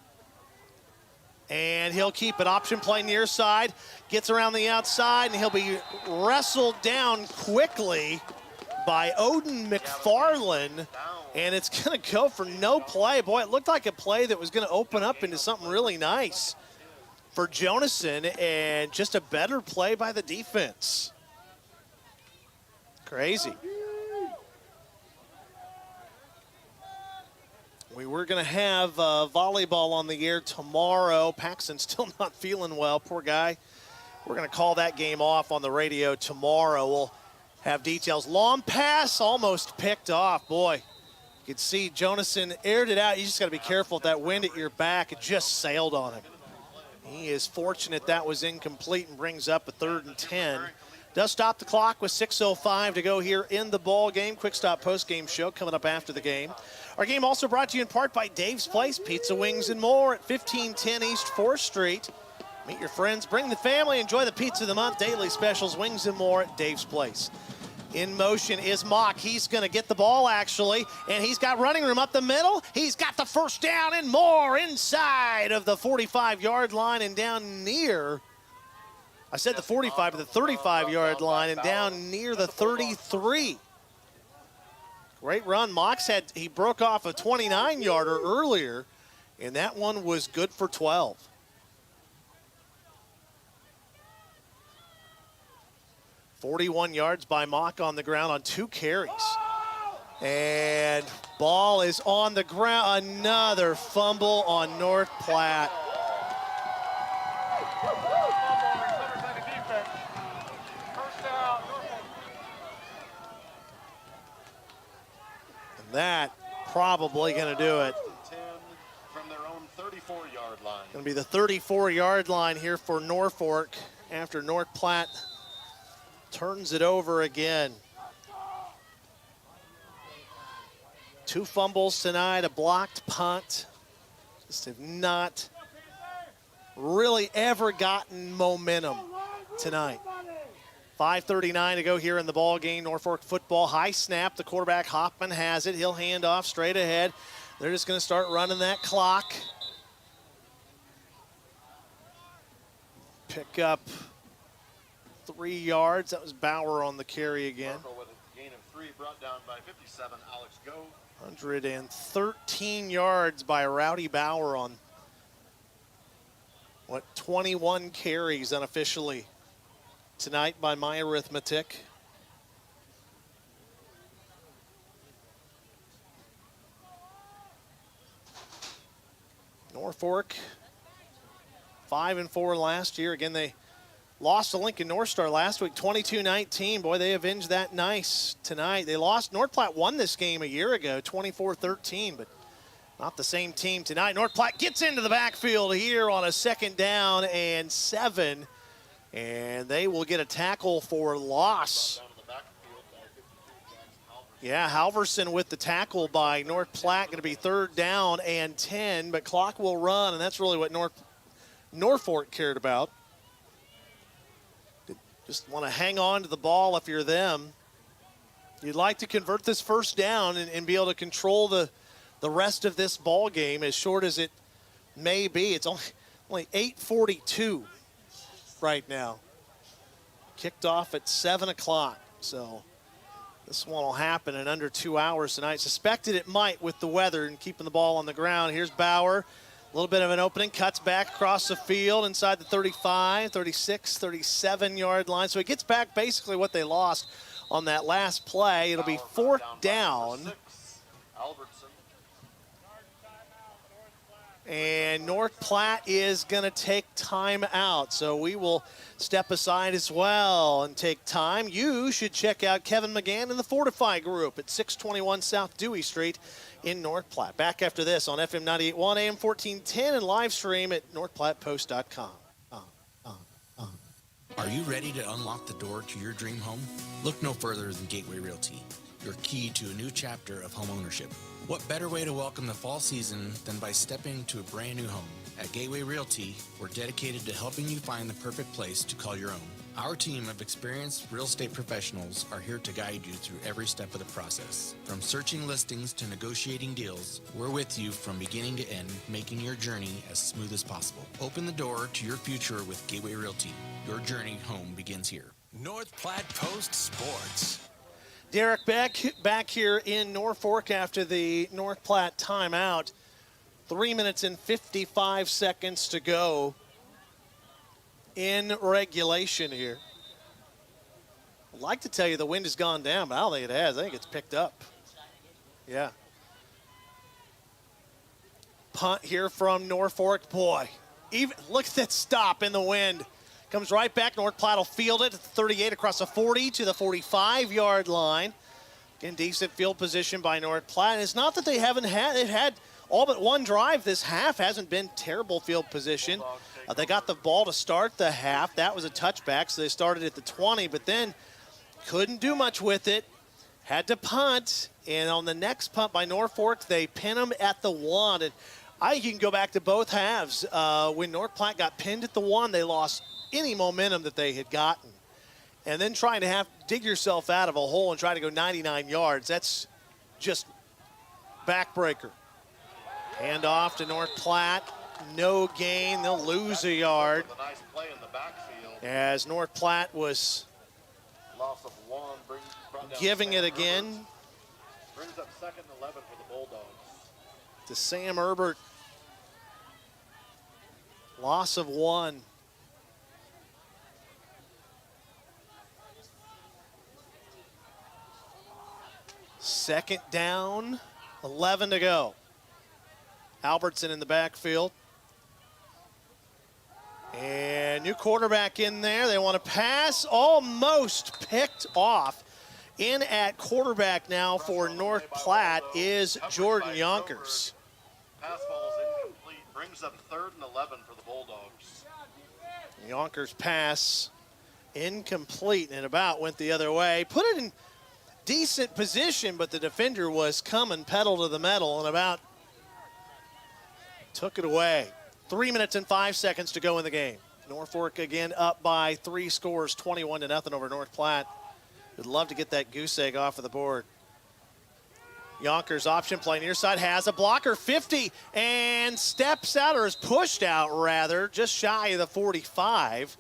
And he'll keep it. Option play near side. Gets around the outside, and he'll be wrestled down quickly by Odin McFarland. And it's going to go for no play. Boy, it looked like a play that was going to open up into something really nice for Jonasson, and just a better play by the defense. Crazy. We were going to have volleyball on the air tomorrow. Paxton's still not feeling well, poor guy. We're going to call that game off on the radio tomorrow. We'll have details. Long pass, almost picked off. Boy, you could see Jonasson aired it out. You just got to be careful with that wind at your back. It just sailed on him. He is fortunate that was incomplete and brings up a 3rd and 10. Does stop the clock with 6:05 to go here in the ball game. Quick Stop post-game show coming up after the game. Our game also brought to you in part by Dave's Place, Pizza, Wings, and more at 1510 East 4th Street. Meet your friends, bring the family, enjoy the pizza of the month, daily specials, wings, and more at Dave's Place. In motion is Mock. He's going to get the ball, actually, and he's got running room up the middle. He's got the first down and more inside of the 45-yard line and down near, I said the 45, but the 35-yard line and down near the 33. Great run. Mox he broke off a 29-yarder earlier, and that one was good for 12. .41 yards by Mock on the ground on 2 carries. And ball is on the ground. Another fumble on North Platte. And that probably going to do it. From their own 34-yard line. Going to be the 34-yard line here for Norfolk after North Platte turns it over again. 2 fumbles tonight, a blocked punt. Just have not really ever gotten momentum tonight. 5:39 to go here in the ball game. Norfolk football, high snap. The quarterback Hoffman has it. He'll hand off straight ahead. They're just going to start running that clock. Pick up 3 yards. That was Bauer on the carry again. With a gain of 3, brought down by 57, Alex Go. 113 yards by Rowdy Bauer on, 21 carries unofficially tonight by my arithmetic. Norfolk, 5-4 last year. Again, they lost to Lincoln North Star last week, 22-19. Boy, they avenged that nice tonight. They lost. North Platte won this game a year ago, 24-13, but not the same team tonight. North Platte gets into the backfield here on a 2nd down and 7, and they will get a tackle for loss. Yeah, Halverson with the tackle by North Platte, going to be 3rd down and 10, but clock will run, and that's really what Norfolk cared about. Just want to hang on to the ball if you're them. You'd like to convert this 1st down and be able to control the rest of this ball game, as short as it may be. It's only 8:42 right now. Kicked off at 7 o'clock, so this one will happen in under 2 hours tonight. Suspected it might with the weather and keeping the ball on the ground. Here's Bauer. A little bit of an opening, cuts back across the field inside the 35, 36, 37-yard line. So he gets back basically what they lost on that last play. It'll be 4th down. And North Platte is going to take time out. So we will step aside as well and take time. You should check out Kevin McGann and the Fortify Group at 621 South Dewey Street in North Platte. Back after this on FM 98.1 AM 1410 and live stream at northplattepost.com. Are you ready to unlock the door to your dream home? Look no further than Gateway Realty, your key to a new chapter of home ownership. What better way to welcome the fall season than by stepping to a brand new home? At Gateway Realty, we're dedicated to helping you find the perfect place to call your own. Our team of experienced real estate professionals are here to guide you through every step of the process. From searching listings to negotiating deals, we're with you from beginning to end, making your journey as smooth as possible. Open the door to your future with Gateway Realty. Your journey home begins here. North Platte Post Sports. Derek back here in Norfolk after the North Platte timeout. 3 minutes and 55 seconds to go in regulation here. I'd like to tell you the wind has gone down, but I don't think it has. I think it's picked up. Yeah. Punt here from Norfolk. Boy, even look at that stop in the wind. Comes right back. North Platte will field it at the 38 across the 40 to the 45-yard line. Again, decent field position by North Platte. And it's not that they haven't had, they've had all but one drive this half. Hasn't been terrible field position. They got the ball to start the half. That was a touchback, so they started at the 20, but then couldn't do much with it. Had to punt, and on the next punt by Norfolk, they pin them at the 1. And I think you can go back to both halves. When North Platte got pinned at the 1, they lost any momentum that they had gotten. And then trying to dig yourself out of a hole and try to go 99 yards, that's just backbreaker. Hand off to North Platte. No gain. They'll lose a yard. Nice play in the backfield. As North Platte was Loss of one, brought down giving Sam it again. Herbert. Brings up 2nd and 11 for the Bulldogs. To Sam Herbert. Loss of 1. Second down, 11 to go. Albertson in the backfield. And new quarterback in there. They want to pass. Almost picked off. In at quarterback now for North Platte is Jordan Yonkers. Pass falls incomplete. Brings up 3rd and 11 for the Bulldogs. Yonkers pass incomplete and about went the other way. Put it in decent position, but the defender was coming pedal to the metal and about took it away. 3 minutes and 5 seconds to go in the game. Norfolk again up by 3 scores, 21-0 over North Platte. Would love to get that goose egg off of the board. Yonkers option play near side has a blocker, 50, and steps out, or is pushed out rather, just shy of the 45.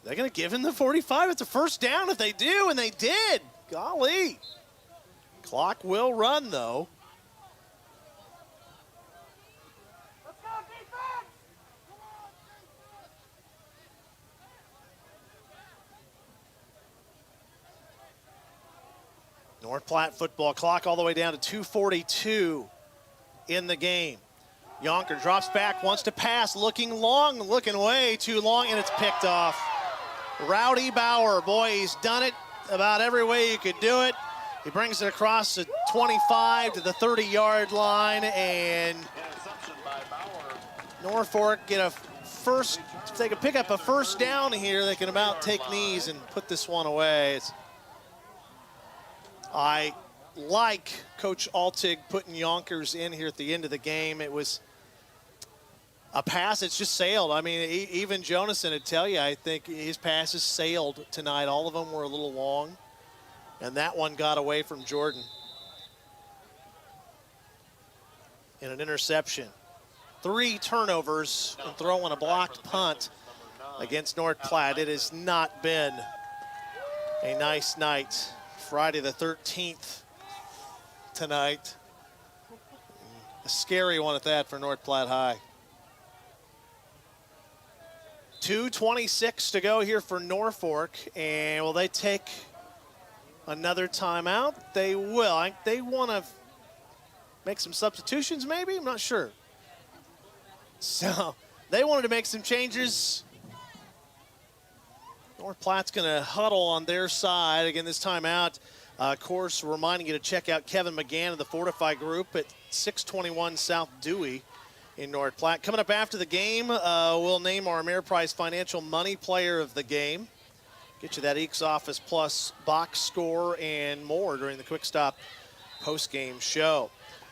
They're going to give him the 45. It's a first down if they do, and they did. Golly. Clock will run, though. North Platte football clock all the way down to 2:42 in the game. Yonker drops back, wants to pass, looking long, looking way too long, and it's picked off. Rowdy Bauer, boy, he's done it about every way you could do it. He brings it across the 25 to the 30-yard line, and Norfolk get a first, if they can pick up a first down here, they can about take knees and put this one away. I like Coach Altig putting Yonkers in here at the end of the game. It was a pass that's just sailed. I mean, even Jonathan would tell you, I think his passes sailed tonight. All of them were a little long, and that one got away from Jordan in an interception. 3 turnovers and throwing a blocked punt against North Platte. It has not been a nice night. Friday the 13th tonight. A scary one at that for North Platte High. 2:26 to go here for Norfolk, and will they take another timeout? They will. They want to make some substitutions maybe? I'm not sure. So they wanted to make some changes. North Platte's going to huddle on their side. Again, this time out, of course, reminding you to check out Kevin McGann of the Fortify Group at 621 South Dewey in North Platte. Coming up after the game, we'll name our Ameriprise Financial Money Player of the Game. Get you that Eeks Office Plus box score and more during the Quick Stop post-game show.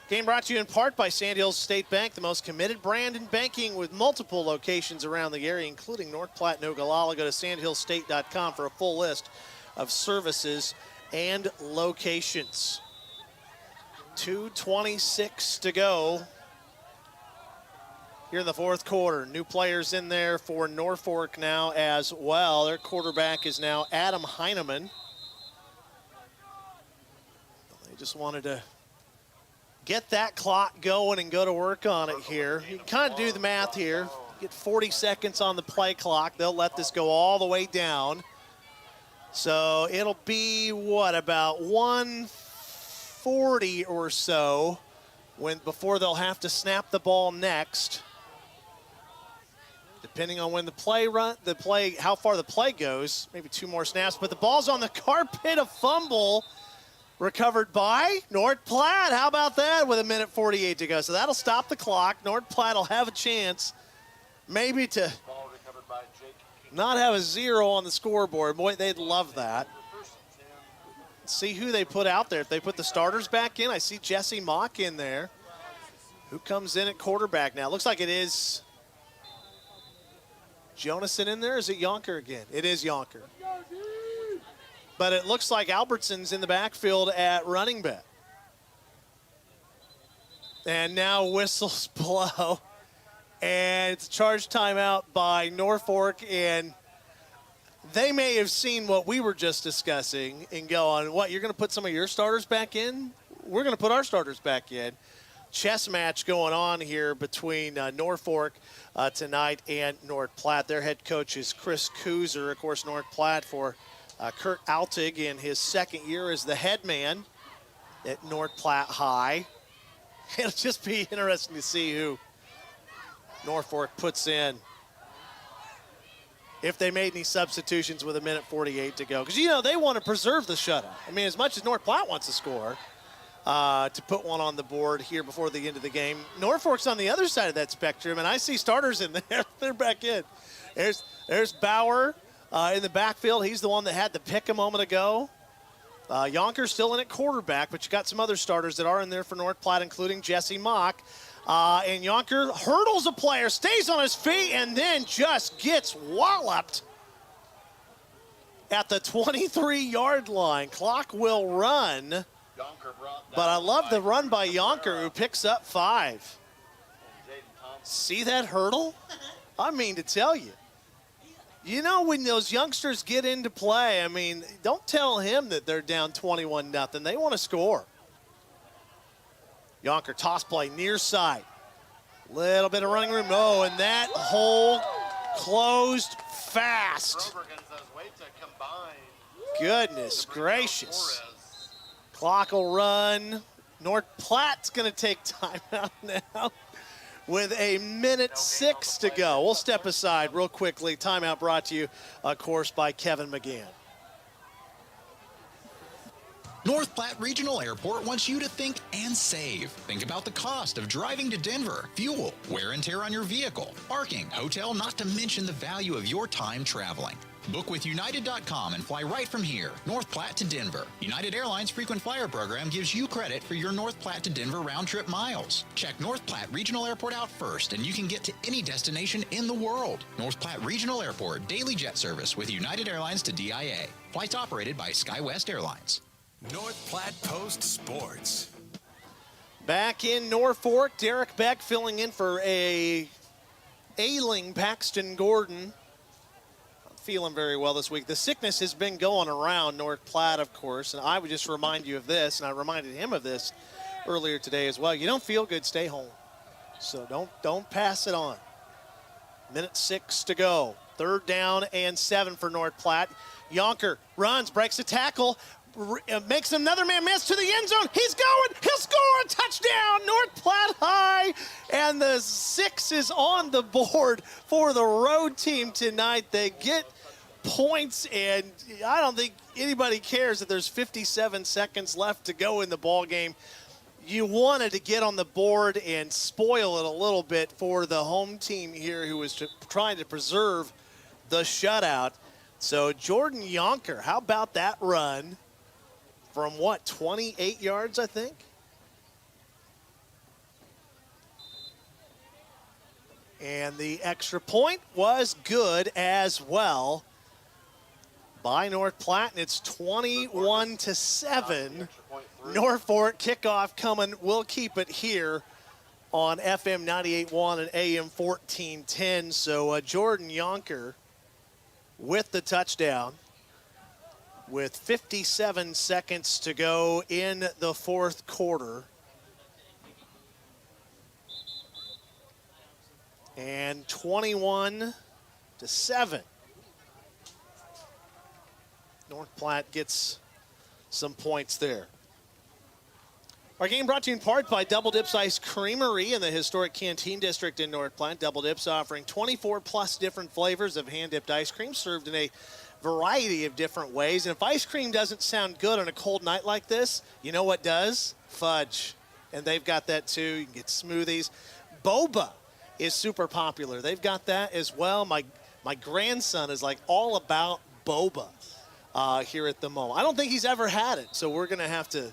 Game brought to you in part by Sandhills State Bank, the most committed brand in banking with multiple locations around the area, including North Platte and Ogallala. Go to sandhillsstate.com for a full list of services and locations. 2:26 to go here in the fourth quarter. New players in there for Norfolk now as well. Their quarterback is now Adam Heineman. They just wanted to get that clock going and go to work on it here. You can kind of do the math here. Get 40 seconds on the play clock. They'll let this go all the way down. So it'll be, what, about 1:40 or so before they'll have to snap the ball next. Depending on when how far the play goes, maybe 2 more snaps. But the ball's on the carpet, a fumble. Recovered by North Platte. How about that with 1:48 to go? So that'll stop the clock. North Platte will have a chance maybe to not have a 0 on the scoreboard. Boy, they'd love that. See who they put out there. If they put the starters back in, I see Jesse Mock in there. Who comes in at quarterback now? Looks like it is Jonason in there. Is it Yonker again? It is Yonker. But it looks like Albertson's in the backfield at running back. And now whistles blow. And it's a charge timeout by Norfolk. And they may have seen what we were just discussing and go on, what, you're going to put some of your starters back in? We're going to put our starters back in. Chess match going on here between Norfolk tonight and North Platte. Their head coach is Chris Kuzer, of course, North Platte for Kurt Altig in his second year as the head man at North Platte High. It'll just be interesting to see who Norfolk puts in if they made any substitutions with 1:48 to go. Because, you know, they want to preserve the shutout. I mean, as much as North Platte wants to score, to put one on the board here before the end of the game. Norfolk's on the other side of that spectrum, and I see starters in there. They're back in. There's Bauer. In the backfield, he's the one that had the pick a moment ago. Yonker's still in at quarterback, but you got some other starters that are in there for North Platte, including Jesse Mock. And Yonker hurdles a player, stays on his feet, and then just gets walloped at the 23-yard line. Clock will run, but I love the run by Yonker, who picks up 5. See that hurdle? I mean to tell you. You know, when those youngsters get into play, I mean, don't tell him that they're down 21-0. They want to score. Yonker toss play near side. Little bit of running room. Oh, and that hole closed fast. Goodness gracious. Clock will run. North Platte's going to take time out now with 1:06 to go. We'll step aside real quickly. Timeout brought to you, of course, by Kevin McGann. North Platte Regional Airport wants you to think and save. Think about the cost of driving to Denver, fuel, wear and tear on your vehicle, parking, hotel, not to mention the value of your time traveling. Book with United.com and fly right from here, North Platte to Denver. United Airlines Frequent Flyer Program gives you credit for your North Platte to Denver round-trip miles. Check North Platte Regional Airport out first, and you can get to any destination in the world. North Platte Regional Airport, daily jet service with United Airlines to DIA. Flights operated by SkyWest Airlines. North Platte Post Sports. Back in Norfolk, Derek Beck filling in for a ailing Paxton Gordon. Feeling very well this week. The sickness has been going around North Platte, of course, and I would just remind you of this, and I reminded him of this earlier today as well. You don't feel good, stay home. So don't pass it on. 1:06 to go. 3rd down and 7 for North Platte. Yonker runs, breaks a tackle, makes another man miss to the end zone. He's going. He'll score a touchdown. North Platte High. And the 6 is on the board for the road team tonight. They get points, and I don't think anybody cares that there's 57 seconds left to go in the ball game. You wanted to get on the board and spoil it a little bit for the home team here, who was trying to preserve the shutout. So Jordan Yonker, how about that run from 28 yards, I think? And the extra point was good as well by North Platte, and it's 21-7. Norfolk kickoff coming. We'll keep it here on FM 98.1 and AM 1410. So Jordan Yonker with the touchdown with 57 seconds to go in the fourth quarter. And 21-7. North Platte gets some points there. Our game brought to you in part by Double Dips Ice Creamery in the historic Canteen District in North Platte. Double Dips offering 24+ different flavors of hand-dipped ice cream served in a variety of different ways. And if ice cream doesn't sound good on a cold night like this, you know what does? Fudge. And they've got that too. You can get smoothies. Boba is super popular. They've got that as well. My grandson is like all about boba here at the moment. I don't think he's ever had it, so we're going to have to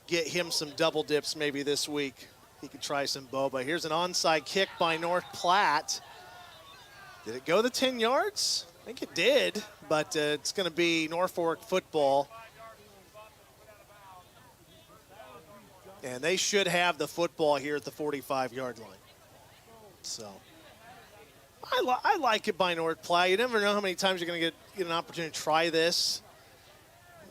get him some double dips maybe this week. He could try some boba. Here's an onside kick by North Platte. Did it go the 10 yards? I think it did, but it's going to be Norfolk football. And they should have the football here at the 45-yard line. So I like it by North Platte. You never know how many times you're going to get an opportunity to try this.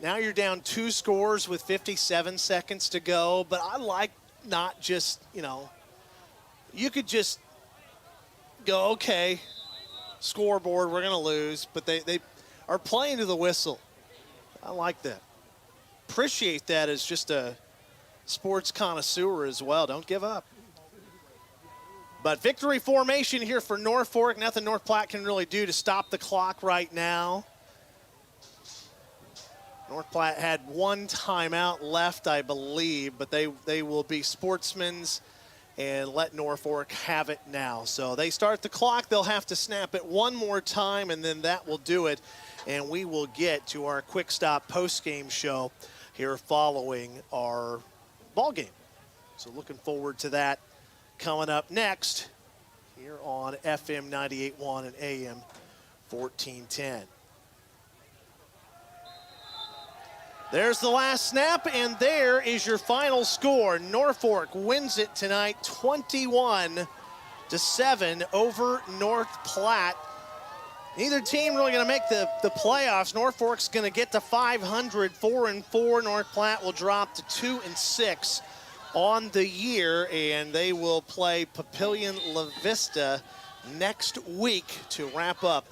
Now you're down 2 scores with 57 seconds to go, but I like not just, you could just go, okay, scoreboard, we're going to lose, but they are playing to the whistle. I like that. Appreciate that as just a sports connoisseur as well. Don't give up. But victory formation here for Norfolk. Nothing North Platte can really do to stop the clock right now. North Platte had 1 timeout left, I believe, but they will be sportsmen's and let Norfolk have it now. So they start the clock. They'll have to snap it one more time, and then that will do it. And we will get to our quick stop post-game show here following our ball game. So looking forward to that coming up next here on FM 98.1 and AM 1410. There's the last snap, and there is your final score. Norfolk wins it tonight 21-7 over North Platte. Neither team really going to make the playoffs. Norfolk's going to get to 500, 4-4. North Platte will drop to 2-6 on the year, and they will play Papillion La Vista next week to wrap up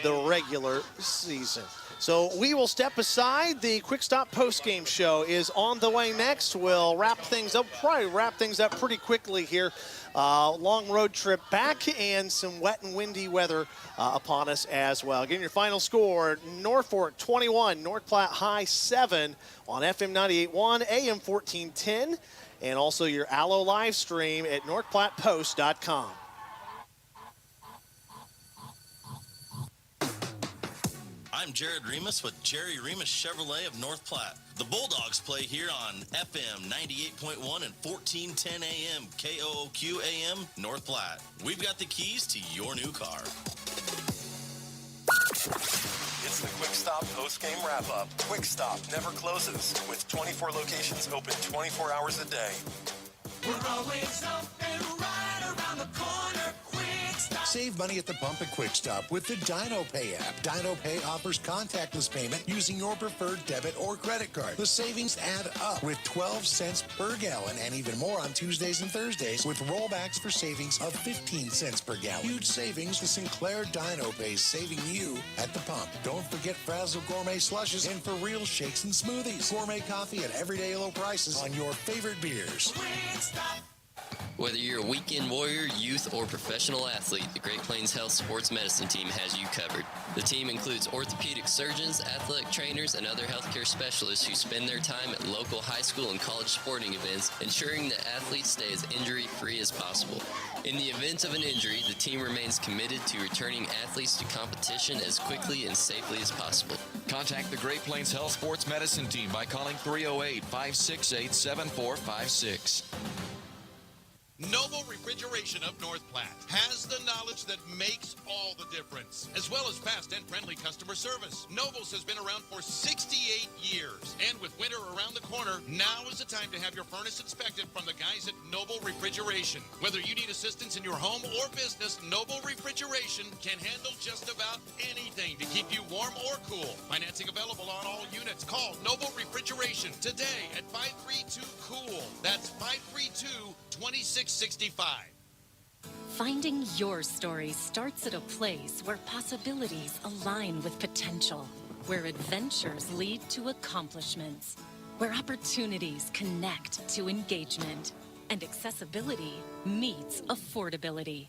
the regular season. So we will step aside. The Quick Stop post-game show is on the way next. We'll wrap things up pretty quickly here. Long road trip back and some wet and windy weather upon us as well. Again, your final score, Norfolk 21, North Platte High 7 on FM 98.1, AM 1410, and also your Allo live stream at northplattepost.com. I'm Jared Remus with Jerry Remus Chevrolet of North Platte. The Bulldogs play here on FM 98.1 and 1410 AM, KOOQ AM, North Platte. We've got the keys to your new car. It's the Quick Stop post-game wrap-up. Quick Stop never closes, with 24 locations open 24 hours a day. We're always up and right around the corner. Quick Stop. Save money at the pump at Quick Stop with the Dino Pay app. Dino Pay offers contactless payment using your preferred debit or credit card. The savings add up with 12 cents per gallon and even more on Tuesdays and Thursdays with rollbacks for savings of 15 cents per gallon. Huge savings. The Sinclair Dino Pay saving you at the pump. Don't forget Frazzle Gourmet Slushes and For Real Shakes and Smoothies. Gourmet coffee at everyday low prices on your favorite beers. Whether you're a weekend warrior, youth, or professional athlete, the Great Plains Health Sports Medicine Team has you covered. The team includes orthopedic surgeons, athletic trainers, and other healthcare specialists who spend their time at local high school and college sporting events, ensuring that athletes stay as injury-free as possible. In the event of an injury, the team remains committed to returning athletes to competition as quickly and safely as possible. Contact the Great Plains Health Sports Medicine Team by calling 308-568-7456. Noble Refrigeration of North Platte has the knowledge that makes all the difference, as well as fast and friendly customer service. Noble's has been around for 68 years, and with winter around the corner, now is the time to have your furnace inspected from the guys at Noble Refrigeration. Whether you need assistance in your home or business, Noble Refrigeration can handle just about anything to keep you warm or cool. Financing available on all units. Call Noble Refrigeration today at 532-COOL. That's 532-2665. Finding your story starts at a place where possibilities align with potential, where adventures lead to accomplishments, where opportunities connect to engagement, and accessibility meets affordability.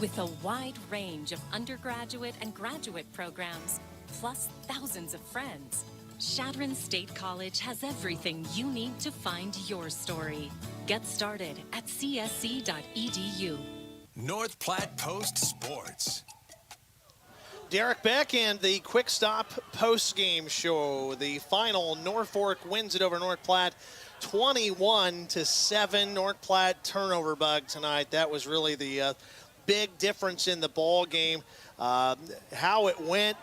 With a wide range of undergraduate and graduate programs, plus thousands of friends, Chadron State College has everything you need to find your story. Get started at csc.edu. North Platte Post Sports. Derek Beck and the Quick Stop post-game show. The final, Norfolk wins it over North Platte 21-7. North Platte turnover bug tonight. That was really the big difference in the ball game. How it went.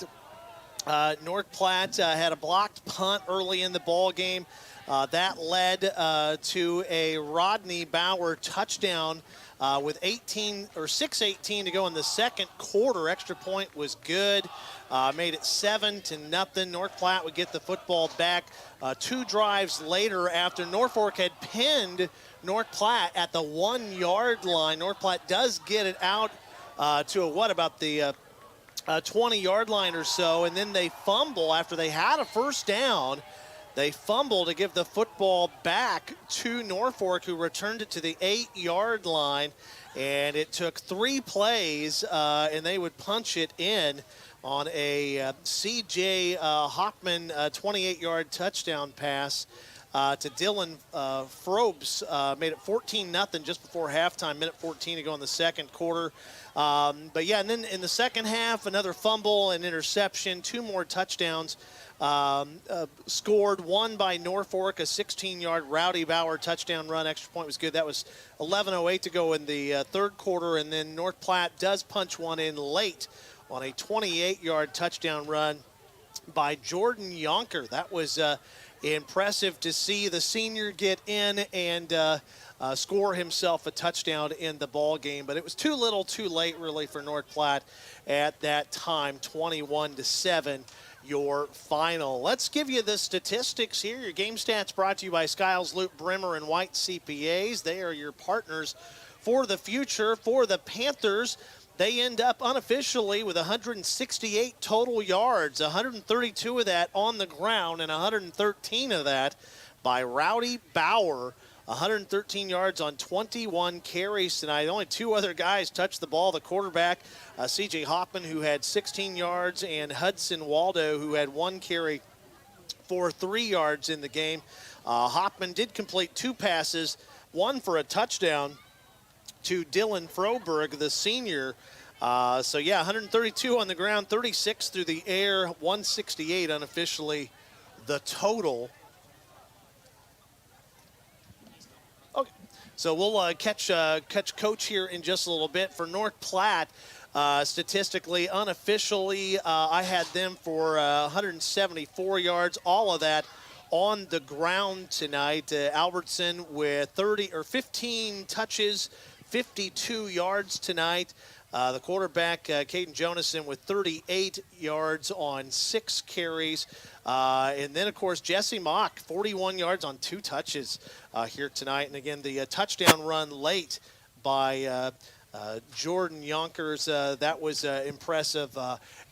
North Platte had a blocked punt early in the ball game. That led to a Rodney Bauer touchdown with 6:18 to go in the second quarter. Extra point was good. Made it 7-0. North Platte would get the football back 2 drives later after Norfolk had pinned North Platte at the 1-yard line. North Platte does get it out to about the 20-yard line or so, and then they fumble after they had a first down. They fumble to give the football back to Norfolk, who returned it to the 8-yard line, and it took 3 plays, and they would punch it in on a C.J. Hockman 28-yard touchdown pass to Dylan Frobes. Made it 14-0 just before halftime, minute 14 to go in the second quarter. But yeah, and then in the second half, another fumble and interception, 2 more touchdowns scored. One by Norfolk, a 16-yard Rowdy Bauer touchdown run. Extra point was good. That was 11:08 to go in the third quarter, and then North Platte does punch one in late on a 28-yard touchdown run by Jordan Yonker. That was impressive to see the senior get in and score himself a touchdown in the ball game, but it was too little too late really for North Platte at that time. 21-7 your final. Let's give you the statistics here. Your game stats brought to you by Skiles, Loop, Brimmer, and White CPAs. They are your partners for the future. For the Panthers, they end up unofficially with 168 total yards, 132 of that on the ground, and 113 of that by Rowdy Bauer. 113 yards on 21 carries tonight. Only 2 other guys touched the ball. The quarterback, C.J. Hoffman, who had 16 yards, and Hudson Waldo, who had 1 carry for 3 yards in the game. Hoffman did complete 2 passes, 1 for a touchdown to Dylan Froberg, the senior. So, yeah, 132 on the ground, 36 through the air, 168 unofficially the total. Okay, so we'll catch Coach here in just a little bit. For North Platte, statistically, unofficially, I had them for 174 yards, all of that on the ground tonight. Albertson with 15 touches, 52 yards tonight. The quarterback, Caden Jonason, with 38 yards on 6 carries. And then, of course, Jesse Mock, 41 yards on 2 touches here tonight. And, again, the touchdown run late by Jordan Yonkers. That was impressive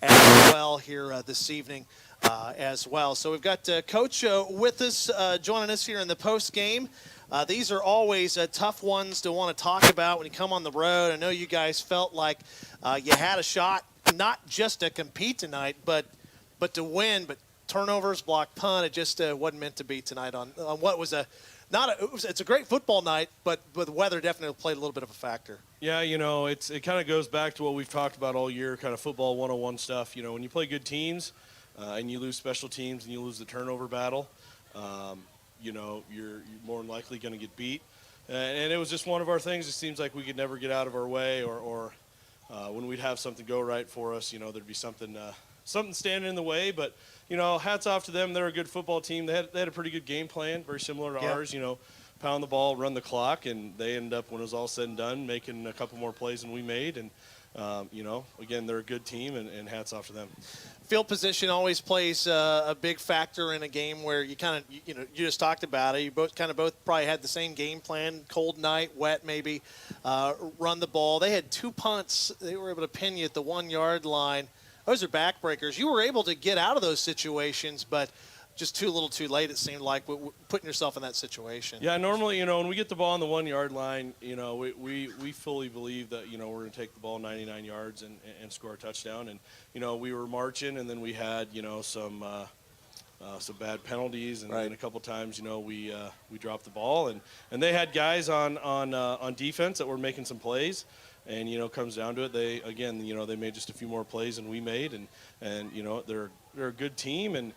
as well here this evening as well. So we've got Coach with us, joining us here in the post game. These are always tough ones to want to talk about when you come on the road. I know you guys felt like you had a shot, not just to compete tonight, but to win. But turnovers, block punt, it just wasn't meant to be tonight on what was it's a great football night, but the weather definitely played a little bit of a factor. Yeah, it kind of goes back to what we've talked about all year, kind of football 101 stuff. When you play good teams and you lose special teams and you lose the turnover battle, you're more than likely going to get beat. And it was just one of our things. It seems like we could never get out of our way, or when we'd have something go right for us, there'd be something standing in the way. But, hats off to them. They're a good football team. They had a pretty good game plan, very similar to ours, pound the ball, run the clock, and they ended up, when it was all said and done, making a couple more plays than we made. And, again, they're a good team, and hats off to them. Field position always plays a big factor in a game where you kind of, you just talked about it. You both probably had the same game plan, cold night, wet maybe, run the ball. They had 2 punts. They were able to pin you at the 1-yard line. Those are backbreakers. You were able to get out of those situations, but just too little too late, it seemed like, putting yourself in that situation. Yeah, normally, when we get the ball on the 1-yard line, we fully believe that, we're going to take the ball 99 yards and score a touchdown. And, we were marching, and then we had, some bad penalties, and then a couple times, we dropped the ball. And they had guys on defense that were making some plays. And, comes down to it, they made just a few more plays than we made. And they're a good team, and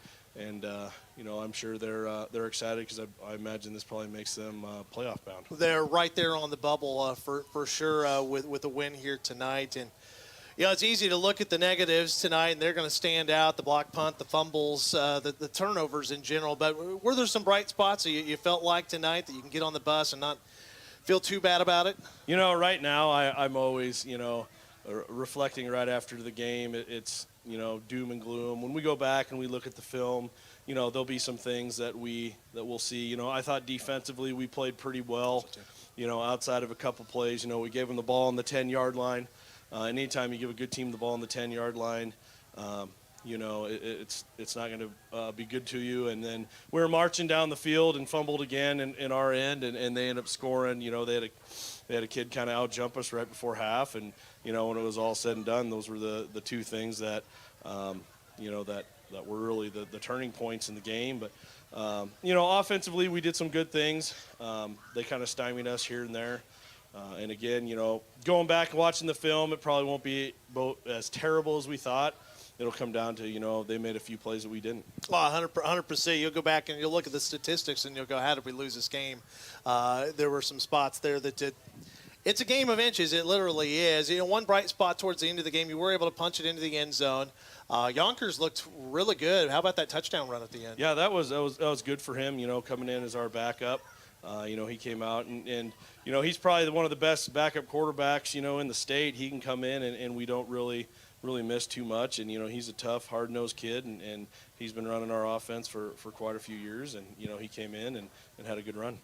I'm sure they're excited, because I imagine this probably makes them playoff bound. They're right there on the bubble for sure with a win here tonight. And, it's easy to look at the negatives tonight, and they're going to stand out, the block punt, the fumbles, the turnovers in general. But were there some bright spots that you felt like tonight that you can get on the bus and not feel too bad about it? Right now I'm always, reflecting right after the game. It's, doom and gloom. When we go back and we look at the film, there'll be some things that we'll see. I thought defensively we played pretty well, outside of a couple plays. We gave them the ball on the 10-yard line. Anytime you give a good team the ball on the 10-yard line, it's not going to be good to you. And then we were marching down the field and fumbled again in our end, and they ended up scoring. They had a kid kind of out-jump us right before half, and when it was all said and done, those were the 2 things that that were really the turning points in the game. But offensively we did some good things. They kind of stymied us here and there. And again, going back and watching the film, it probably won't be as terrible as we thought. It'll come down to, they made a few plays that we didn't. Well, 100%. You'll go back and you'll look at the statistics and you'll go, how did we lose this game? There were some spots there that did. It's a game of inches. It literally is. One bright spot towards the end of the game, you were able to punch it into the end zone. Yonkers looked really good. How about that touchdown run at the end? Yeah, that was good for him, coming in as our backup. He came out and he's probably one of the best backup quarterbacks, in the state. He can come in and we don't really miss too much. And, he's a tough, hard-nosed kid, and he's been running our offense for quite a few years. And, he came in and had a good run.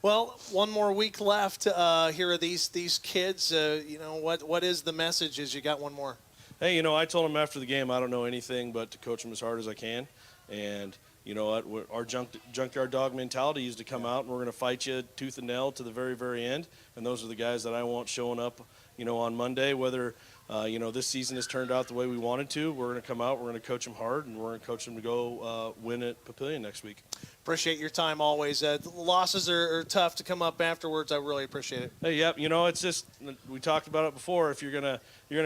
Well, one more week left. Here are these kids. What is the message as you got one more? Hey, I told them after the game, I don't know anything but to coach them as hard as I can. And, you know what, our junkyard dog mentality is to come out and we're going to fight you tooth and nail to the very, very end. And those are the guys that I want showing up, on Monday, whether this season has turned out the way we wanted to. We're going to come out, we're going to coach them hard, and we're going to coach them to go win at Papillion next week. Appreciate your time always. Losses are tough to come up afterwards. I really appreciate it. Hey, yep. It's just, we talked about it before. If you're gonna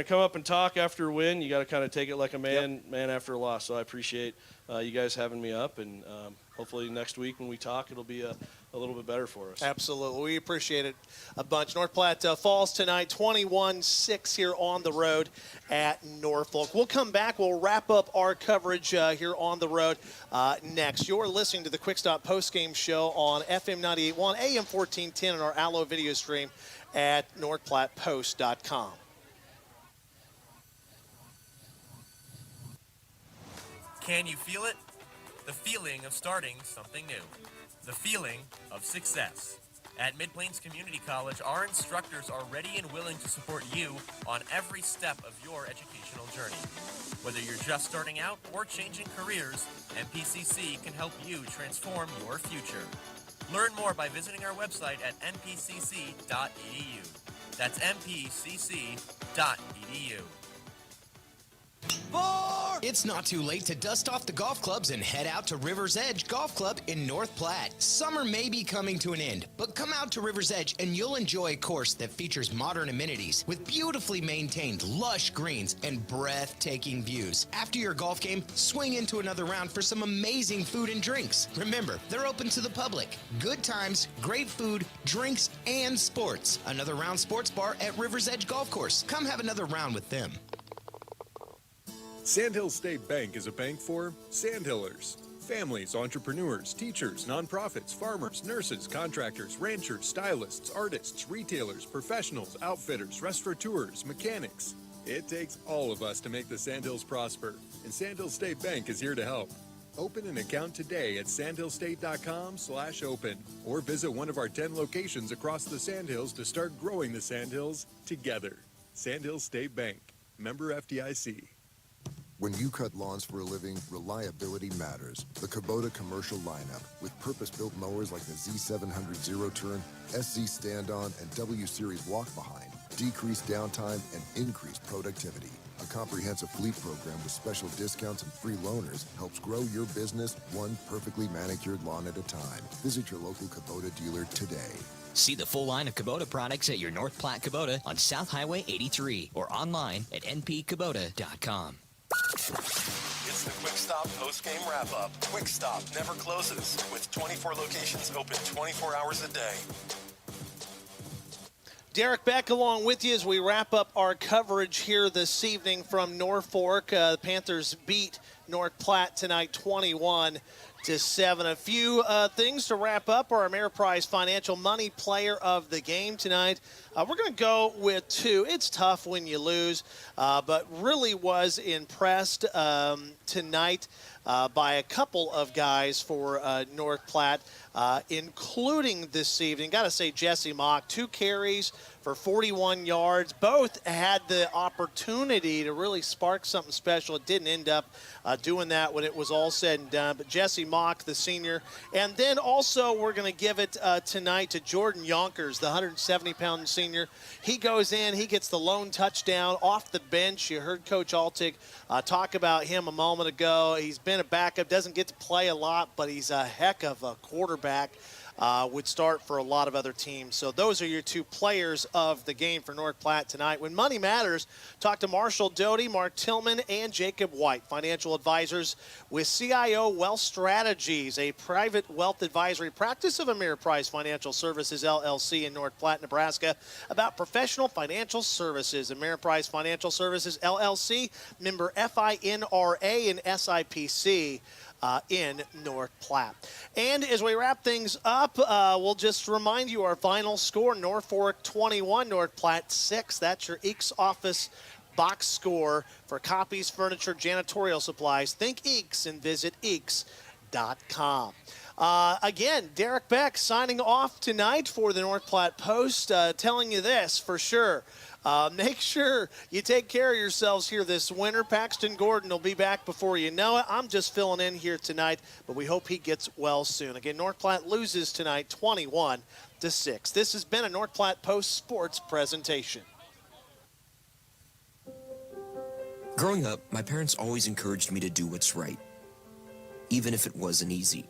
come up and talk after a win, you got to kind of take it like a man after a loss. So I appreciate you guys having me up, and hopefully next week when we talk, it'll be a little bit better for us. Absolutely. We appreciate it a bunch. North Platte falls tonight 21-6 here on the road at Norfolk. We'll come back. We'll wrap up our coverage here on the road next. You're listening to the Quick Stop Postgame Show on FM 98.1, AM 1410, and our Allo video stream at northplattepost.com. Can you feel it? The feeling of starting something new. The feeling of success. At Mid-Plains Community College, our instructors are ready and willing to support you on every step of your educational journey. Whether you're just starting out or changing careers, MPCC can help you transform your future. Learn more by visiting our website at npcc.edu. That's npcc.edu. It's not too late to dust off the golf clubs and head out to River's Edge Golf Club in North Platte. Summer may be coming to an end, but come out to River's Edge and you'll enjoy a course that features modern amenities with beautifully maintained lush greens and breathtaking views. After your golf game, swing into another round for some amazing food and drinks. Remember, they're open to the public. Good times, great food, drinks, and sports. Another Round Sports Bar at River's Edge Golf Course. Come have another round with them. Sandhills State Bank is a bank for Sandhillers. Families, entrepreneurs, teachers, nonprofits, farmers, nurses, contractors, ranchers, stylists, artists, retailers, professionals, outfitters, restaurateurs, mechanics. It takes all of us to make the Sandhills prosper, and Sandhills State Bank is here to help. Open an account today at sandhillstate.com/open or visit one of our 10 locations across the Sandhills to start growing the Sandhills together. Sandhills State Bank, member FDIC. When you cut lawns for a living, reliability matters. The Kubota commercial lineup with purpose-built mowers like the Z700 zero-turn, SZ stand-on, and W-Series walk-behind decrease downtime and increase productivity. A comprehensive fleet program with special discounts and free loaners helps grow your business one perfectly manicured lawn at a time. Visit your local Kubota dealer today. See the full line of Kubota products at your North Platte Kubota on South Highway 83 or online at npkubota.com. It's the Quick Stop Postgame Wrap-Up. Quick Stop never closes, with 24 locations open 24 hours a day. Derek Beck along with you as we wrap up our coverage here this evening from Norfolk. The Panthers beat North Platte tonight 21-7. A few things to wrap up. Our Ameriprise Financial Money Player of the Game tonight. We're going to go with two. It's tough when you lose, but really was impressed tonight by a couple of guys for North Platte, including this evening. Got to say Jesse Mock, 2 carries for 41 yards. Both had the opportunity to really spark something special. It didn't end up doing that when it was all said and done. But Jesse Mock, the senior. And then also we're going to give it tonight to Jordan Yonkers, the 170-pound senior. He goes in. He gets the lone touchdown off the bench. You heard Coach Altig talk about him a moment ago. He's been a backup, doesn't get to play a lot, but he's a heck of a quarterback. Would start for a lot of other teams. So those are your 2 players of the game for North Platte tonight. When money matters, talk to Marshall Doty, Mark Tillman, and Jacob White, financial advisors with CIO Wealth Strategies, a private wealth advisory practice of Ameriprise Financial Services, LLC in North Platte, Nebraska, about professional financial services. Ameriprise Financial Services, LLC, member FINRA and SIPC. In North Platte. And as we wrap things up, we'll just remind you our final score: Norfolk 21, North Platte 6. That's your Eeks office box score for copies, furniture, janitorial supplies. Think Eeks and visit Eeks.com. Again, Derek Beck signing off tonight for the North Platte Post, telling you this for sure. Make sure you take care of yourselves here this winter. Paxton Gordon will be back before you know it. I'm just filling in here tonight, but we hope he gets well soon. Again, North Platte loses tonight 21-6. This has been a North Platte Post Sports presentation. Growing up, my parents always encouraged me to do what's right, even if it wasn't easy.